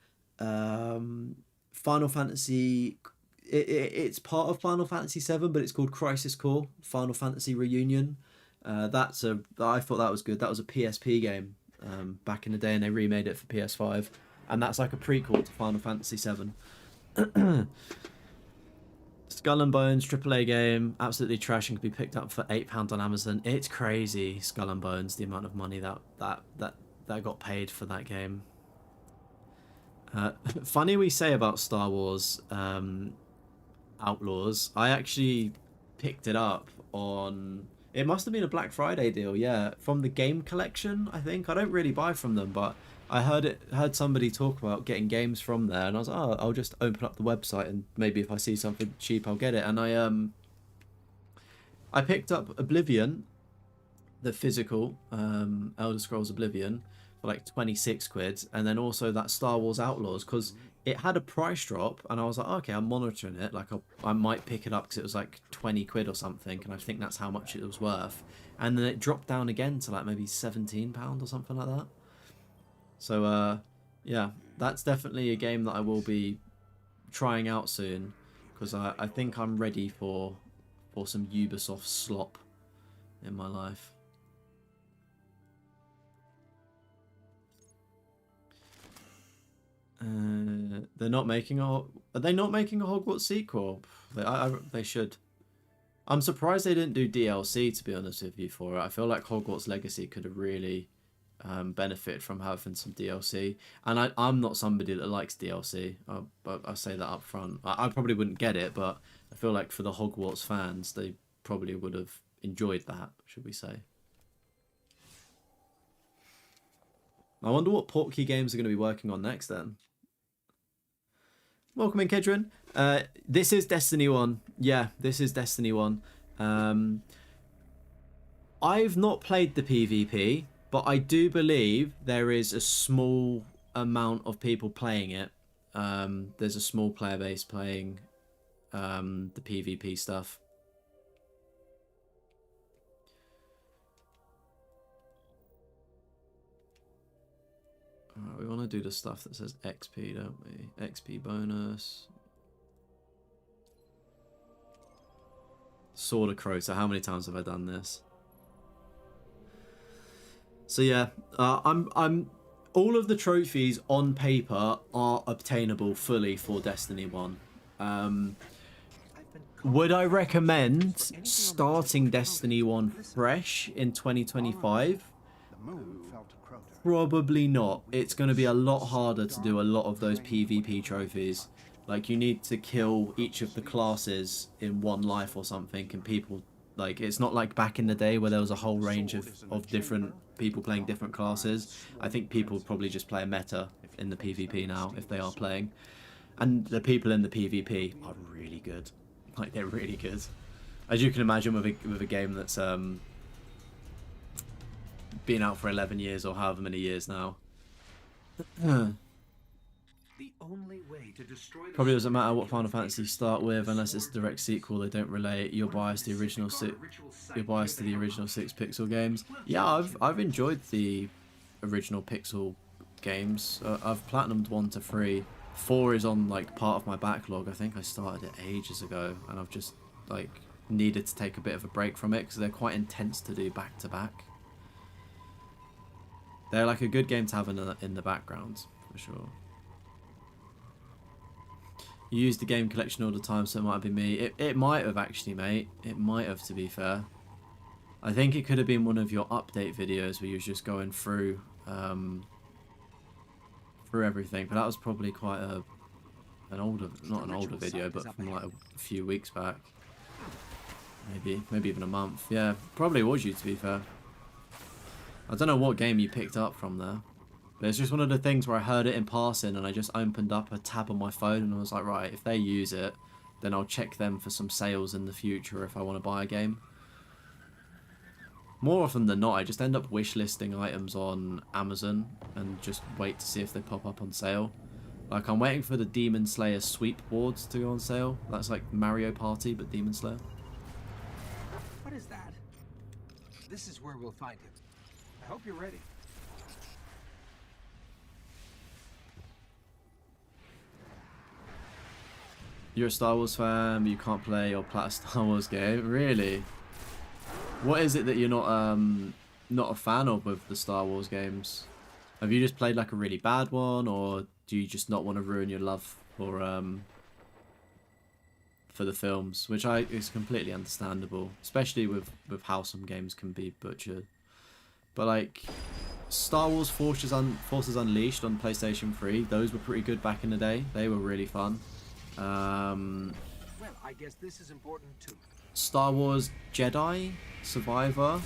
Final Fantasy, it's part of Final Fantasy 7, but it's called Crisis Core Final Fantasy Reunion. I thought that was good. That was a PSP game back in the day, and they remade it for PS5, and that's like a prequel to Final Fantasy 7. Skull and Bones AAA game, absolutely trash, and can be picked up for £8 on Amazon. It's crazy, Skull and Bones, the amount of money that got paid for that game. Funny we say about Star Wars Outlaws. I actually picked it up on, it must have been a Black Friday deal, yeah, from the game collection, I think. I don't really buy from them, but I heard somebody talk about getting games from there, and I was like, oh, I'll just open up the website and maybe if I see something cheap, I'll get it. And I picked up Oblivion, the physical Elder Scrolls Oblivion, for like 26 quid, and then also that Star Wars Outlaws, because it had a price drop, and I was like, okay, I'm monitoring it, like I might pick it up because it was like 20 quid or something, and I think that's how much it was worth. And then it dropped down again to like maybe £17 or something like that. So yeah, that's definitely a game that I will be trying out soon, because I think I'm ready for some Ubisoft slop in my life. They're not making are they not making a Hogwarts sequel? They should. I'm surprised they didn't do DLC, to be honest with you, for it. I feel like Hogwarts Legacy could have really benefit from having some DLC, and I'm not somebody that likes DLC. I say that up front. I probably wouldn't get it, but I feel like for the Hogwarts fans, they probably would have enjoyed that, should we say. I wonder what Portkey Games are going to be working on next then. Welcome in, Kedron. This is Destiny 1. Yeah, this is Destiny 1. I've not played the PvP, but I do believe there is a small amount of people playing it. There's a small player base playing the PvP stuff. We want to do the stuff that says XP, don't we? XP bonus. Sword of Crota. How many times have I done this? So yeah, I'm all of the trophies on paper are obtainable fully for Destiny 1. Would I recommend starting Destiny 1 fresh in 2025? Probably not. It's going to be a lot harder to do a lot of those PvP trophies. Like, you need to kill each of the classes in one life or something, and people, like, it's not like back in the day where there was a whole range of different people playing different classes. I think people probably just play a meta in the PvP now, if they are playing. And the people in the PvP are really good. Like, they're really good. As you can imagine with a game that's been out for 11 years or however many years now. The only way to destroy the Probably doesn't matter source what Final Fantasy you start with, unless it's a sword direct sequel. They don't relate. You're biased to the original you're biased to the original 6-pixel games. Yeah, I've enjoyed the original pixel games. I've platinumed 1 to 3. 4 is on like part of my backlog. I think I started it ages ago, and I've just like needed to take a bit of a break from it because they're quite intense to do back to back. They're like a good game to have in the background for sure. You use the game collection all the time, so it might be me. It might have actually, mate. It might have, to be fair. I think it could have been one of your update videos where you was just going through through everything. But that was probably quite an older, not an older video, but from like a few weeks back. Maybe even a month. Yeah, probably was you, to be fair. I don't know what game you picked up from there. But it's just one of the things where I heard it in passing and I just opened up a tab on my phone and I was like, right, if they use it, then I'll check them for some sales in the future if I want to buy a game. More often than not, I just end up wishlisting items on Amazon and just wait to see if they pop up on sale. Like, I'm waiting for the Demon Slayer sweep boards to go on sale. That's like Mario Party, but Demon Slayer. What is that? This is where we'll find him. I hope you're ready. You're a Star Wars fan, but you can't play or plat a Star Wars game? Really? What is it that you're not a fan of with the Star Wars games? Have you just played like a really bad one, or do you just not want to ruin your love for the films? Which is completely understandable, especially with how some games can be butchered. But like Star Wars Forces Unleashed on PlayStation 3, those were pretty good back in the day. They were really fun. Well, I guess this is important too. Star Wars Jedi Survivor.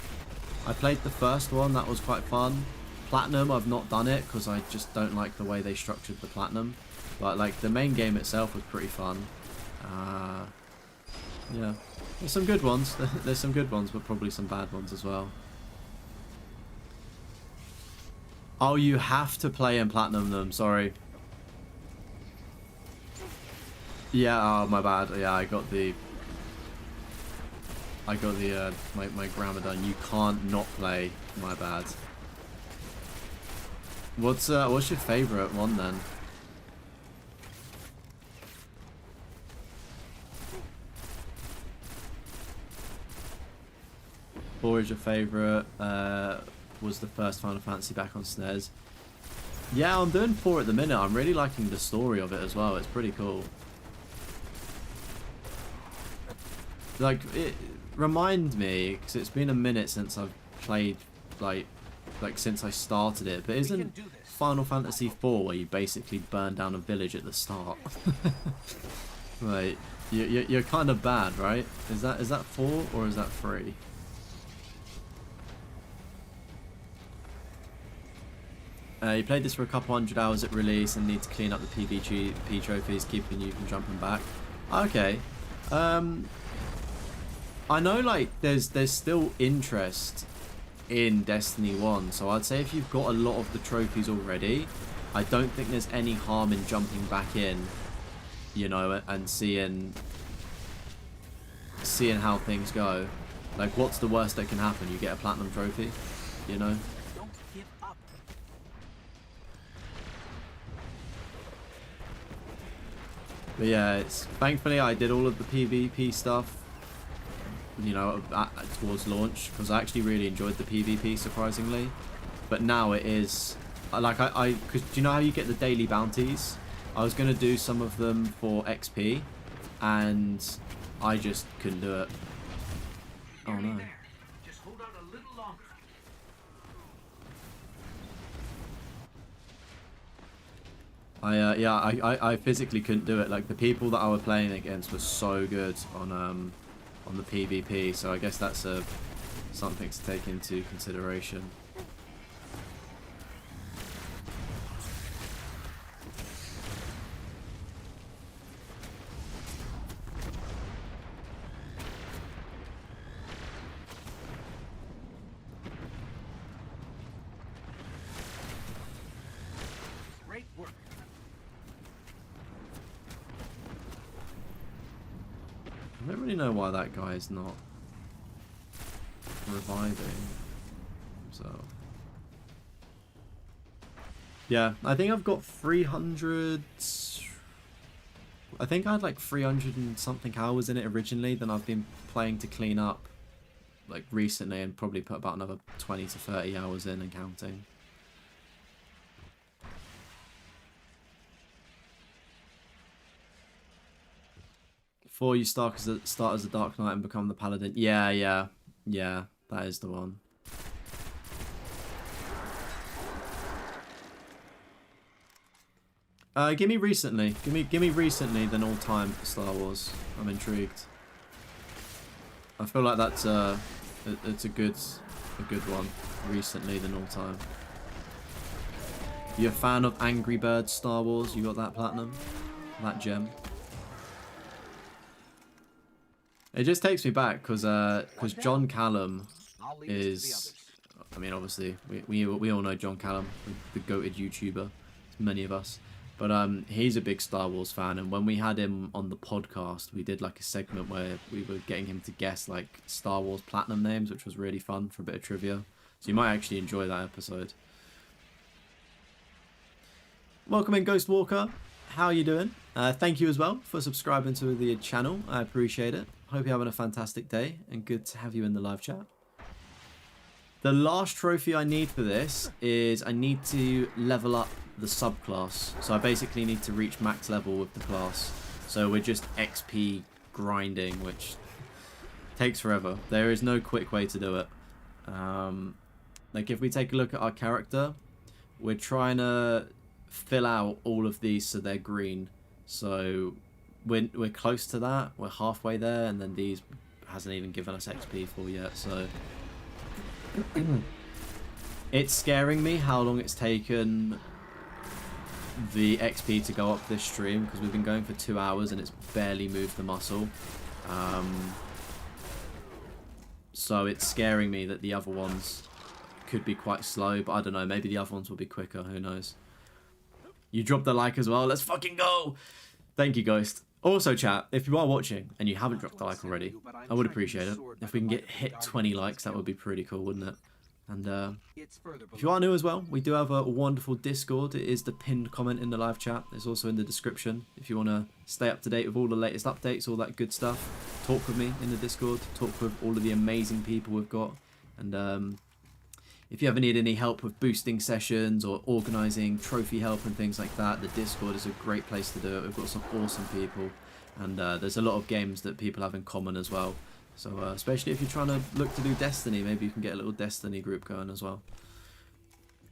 I played the first one, that was quite fun. Platinum, I've not done it because I just don't like the way they structured the Platinum. But like the main game itself was pretty fun. Yeah, there's some good ones. There's some good ones, but probably some bad ones as well. Oh, you have to play and platinum them. Sorry. Yeah, oh, my bad. Yeah, I got the my grammar done. You can't not play. My bad. What's your favorite one then? Four is your favorite. Was the first Final Fantasy back on SNES. Yeah, I'm doing 4 at the minute. I'm really liking the story of it as well. It's pretty cool. Like, it remind me, because it's been a minute since I've played, like since I started it, but isn't Final Fantasy 4 where you basically burn down a village at the start? Right, you're kind of bad, right? Is that 4 or is that 3? You played this for a couple hundred hours at release and need to clean up the PvP trophies, keeping you from jumping back. Okay. I know like there's still interest in Destiny 1, so I'd say if you've got a lot of the trophies already, I don't think there's any harm in jumping back in, you know, and seeing how things go. Like, what's the worst that can happen? You get a platinum trophy, you know? Don't give up. But yeah, thankfully I did all of the PvP stuff, you know, towards launch, because I actually really enjoyed the PvP, surprisingly. But now it is like because do you know how you get the daily bounties? I was gonna do some of them for XP, and I just couldn't do it. Oh no. Just hold on a little longer. I physically couldn't do it. Like, the people that I was playing against were so good on the PvP, so I guess that's something to take into consideration. Great work. I don't really know why that guy is not reviving. So yeah, I think I've got 300. I think I had like 300 and something hours in it originally. Then I've been playing to clean up like recently and probably put about another 20 to 30 hours in and counting. Before you start as a Dark Knight and become the Paladin. Yeah, that is the one. Give me recently. Give me recently than all time for Star Wars. I'm intrigued. I feel like that's it's a good one. Recently than all time. You a fan of Angry Birds Star Wars? You got that platinum? That gem? It just takes me back because John Callum is, I mean, obviously we all know John Callum, the goated YouTuber, many of us, but he's a big Star Wars fan, and when we had him on the podcast, we did like a segment where we were getting him to guess like Star Wars platinum names, which was really fun for a bit of trivia. So you might actually enjoy that episode. Welcome in, Ghost Walker. How are you doing? Thank you as well for subscribing to the channel. I appreciate it. Hope you're having a fantastic day and good to have you in the live chat. The last trophy I need for this is I need to level up the subclass. So I basically need to reach max level with the class. So we're just XP grinding, which takes forever. There is no quick way to do it. Like if we take a look at our character, we're trying to fill out all of these so they're green. So we're close to that. We're halfway there, and then these hasn't even given us XP for yet. So it's scaring me how long it's taken the XP to go up this stream, because we've been going for 2 hours and it's barely moved the muscle. So it's scaring me that the other ones could be quite slow, but I don't know, maybe the other ones will be quicker, who knows. You dropped the like as well, let's fucking go! Thank you, Ghost. Also, chat, if you are watching and you haven't dropped the like already, I would appreciate it. If we can hit 20 likes, that would be pretty cool, wouldn't it? And if you are new as well, we do have a wonderful Discord. It is the pinned comment in the live chat. It's also in the description. If you want to stay up to date with all the latest updates, all that good stuff, talk with me in the Discord. Talk with all of the amazing people we've got. And if you ever need any help with boosting sessions or organising trophy help and things like that, the Discord is a great place to do it. We've got some awesome people, and there's a lot of games that people have in common as well. So especially if you're trying to look to do Destiny, maybe you can get a little Destiny group going as well.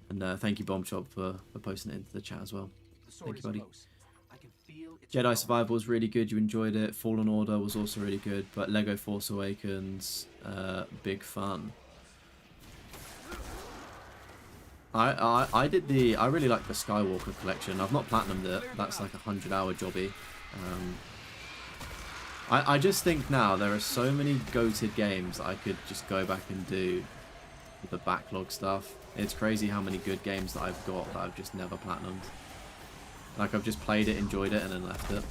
And thank you, Bombshop, for posting it into the chat as well. Thank you, buddy. Jedi Survival was really good. You enjoyed it. Fallen Order was also really good. But Lego Force Awakens, big fun. I really like the Skywalker collection. I've not platinumed it. That's like a 100-hour jobby. I just think now there are so many goated games that I could just go back and do with the backlog stuff. It's crazy how many good games that I've got that I've just never platinumed. Like I've just played it, enjoyed it, and then left it.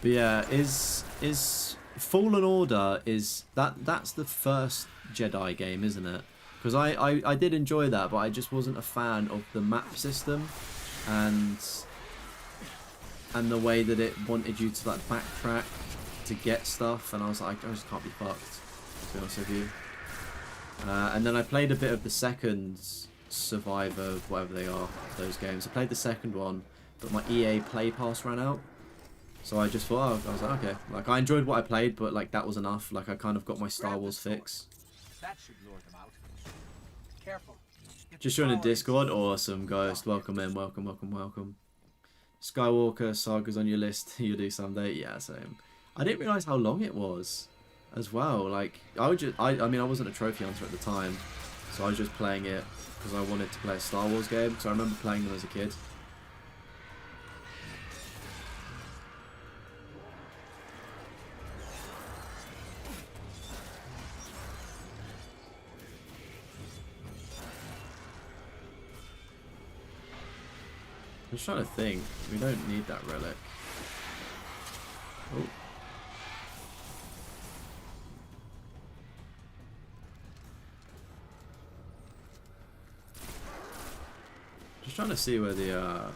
But yeah, is Fallen Order, that's the first Jedi game, isn't it? Because I did enjoy that, but I just wasn't a fan of the map system and the way that it wanted you to like backtrack to get stuff, and I was like, I just can't be fucked, to be honest with you. And then I played a bit of the second Survivor, whatever they are, those games. I played the second one, but my EA Play Pass ran out. So I just thought, I was like, okay. Like, I enjoyed what I played, but, like, that was enough. Like, I kind of got my Star Wars fix. That should lure them out. Careful. Just joined the Discord. Awesome, Ghost. Welcome in. Welcome, welcome, welcome. Skywalker Saga's on your list. You'll do someday. Yeah, same. I didn't realise how long it was as well. Like, I mean, I wasn't a trophy hunter at the time. So I was just playing it because I wanted to play a Star Wars game. So I remember playing them as a kid. I'm just trying to think. We don't need that relic. Oh. Just trying to see where the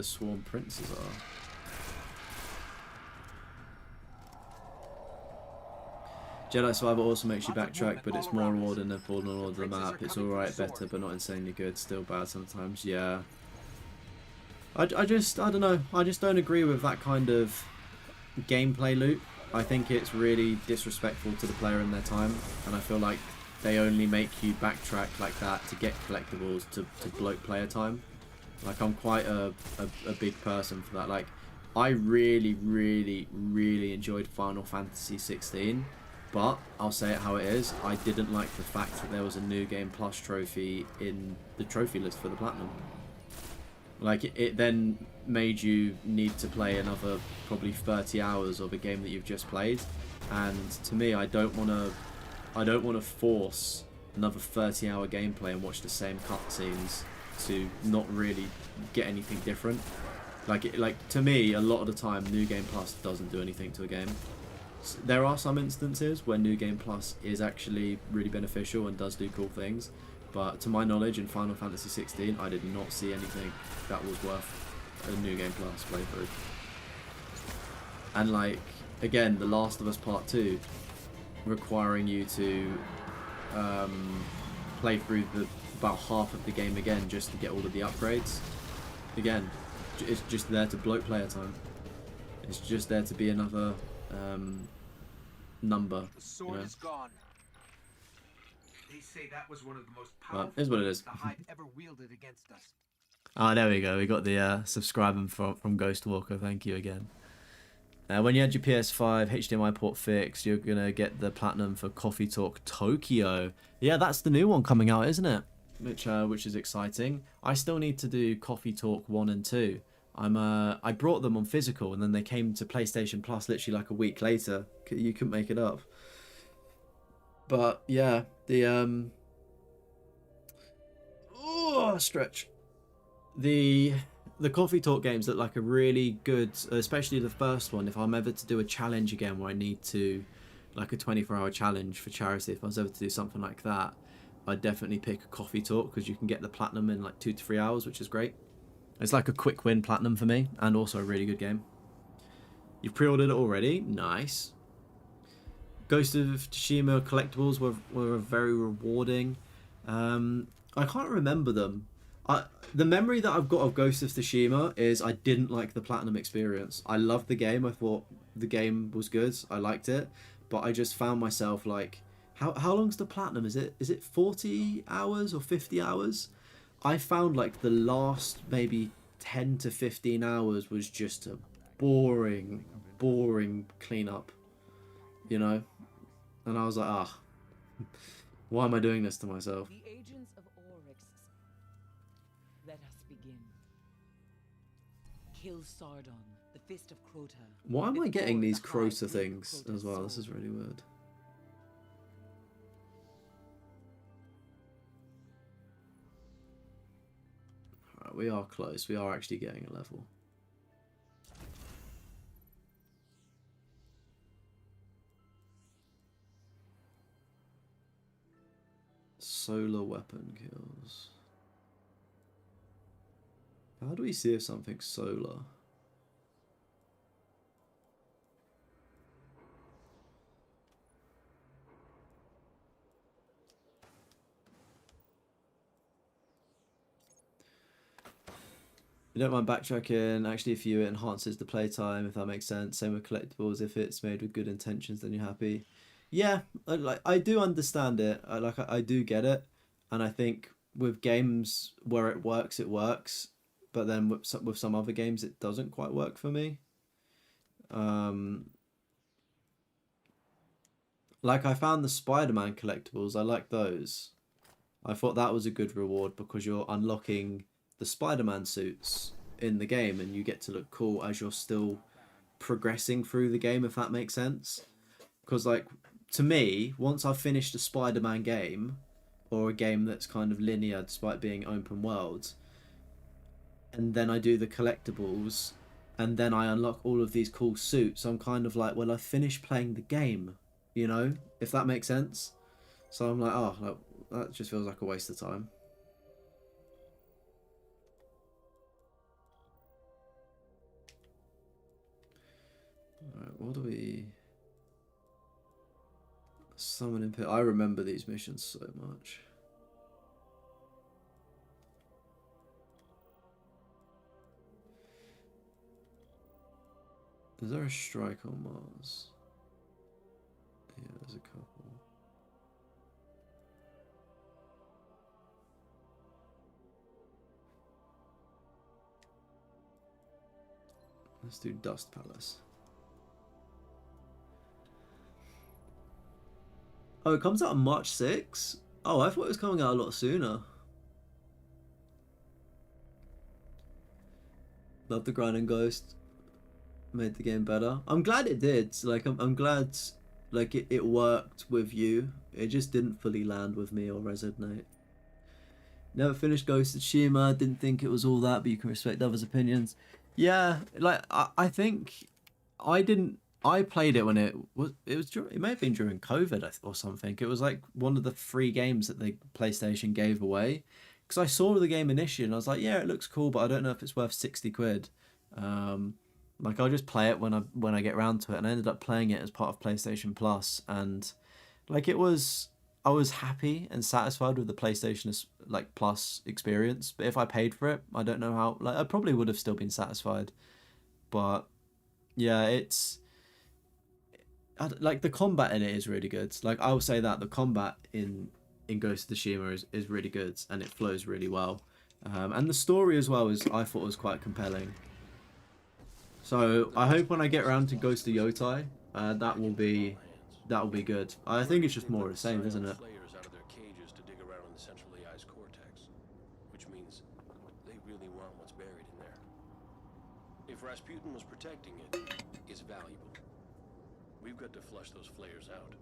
swarm princes are. Jedi Survivor also makes you backtrack, but it's more rewarding than Fallen Order the map. It's alright, better, but not insanely good. Still bad sometimes, yeah. I don't know. I just don't agree with that kind of gameplay loop. I think it's really disrespectful to the player and their time, and I feel like they only make you backtrack like that to get collectibles to bloat player time. Like, I'm quite a big person for that. Like, I really enjoyed Final Fantasy 16. But I'll say it how it is. I didn't like the fact that there was a New Game Plus trophy in the trophy list for the Platinum. Like, it then made you need to play another probably 30 hours of a game that you've just played. And to me, I don't want to force another 30-hour gameplay and watch the same cutscenes to not really get anything different. Like to me, a lot of the time, New Game Plus doesn't do anything to a game. There are some instances where New Game Plus is actually really beneficial and does do cool things, but to my knowledge in Final Fantasy 16 I did not see anything that was worth a New Game Plus playthrough. And like, again, The Last of Us Part 2 requiring you to play through about half of the game again just to get all of the upgrades. Again, it's just there to bloat player time. It's just there to be another number. The sword is gone. They say that was one of the most Well, powerful here's what it is. the Hive ever wielded against us. Oh, there we go. We got the subscribing from Ghost Walker. Thank you again. When you had your PS5 HDMI port fixed, you're gonna get the Platinum for Coffee Talk Tokyo. Yeah, that's the new one coming out, isn't it? Which is exciting. I still need to do Coffee Talk 1 and 2. I brought them on physical, and then they came to PlayStation Plus literally like a week later. You couldn't make it up. But yeah, the stretch. The Coffee Talk games look like a really good, especially the first one. If I'm ever to do a challenge again where I need to, like a 24-hour challenge for charity, if I was ever to do something like that, I'd definitely pick a Coffee Talk, because you can get the Platinum in like 2 to 3 hours, which is great. It's like a quick win Platinum for me, and also a really good game. You've pre-ordered it already? Nice. Ghost of Tsushima collectibles were very rewarding. I can't remember them. The memory that I've got of Ghost of Tsushima is I didn't like the Platinum experience. I loved the game. I thought the game was good. I liked it. But I just found myself like, how long's the Platinum? Is it 40 hours or 50 hours? I found like the last maybe 10 to 15 hours was just a boring cleanup, you know? And I was like, why am I doing this to myself? The agents of Oryx. Let us begin. Kill Sardon, the Fist of Crota. Why am I getting Before these the Hive Crota wield things Crota's as well? This soul. is really weird. Alright, we are close. We are actually getting a level. Solar weapon kills. How do we see if something's solar? You don't mind backtracking. Actually, if you it enhances the playtime, if that makes sense. Same with collectibles. If it's made with good intentions, then you're happy. Yeah, I do understand it. I do get it, and I think with games where it works, but then with some other games, it doesn't quite work for me. Like I found the Spider-Man collectibles. I like those. I thought that was a good reward because you're unlocking the Spider-Man suits in the game, and you get to look cool as you're still progressing through the game, if that makes sense. Because like, to me, once I've finished a Spider-Man game, or a game that's kind of linear despite being open world, and then I do the collectibles, and then I unlock all of these cool suits, I'm kind of like, well, I finished playing the game, you know, if that makes sense. So I'm like, oh, like, that just feels like a waste of time. Alright, what do we... Summoning pit. I remember these missions so much. Is there a strike on Mars? Yeah, there's a couple. Let's do Dust Palace. Oh, it comes out on March 6th? Oh, I thought it was coming out a lot sooner. Love the Grind and Ghost. Made the game better. I'm glad it did. Like, I'm glad, like, it worked with you. It just didn't fully land with me or resonate. Never finished Ghost of Tsushima. Didn't think it was all that, but you can respect others' opinions. Yeah, like, I think I didn't... I played it when it may have been during COVID or something. It was like one of the free games that the PlayStation gave away. Because I saw the game initially and I was like, yeah, it looks cool, but I don't know if it's worth 60 quid. Like, I'll just play it when I get around to it. And I ended up playing it as part of PlayStation Plus, and like, I was happy and satisfied with the PlayStation like Plus experience. But if I paid for it, I don't know how. Like, I probably would have still been satisfied. But yeah, it's like, the combat in it is really good. Like, I will say that the combat in Ghost of Tsushima is really good, and it flows really well. And the story as well I thought was quite compelling. So I hope when I get around to Ghost of Yotai, that will be good. I think it's just more of the same, isn't it? Flayers out of their cages to dig around in the central AI's cortex, which means they really want what's buried in there. If Rasputin was protecting it, it's valuable. We've got to flush those flayers out.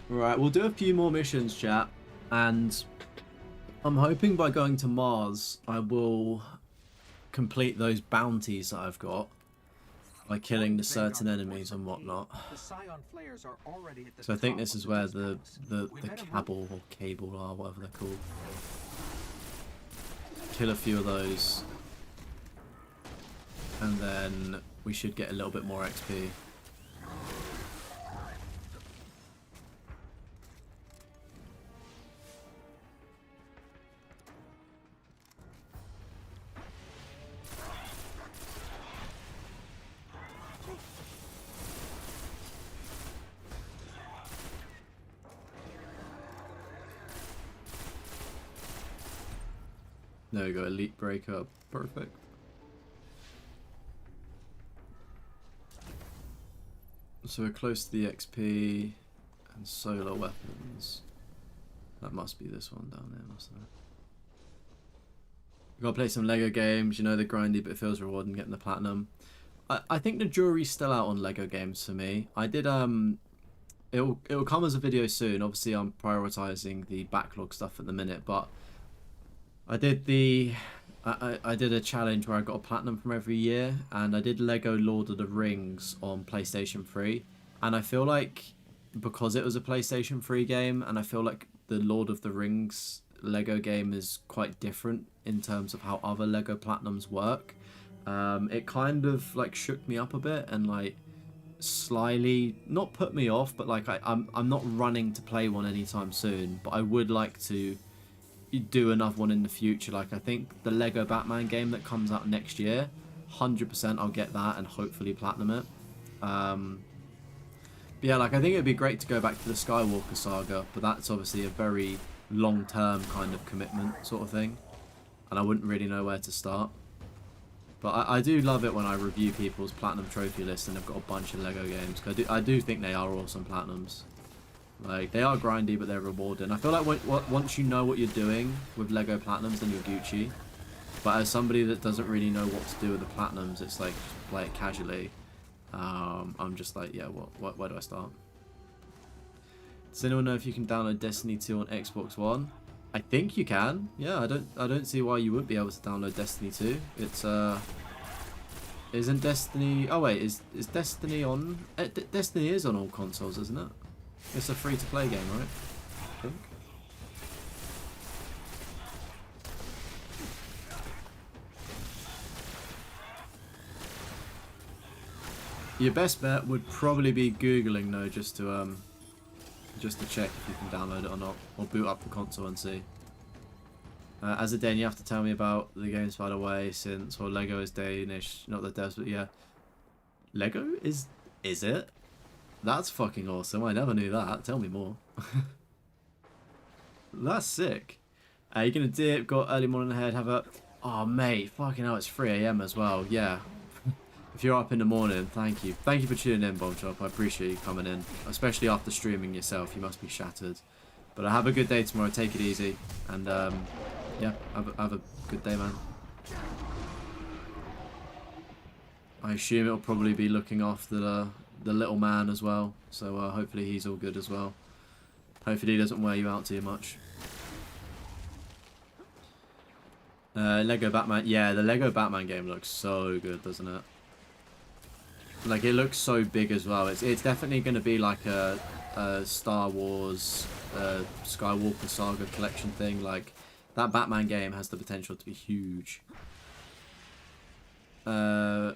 Right, we'll do a few more missions, chat, and I'm hoping by going to Mars, I will complete those bounties that I've got by killing the certain enemies and whatnot. The Scion flares are already at the So I think top this is of where the the We better cabal or cable are, whatever they're called. Kill a few of those, and then we should get a little bit more XP. There we go, elite breakup, perfect. So we're close to the XP and solar weapons. That must be this one down there, mustn't it? We've got to play some Lego games, you know, they're grindy, but it feels rewarding getting the platinum. I think the jury's still out on Lego games for me. I did, it'll come as a video soon. Obviously, I'm prioritizing the backlog stuff at the minute, but I did I did a challenge where I got a platinum from every year, and I did Lego Lord of the Rings on PlayStation 3, and I feel like because it was a PlayStation 3 game, and I feel like the Lord of the Rings Lego game is quite different in terms of how other Lego platinums work. It kind of like shook me up a bit and like slyly not put me off, but like I'm not running to play one anytime soon, but I would like to do another one in the future. Like, I think the Lego Batman game that comes out next year, 100% I'll get that and hopefully platinum it. But yeah, like, I think it'd be great to go back to the Skywalker saga, but that's obviously a very long-term kind of commitment sort of thing, and I wouldn't really know where to start. But I do love it when I review people's platinum trophy list and they've got a bunch of Lego games, because I do think they are awesome platinums. Like, they are grindy, but they're rewarding. I feel like once you know what you're doing with Lego Platinums, then you're Gucci. But as somebody that doesn't really know what to do with the Platinums, it's like, just play it casually. I'm just like, yeah, where do I start? Does anyone know if you can download Destiny 2 on Xbox One? I think you can. Yeah, I don't see why you wouldn't be able to download Destiny 2. It's isn't Destiny? Oh wait, is Destiny on? Destiny is on all consoles, isn't it? It's a free-to-play game, right? I think. Your best bet would probably be Googling though, just to check if you can download it or not, or boot up the console and see. As a Dane, you have to tell me about the games, by the way, since Lego is Danish, not the devs, but yeah. Lego is it? That's fucking awesome. I never knew that. Tell me more. That's sick. You're gonna dip, got early morning ahead, have a... Oh, mate, fucking hell, it's 3 AM as well. Yeah. If you're up in the morning, thank you. Thank you for tuning in, Bombshop. I appreciate you coming in. Especially after streaming yourself. You must be shattered. But have a good day tomorrow. Take it easy. And, yeah, have a good day, man. I assume it'll probably be looking after the little man as well. So hopefully he's all good as well. Hopefully he doesn't wear you out too much. Lego Batman. Yeah, the Lego Batman game looks so good, doesn't it? Like, it looks so big as well. It's definitely going to be like a Star Wars Skywalker Saga collection thing. Like, that Batman game has the potential to be huge. Because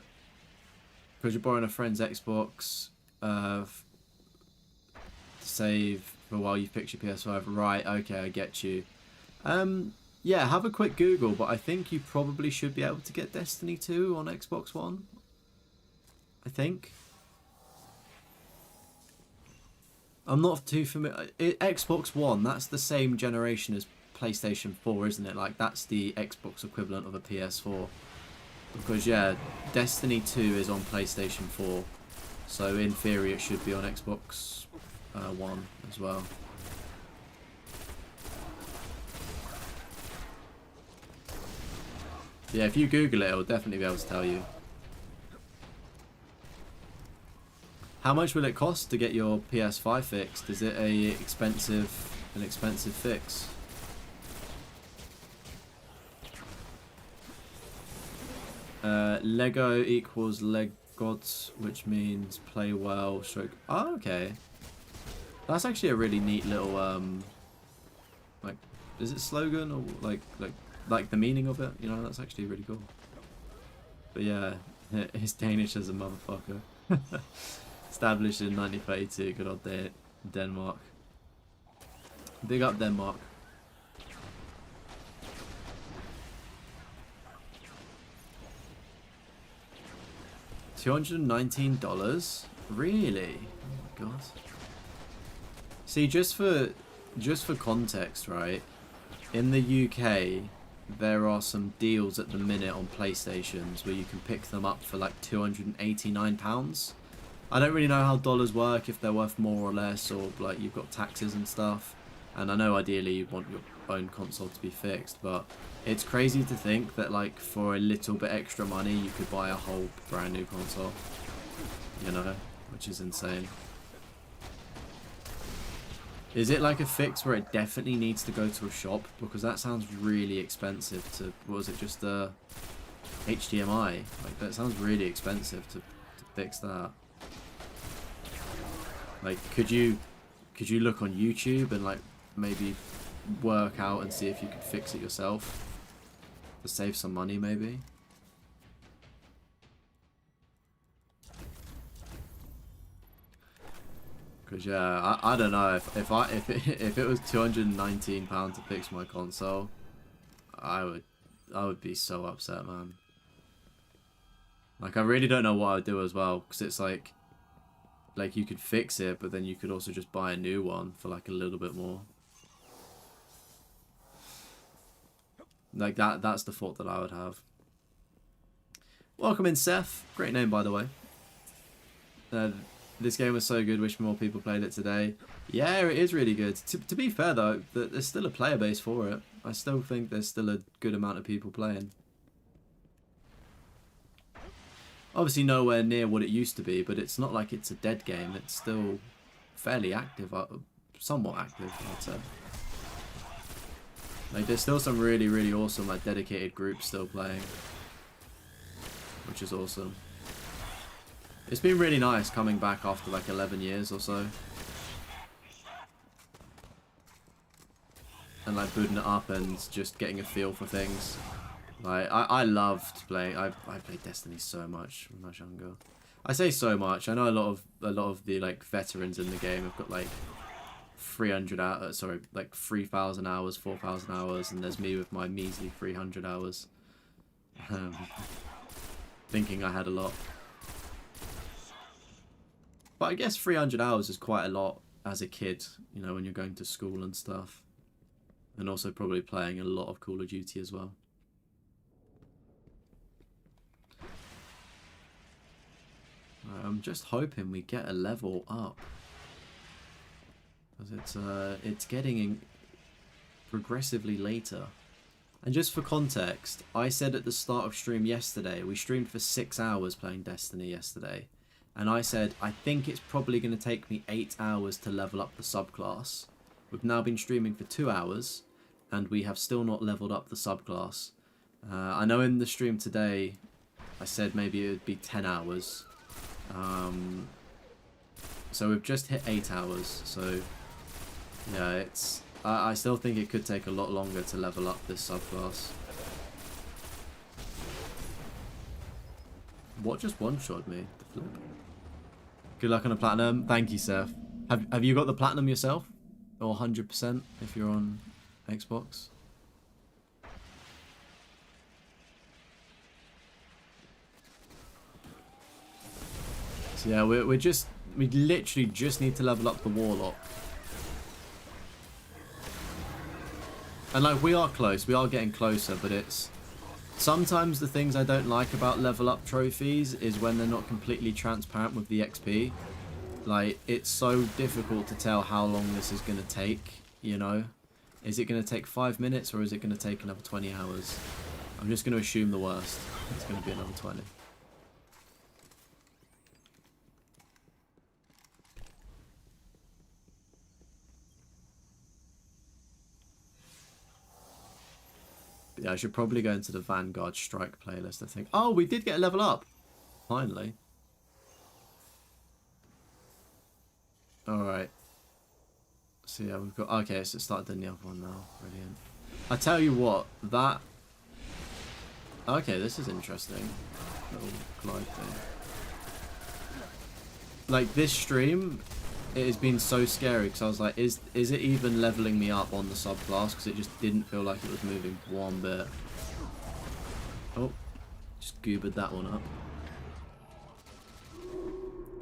you're borrowing a friend's Xbox to save for while you fix your PS5. Right, okay, I get you. Yeah, have a quick Google, but I think you probably should be able to get Destiny 2 on Xbox One. I think. I'm not too familiar. Xbox One, that's the same generation as PlayStation 4, isn't it? Like, that's the Xbox equivalent of a PS4. Because, yeah, Destiny 2 is on PlayStation 4. So, in theory, it should be on Xbox One as well. Yeah, if you Google it, it'll definitely be able to tell you. How much will it cost to get your PS5 fixed? Is it an expensive fix? Lego equals Legots, which means play well, stroke. Oh, okay. That's actually a really neat little like, is it slogan or like the meaning of it? You know, that's actually really cool. But yeah, it's Danish as a motherfucker. Established in 1932, good old day, Denmark. Big up Denmark. $219? Really? Oh my god. See, just for context, right? In the UK, there are some deals at the minute on PlayStations where you can pick them up for like £289. I don't really know how dollars work, if they're worth more or less, or like you've got taxes and stuff. And I know ideally you want your own console to be fixed, but it's crazy to think that like for a little bit extra money you could buy a whole brand new console. You know, which is insane. Is it like a fix where it definitely needs to go to a shop? Because that sounds really expensive to, what was it, just the HDMI? Like, that sounds really expensive to fix that. Like, could you look on YouTube and like maybe work out and see if you could fix it yourself to save some money, maybe? Because yeah, I don't know, if it was £219 to fix my console, I would be so upset, man. Like, I really don't know what I'd do as well, because it's like you could fix it, but then you could also just buy a new one for like a little bit more. Like, that's the thought that I would have. Welcome in, Seth. Great name, by the way. This game was so good, wish more people played it today. Yeah, it is really good. To be fair though, there's still a player base for it. I still think there's still a good amount of people playing. Obviously nowhere near what it used to be, but it's not like it's a dead game. It's still fairly active, somewhat active, I'd say. Like, there's still some really, really awesome, like, dedicated groups still playing. Which is awesome. It's been really nice coming back after, like, 11 years or so. And, like, booting it up and just getting a feel for things. Like, I loved playing. I played Destiny so much when I was younger. I say so much. I know a lot of the, like, veterans in the game have got, like, 300 hours, sorry, like 3,000 hours, 4,000 hours, and there's me with my measly 300 hours. Thinking I had a lot. But I guess 300 hours is quite a lot as a kid, you know, when you're going to school and stuff. And also probably playing a lot of Call of Duty as well. I'm just hoping we get a level up. Because it's getting progressively later. And just for context, I said at the start of stream yesterday, we streamed for 6 hours playing Destiny yesterday. And I said, I think it's probably going to take me 8 hours to level up the subclass. We've now been streaming for 2 hours, and we have still not leveled up the subclass. I know in the stream today, I said maybe it would be 10 hours. So we've just hit 8 hours, so yeah, it's... I still think it could take a lot longer to level up this subclass. What just one-shot me? The flip. Good luck on a platinum. Thank you, Seth. Have you got the platinum yourself? Or 100% if you're on Xbox? So yeah, we literally just need to level up the Warlock. And like, we are close, we are getting closer, but it's... Sometimes the things I don't like about level up trophies is when they're not completely transparent with the XP. Like, it's so difficult to tell how long this is going to take, you know? Is it going to take 5 minutes or is it going to take another 20 hours? I'm just going to assume the worst. It's going to be another 20. Yeah, I should probably go into the Vanguard Strike playlist, I think. Oh, we did get a level up. Finally. Alright. So yeah, we've got... Okay, so it started doing the other one now. Brilliant. I tell you what, that... Okay, this is interesting. Little glide thing. Like, this stream... It has been so scary because I was like, is it even leveling me up on the subclass? Because it just didn't feel like it was moving one bit. Oh, just goobered that one up.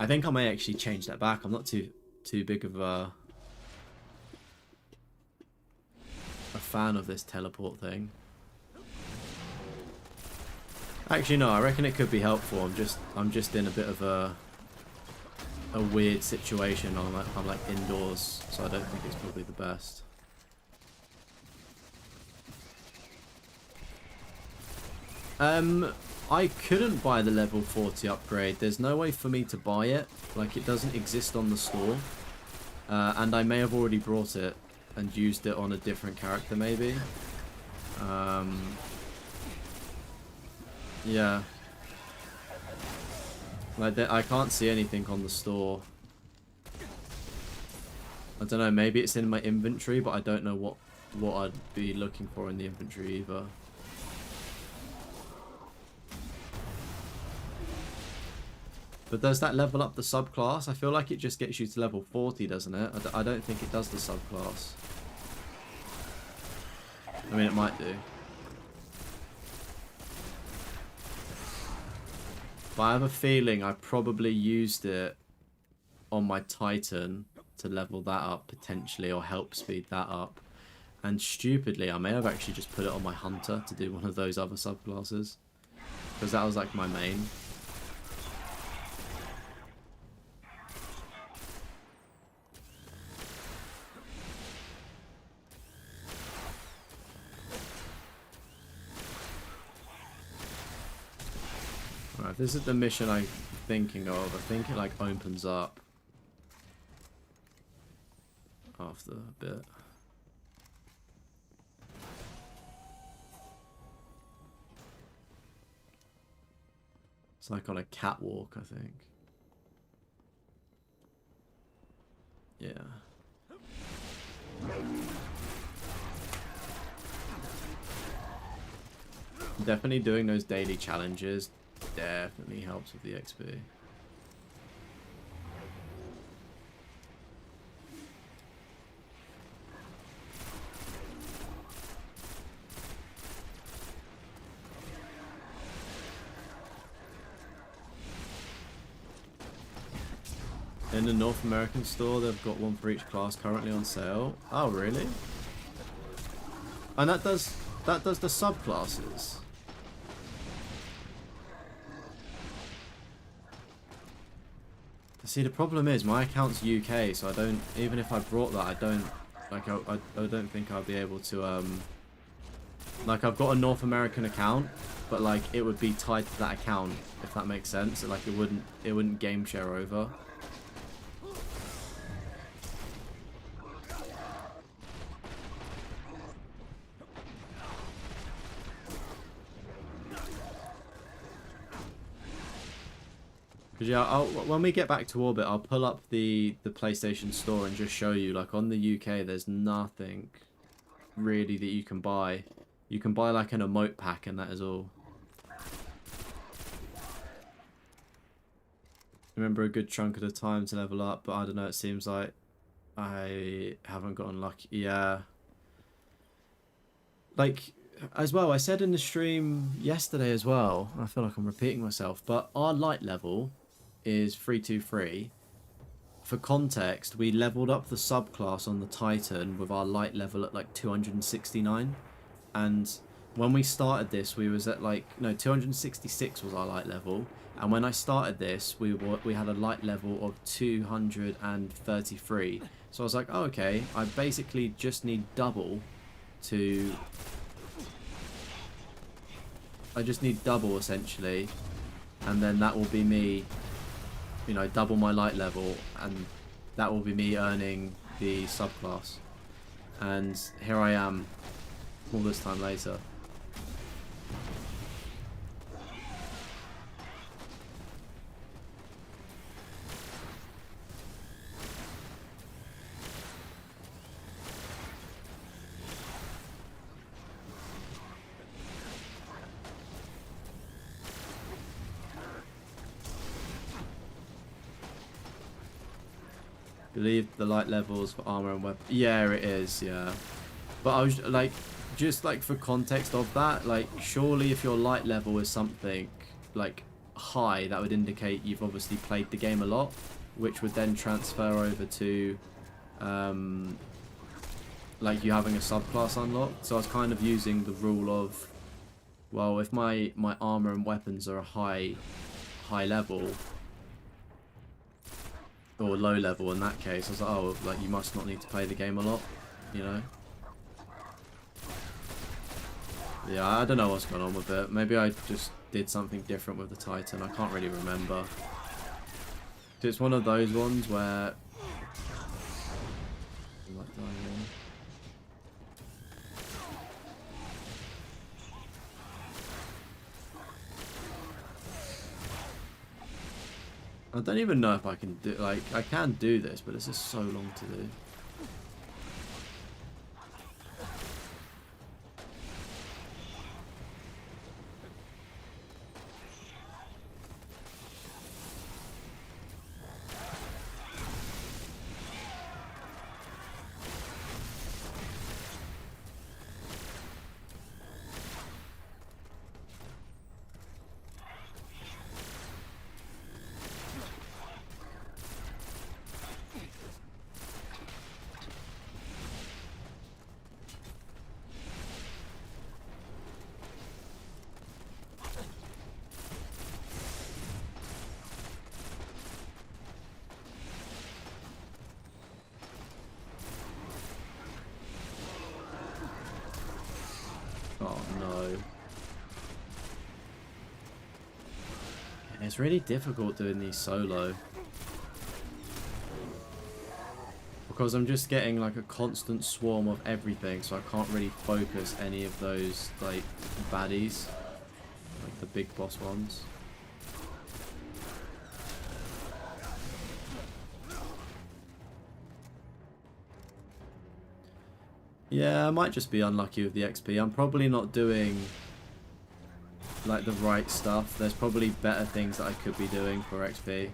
I think I may actually change that back. I'm not too big of a fan of this teleport thing. Actually, no, I reckon it could be helpful. I'm just in a bit of a weird situation. I'm like indoors, so I don't think it's probably the best. I couldn't buy the level 40 upgrade. There's no way for me to buy it. Like, it doesn't exist on the store. And I may have already brought it and used it on a different character, maybe. Yeah. Like, I can't see anything on the store. I don't know, maybe it's in my inventory, but I don't know what I'd be looking for in the inventory either. But does that level up the subclass? I feel like it just gets you to level 40, doesn't it? I don't think it does the subclass. I mean, it might do. But I have a feeling I probably used it on my Titan to level that up potentially, or help speed that up. And stupidly, I may have actually just put it on my Hunter to do one of those other subclasses. Because that was like my main. Alright, this is the mission I'm thinking of. I think it like opens up after a bit. It's like on a catwalk, I think. Yeah. Definitely doing those daily challenges definitely helps with the XP. In the North American store, they've got one for each class currently on sale. Oh, really? And that does the subclasses. See, the problem is my account's UK, so I don't. Even if I brought that, I don't. Like, I don't think I'll be able to. Like, I've got a North American account, but like it would be tied to that account, if that makes sense. Like, it wouldn't game share over. Because yeah, when we get back to orbit, I'll pull up the PlayStation Store and just show you. Like, on the UK, there's nothing really that you can buy. You can buy like an emote pack, and that is all. Remember a good chunk of the time to level up, but I don't know. It seems like I haven't gotten lucky. Yeah. Like, as well, I said in the stream yesterday as well. I feel like I'm repeating myself, but our light level is 323. For context, we leveled up the subclass on the Titan with our light level at like 269, and when we started this, we was at like 266 was our light level, and when I started this, we had a light level of 233. So I was like, oh, okay, I basically just need double to. I just need double essentially, and then that will be me. Double my light level, and that will be me earning the subclass. And here I am, all this time later. Believe the light levels for armor and weapon. Yeah, it is. Yeah, but I was like, just like for context of that, like surely if your light level is something like high, that would indicate you've obviously played the game a lot, which would then transfer over to like you having a subclass unlocked. So I was kind of using the rule of, well, if my armor and weapons are a high level, or low level in that case, I was like, oh, like you must not need to play the game a lot, Yeah, I don't know what's going on with it. Maybe I just did something different with the Titan. I can't really remember. It's one of those ones where. I don't even know if I can do, like, I can do this, but this is so long to do. Oh no. It's really difficult doing these solo. Because I'm just getting like a constant swarm of everything, so I can't really focus any of those like baddies. Like the big boss ones. Yeah, I might just be unlucky with the XP. I'm probably not doing like the right stuff. There's probably better things that I could be doing for XP.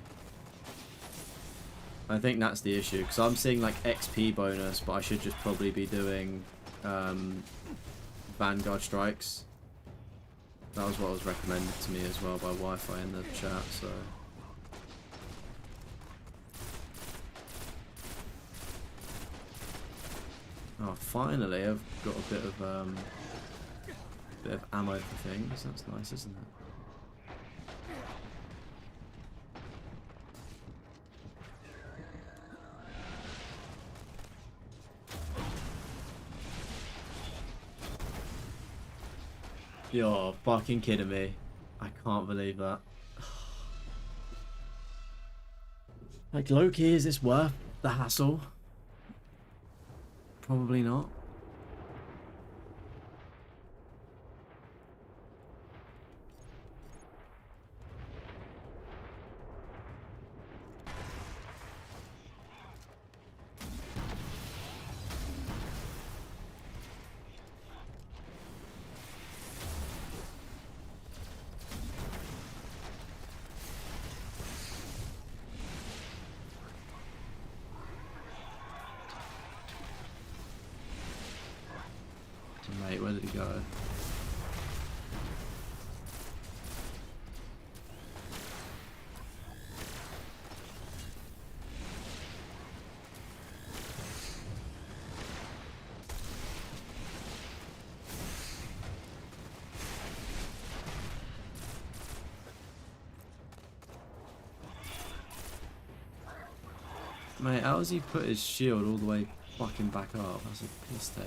I think that's the issue, because I'm seeing like XP bonus, but I should just probably be doing Vanguard strikes. That was what was recommended to me as well by Wi-Fi in the chat, so... Oh, finally, I've got a bit of ammo for things. That's nice, isn't it? You're fucking kidding me. I can't believe that. Like, low-key, is this worth the hassle? Probably not. Mate, where did he go? Mate, how has he put his shield all the way fucking back up? That's a piss take.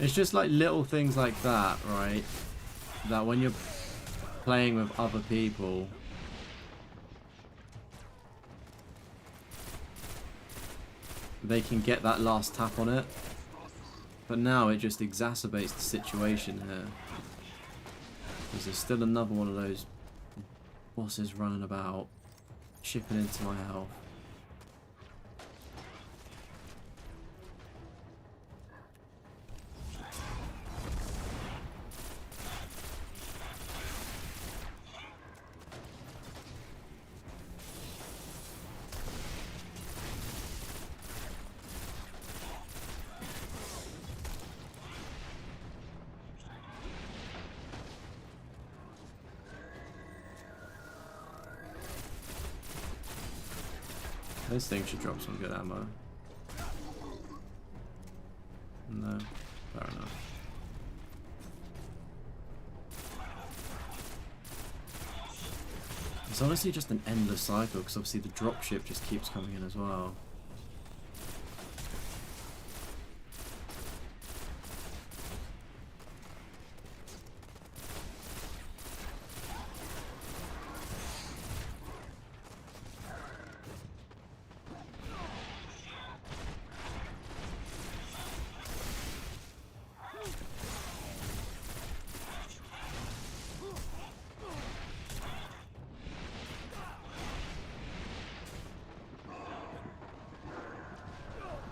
It's just like little things like that, right? That when you're playing with other people, they can get that last tap on it. But now it just exacerbates the situation here. Because there's still another one of those bosses running about, chipping into my health. This thing should drop some good ammo. No, fair enough. It's honestly just an endless cycle, because obviously the dropship just keeps coming in as well.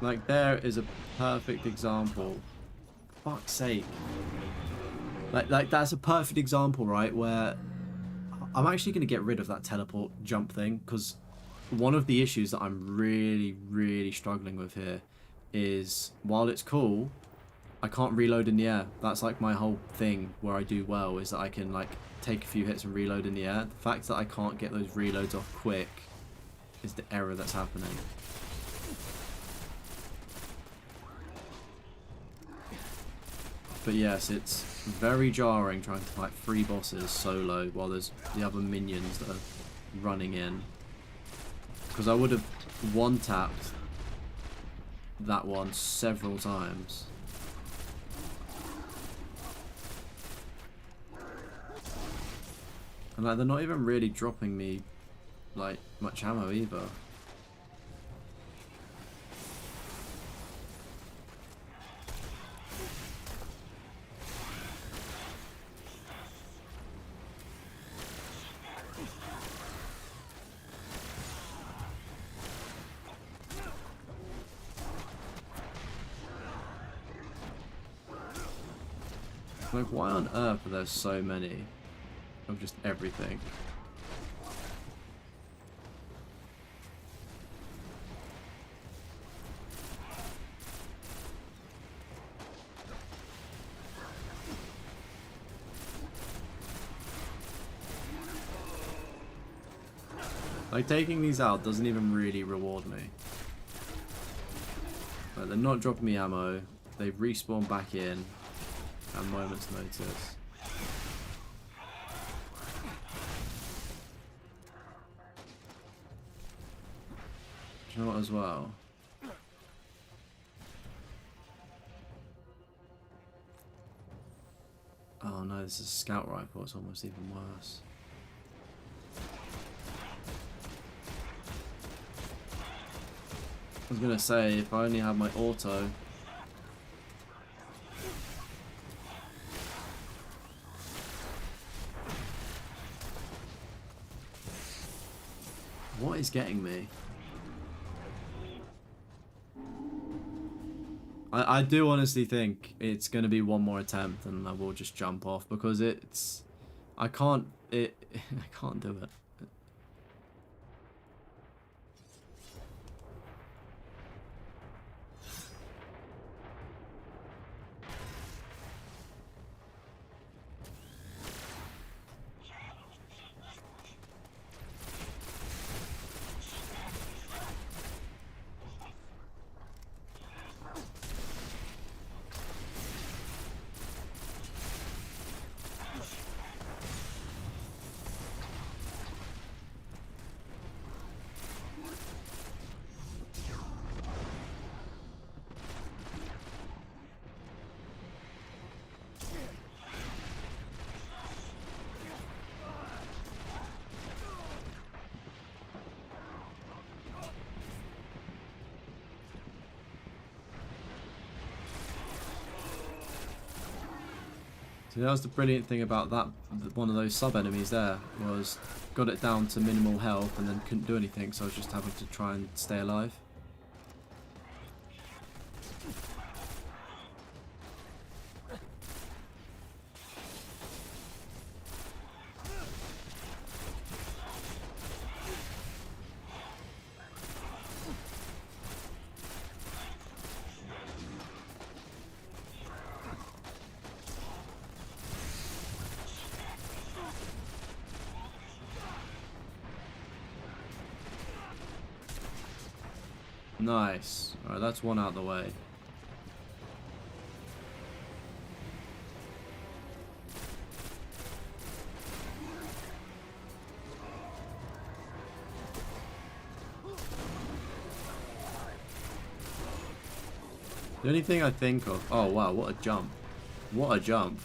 Like, there is a perfect example. Fuck's sake. Like that's a perfect example, right, where I'm actually going to get rid of that teleport jump thing, because one of the issues that I'm really struggling with here is, while it's cool, I can't reload in the air. That's like my whole thing where I do well, is that I can like take a few hits and reload in the air. The fact that I can't get those reloads off quick is the error that's happening. But yes, it's very jarring trying to fight 3 bosses solo while there's the other minions that are running in. Because I would have one-tapped that one several times. And like, they're not even really dropping me like much ammo either. Like, why on earth are there so many of just everything? Like, taking these out doesn't even really reward me. Like, they're not dropping me ammo. They respawn back in at a moment's notice. Do you know what as well? Oh no, this is a scout rifle. It's almost even worse. I was gonna say, if I only had my auto. What is getting me? I do honestly think it's gonna be one more attempt and I will just jump off because it's... I can't do it. So that was the brilliant thing about that, one of those sub-enemies there, was got it down to minimal health and then couldn't do anything, so I was just having to try and stay alive. Nice. Alright, that's one out of the way. The only thing I think of... Oh wow, what a jump. What a jump.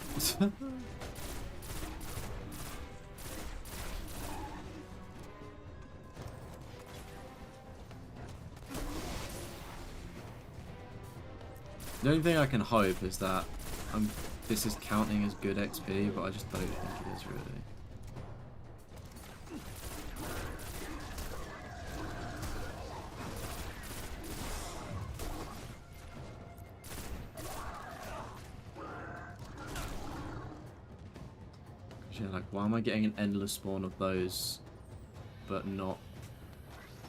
The only thing I can hope is that this is counting as good XP, but I just don't think it is really. Yeah, like, why am I getting an endless spawn of those, but not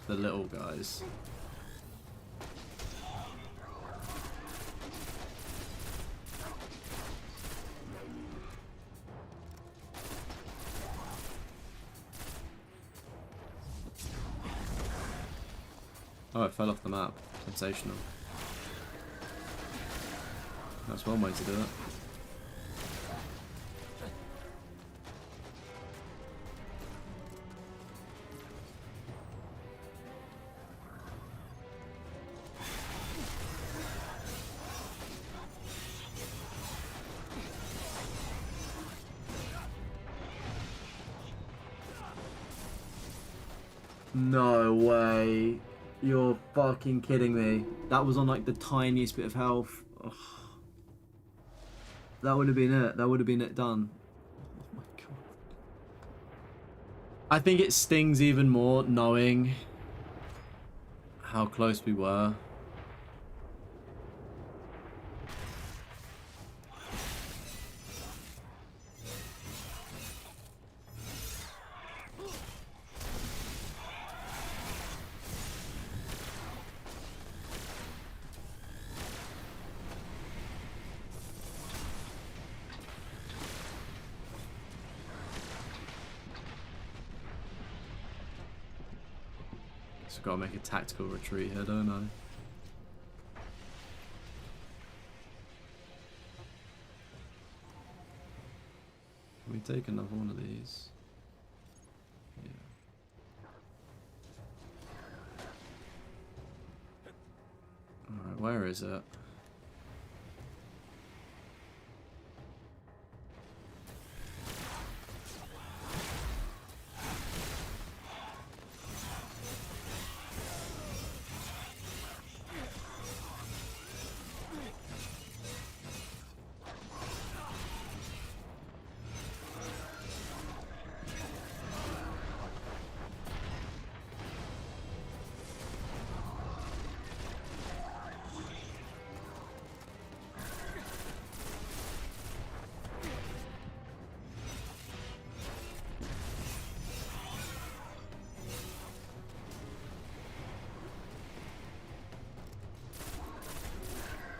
the little guys? Oh, it fell off the map. Sensational. That's one way to do it. No way. You're fucking kidding me. That was on like the tiniest bit of health. Ugh. That would have been it. That would have been it done. Oh my god. I think it stings even more knowing how close we were. So I've got to make a tactical retreat here, don't I? Can we take another one of these? Yeah. Alright, where is it?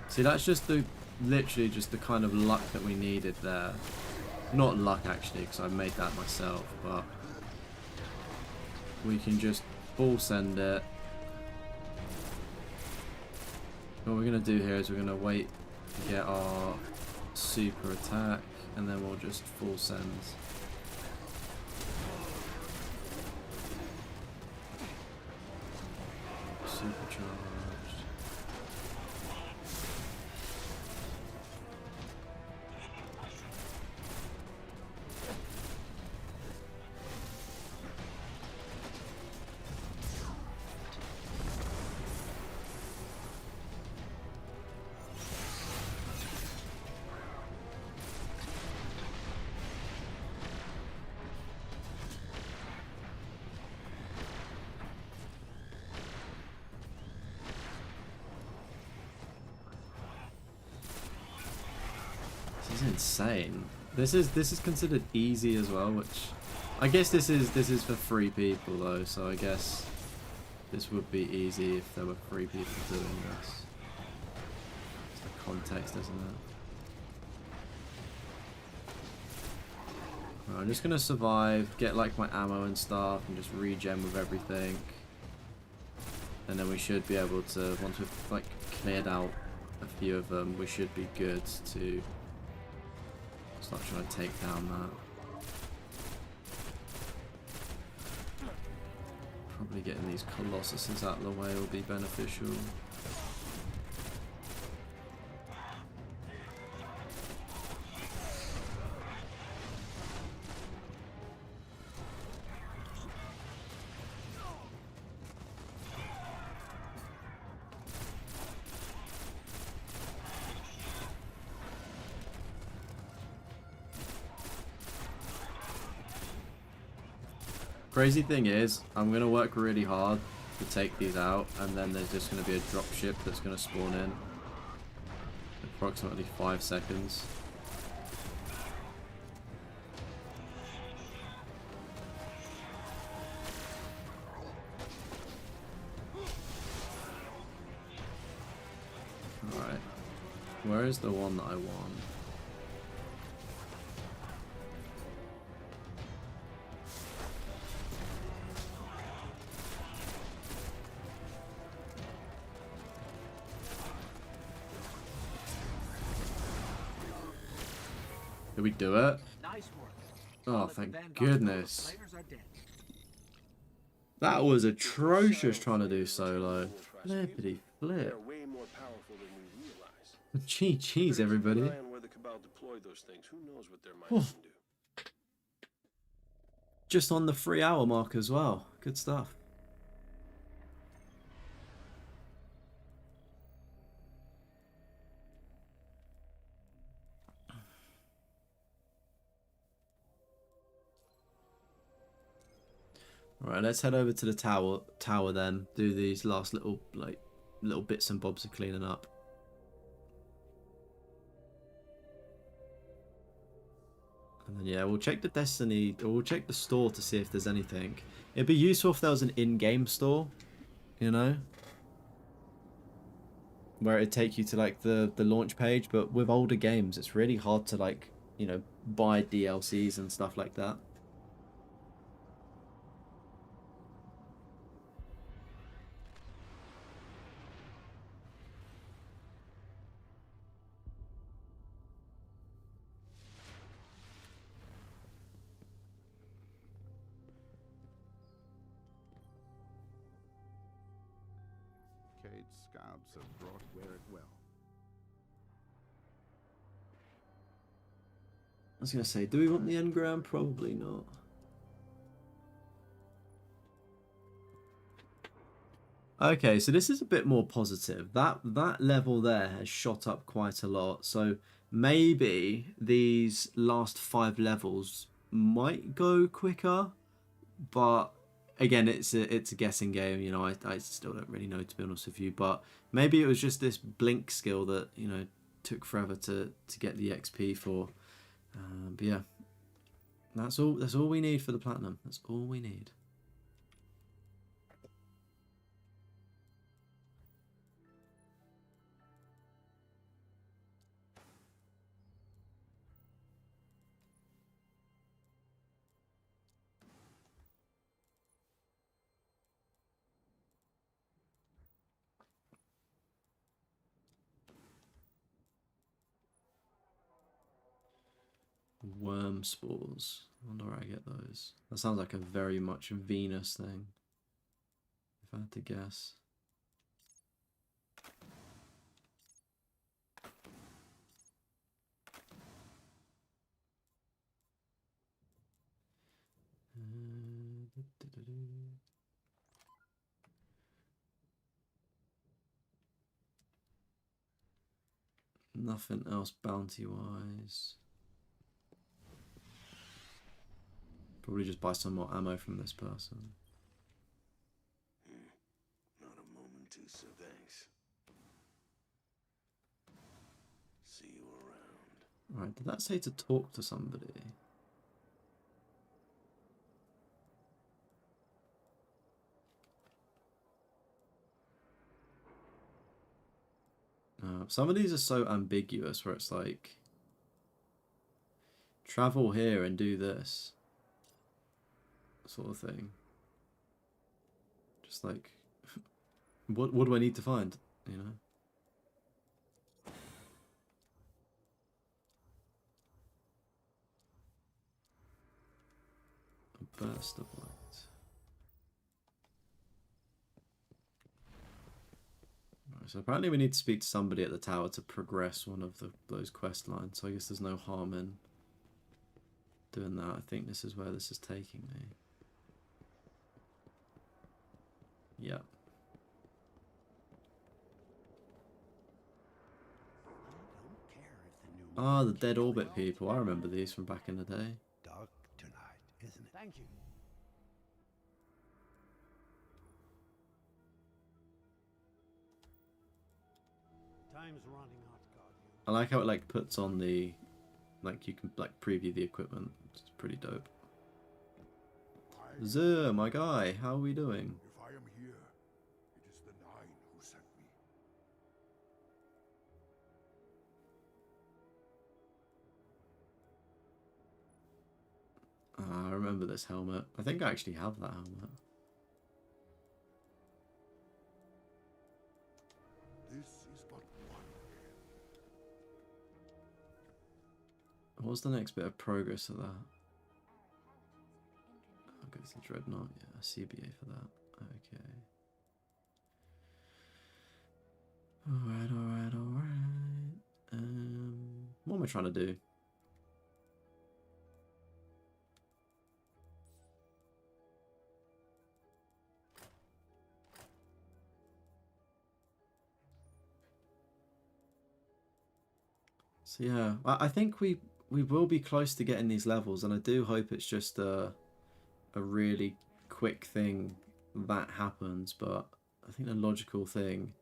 See, that's just literally just the kind of luck that we needed there. Not luck actually, because I made that myself, but we can just full send it. What we're going to do here is we're going to wait to get our super attack, and then we'll just full send. Supercharged. This is insane. This is considered easy as well, which I guess this is for 3 people though, so I guess this would be easy if there were 3 people doing this. It's the context, isn't it? Right, I'm just gonna survive, get like my ammo and stuff, and just regen with everything. And then we should be able to, once we've like cleared out a few of them, we should be good to start trying to take down that. Probably getting these Colossuses out of the way will be beneficial. Crazy thing is, I'm going to work really hard to take these out, and then there's just going to be a drop ship that's going to spawn in. Approximately 5 seconds. Alright. Where is the one that I want? Did we do it? Nice work. Oh, thank goodness. Players are dead. That was atrocious trying to do solo. Flippity They flip. are way more powerful than we realize. Cheese, everybody. Rely on where the Cabal deployed those things. Who knows what their minds can do? Just on the 3-hour mark as well. Good stuff. Right, let's head over to the tower then. Do these last little bits and bobs of cleaning up. And then yeah, we'll check the Destiny, or we'll check the store to see if there's anything. It'd be useful if there was an in-game store, you know, where it'd take you to like the launch page. But with older games, it's really hard to like, you know, buy DLCs and stuff like that. scouts have brought wear it well. I was gonna say, do we want the engram? Probably not. Okay, so this is a bit more positive. That level there has shot up quite a lot. So maybe these last 5 levels might go quicker, but again, it's a guessing game. You know, I still don't really know, to be honest with you. But maybe it was just this blink skill that, you know, took forever to get the XP for. But yeah, that's all we need for the platinum. That's all we need. Worm spores. I wonder where I get those. That sounds like a very much Venus thing, if I had to guess. Nothing else bounty wise. Probably just buy some more ammo from this person. Not a moment too soon, thanks. See you around. Right, did that say to talk to somebody? Some of these are so ambiguous where it's like, travel here and do this sort of thing. Just like, what do I need to find, you know? A burst of light. Right, so apparently we need to speak to somebody at the tower to progress one of those quest lines, so I guess there's no harm in doing that. I think this is where this is taking me. Yeah. Ah, the dead orbit people. I remember these from back in the day. Dark tonight, isn't it? Thank you. Time's running out, Guardian. I like how it like puts on the, like you can like preview the equipment. It's pretty dope. Zer, my guy, how are we doing? If I am here, it is the Nine who sent me. I remember this helmet. I think I actually have that helmet. This is but one man. What's the next bit of progress of that? I'll go to the Dreadnought. Yeah, CBA for that. Okay. Alright, alright, alright. What am I trying to do? So yeah, I think we will be close to getting these levels, and I do hope it's just a really quick thing that happens, but I think the logical thing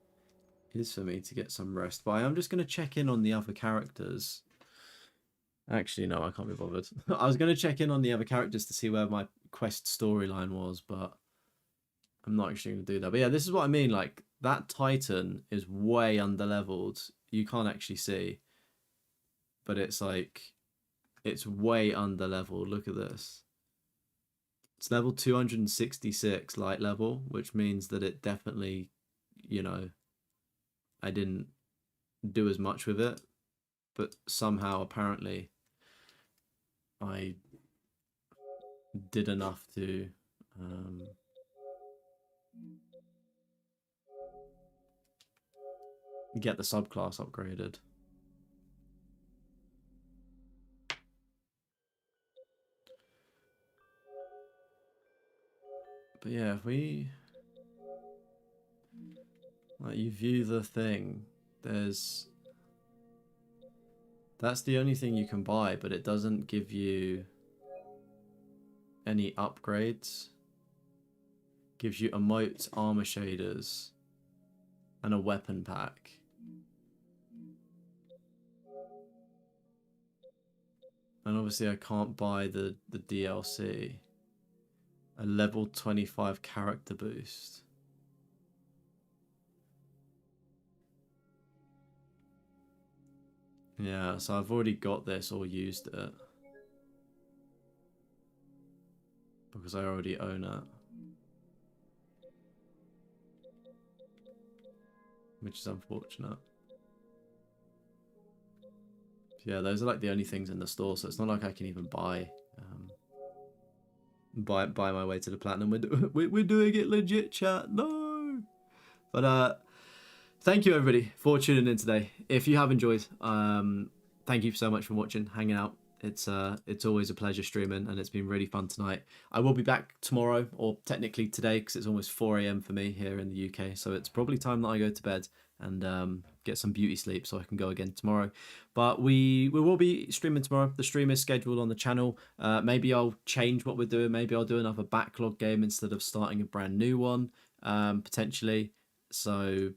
is for me to get some rest. But I am just going to check in on the other characters. Actually, no, I can't be bothered. I was going to check in on the other characters to see where my quest storyline was, but I'm not actually going to do that. But yeah, this is what I mean. Like, that Titan is way underleveled. You can't actually see. But it's like, it's way underleveled. Look at this. It's level 266 light level, which means that it definitely, you know, I didn't do as much with it. But somehow, apparently, I did enough to get the subclass upgraded. But yeah, if we like you view the thing, that's the only thing you can buy, but it doesn't give you any upgrades. Gives you emotes, armor shaders, and a weapon pack. And obviously I can't buy the DLC. A level 25 character boost. Yeah, so I've already got this or used it. Because I already own it. Which is unfortunate. Yeah, those are like the only things in the store, so it's not like I can even buy my way to the platinum. We're doing it legit, chat. No. But thank you everybody for tuning in today. If you have enjoyed, thank you so much for watching, hanging out. It's always a pleasure streaming, and it's been really fun tonight. I will be back tomorrow, or technically today, because it's almost 4 AM for me here in the UK. So it's probably time that I go to bed and get some beauty sleep so I can go again tomorrow. But we will be streaming tomorrow. The stream is scheduled on the channel. Maybe I'll change what we're doing. Maybe I'll do another backlog game instead of starting a brand new one, potentially. So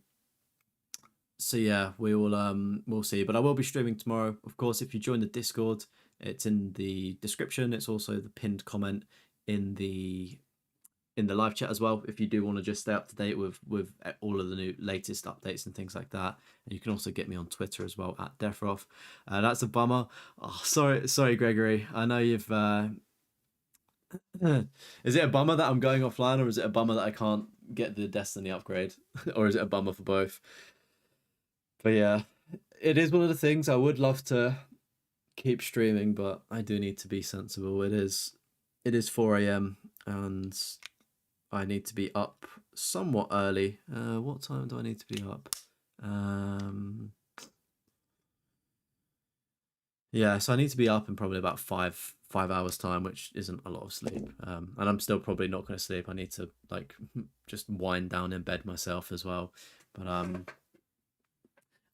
yeah, we'll see. But I will be streaming tomorrow. Of course, if you join the Discord, it's in the description. It's also the pinned comment in the live chat as well, if you do want to just stay up to date with all of the new latest updates and things like that. And you can also get me on Twitter as well at Deathroff. That's a bummer. Oh, sorry, Gregory. I know you've. Is it a bummer that I'm going offline, or is it a bummer that I can't get the Destiny upgrade, or is it a bummer for both? But yeah, it is one of the things. I would love to keep streaming, but I do need to be sensible. It is 4 AM and I need to be up somewhat early. What time do I need to be up? Yeah, so I need to be up in probably about five hours time, which isn't a lot of sleep. And I'm still probably not going to sleep. I need to like just wind down in bed myself as well. But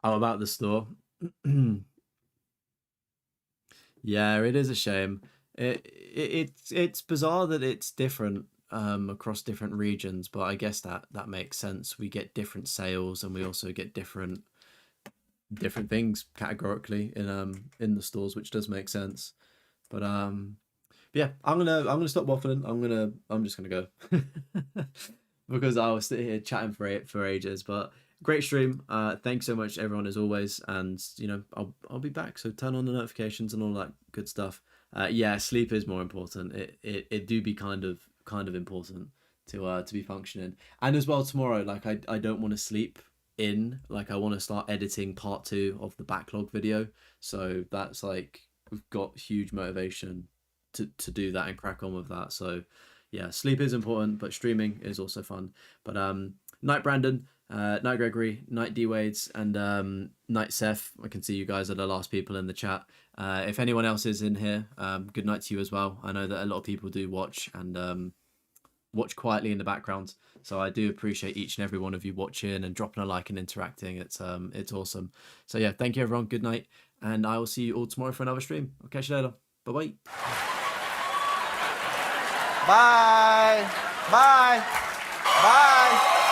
about the store. Yeah, it is a shame. It's bizarre that it's different across different regions, but I guess that makes sense. We get different sales, and we also get different things categorically in the stores, which does make sense. But yeah, I'm gonna stop waffling. I'm just gonna go because I was sitting here chatting for ages. But great stream. Thanks so much everyone as always, and you know I'll be back. So turn on the notifications and all that good stuff. Yeah, sleep is more important. It do be kind of important to be functioning. And as well tomorrow, like I don't want to sleep in. Like I want to start editing part 2 of the backlog video. So that's like we've got huge motivation to do that and crack on with that. So yeah, sleep is important, but streaming is also fun. But night Brandon, night Gregory, night D Wades, and night Seth. I can see you guys are the last people in the chat. If anyone else is in here, good night to you as well. I know that a lot of people do watch and watch quietly in the background, so I do appreciate each and every one of you watching and dropping a like and interacting. It's awesome. So yeah, thank you everyone. Good night, and I will see you all tomorrow for another stream. I'll catch you later. Bye bye. Bye. Bye. Bye.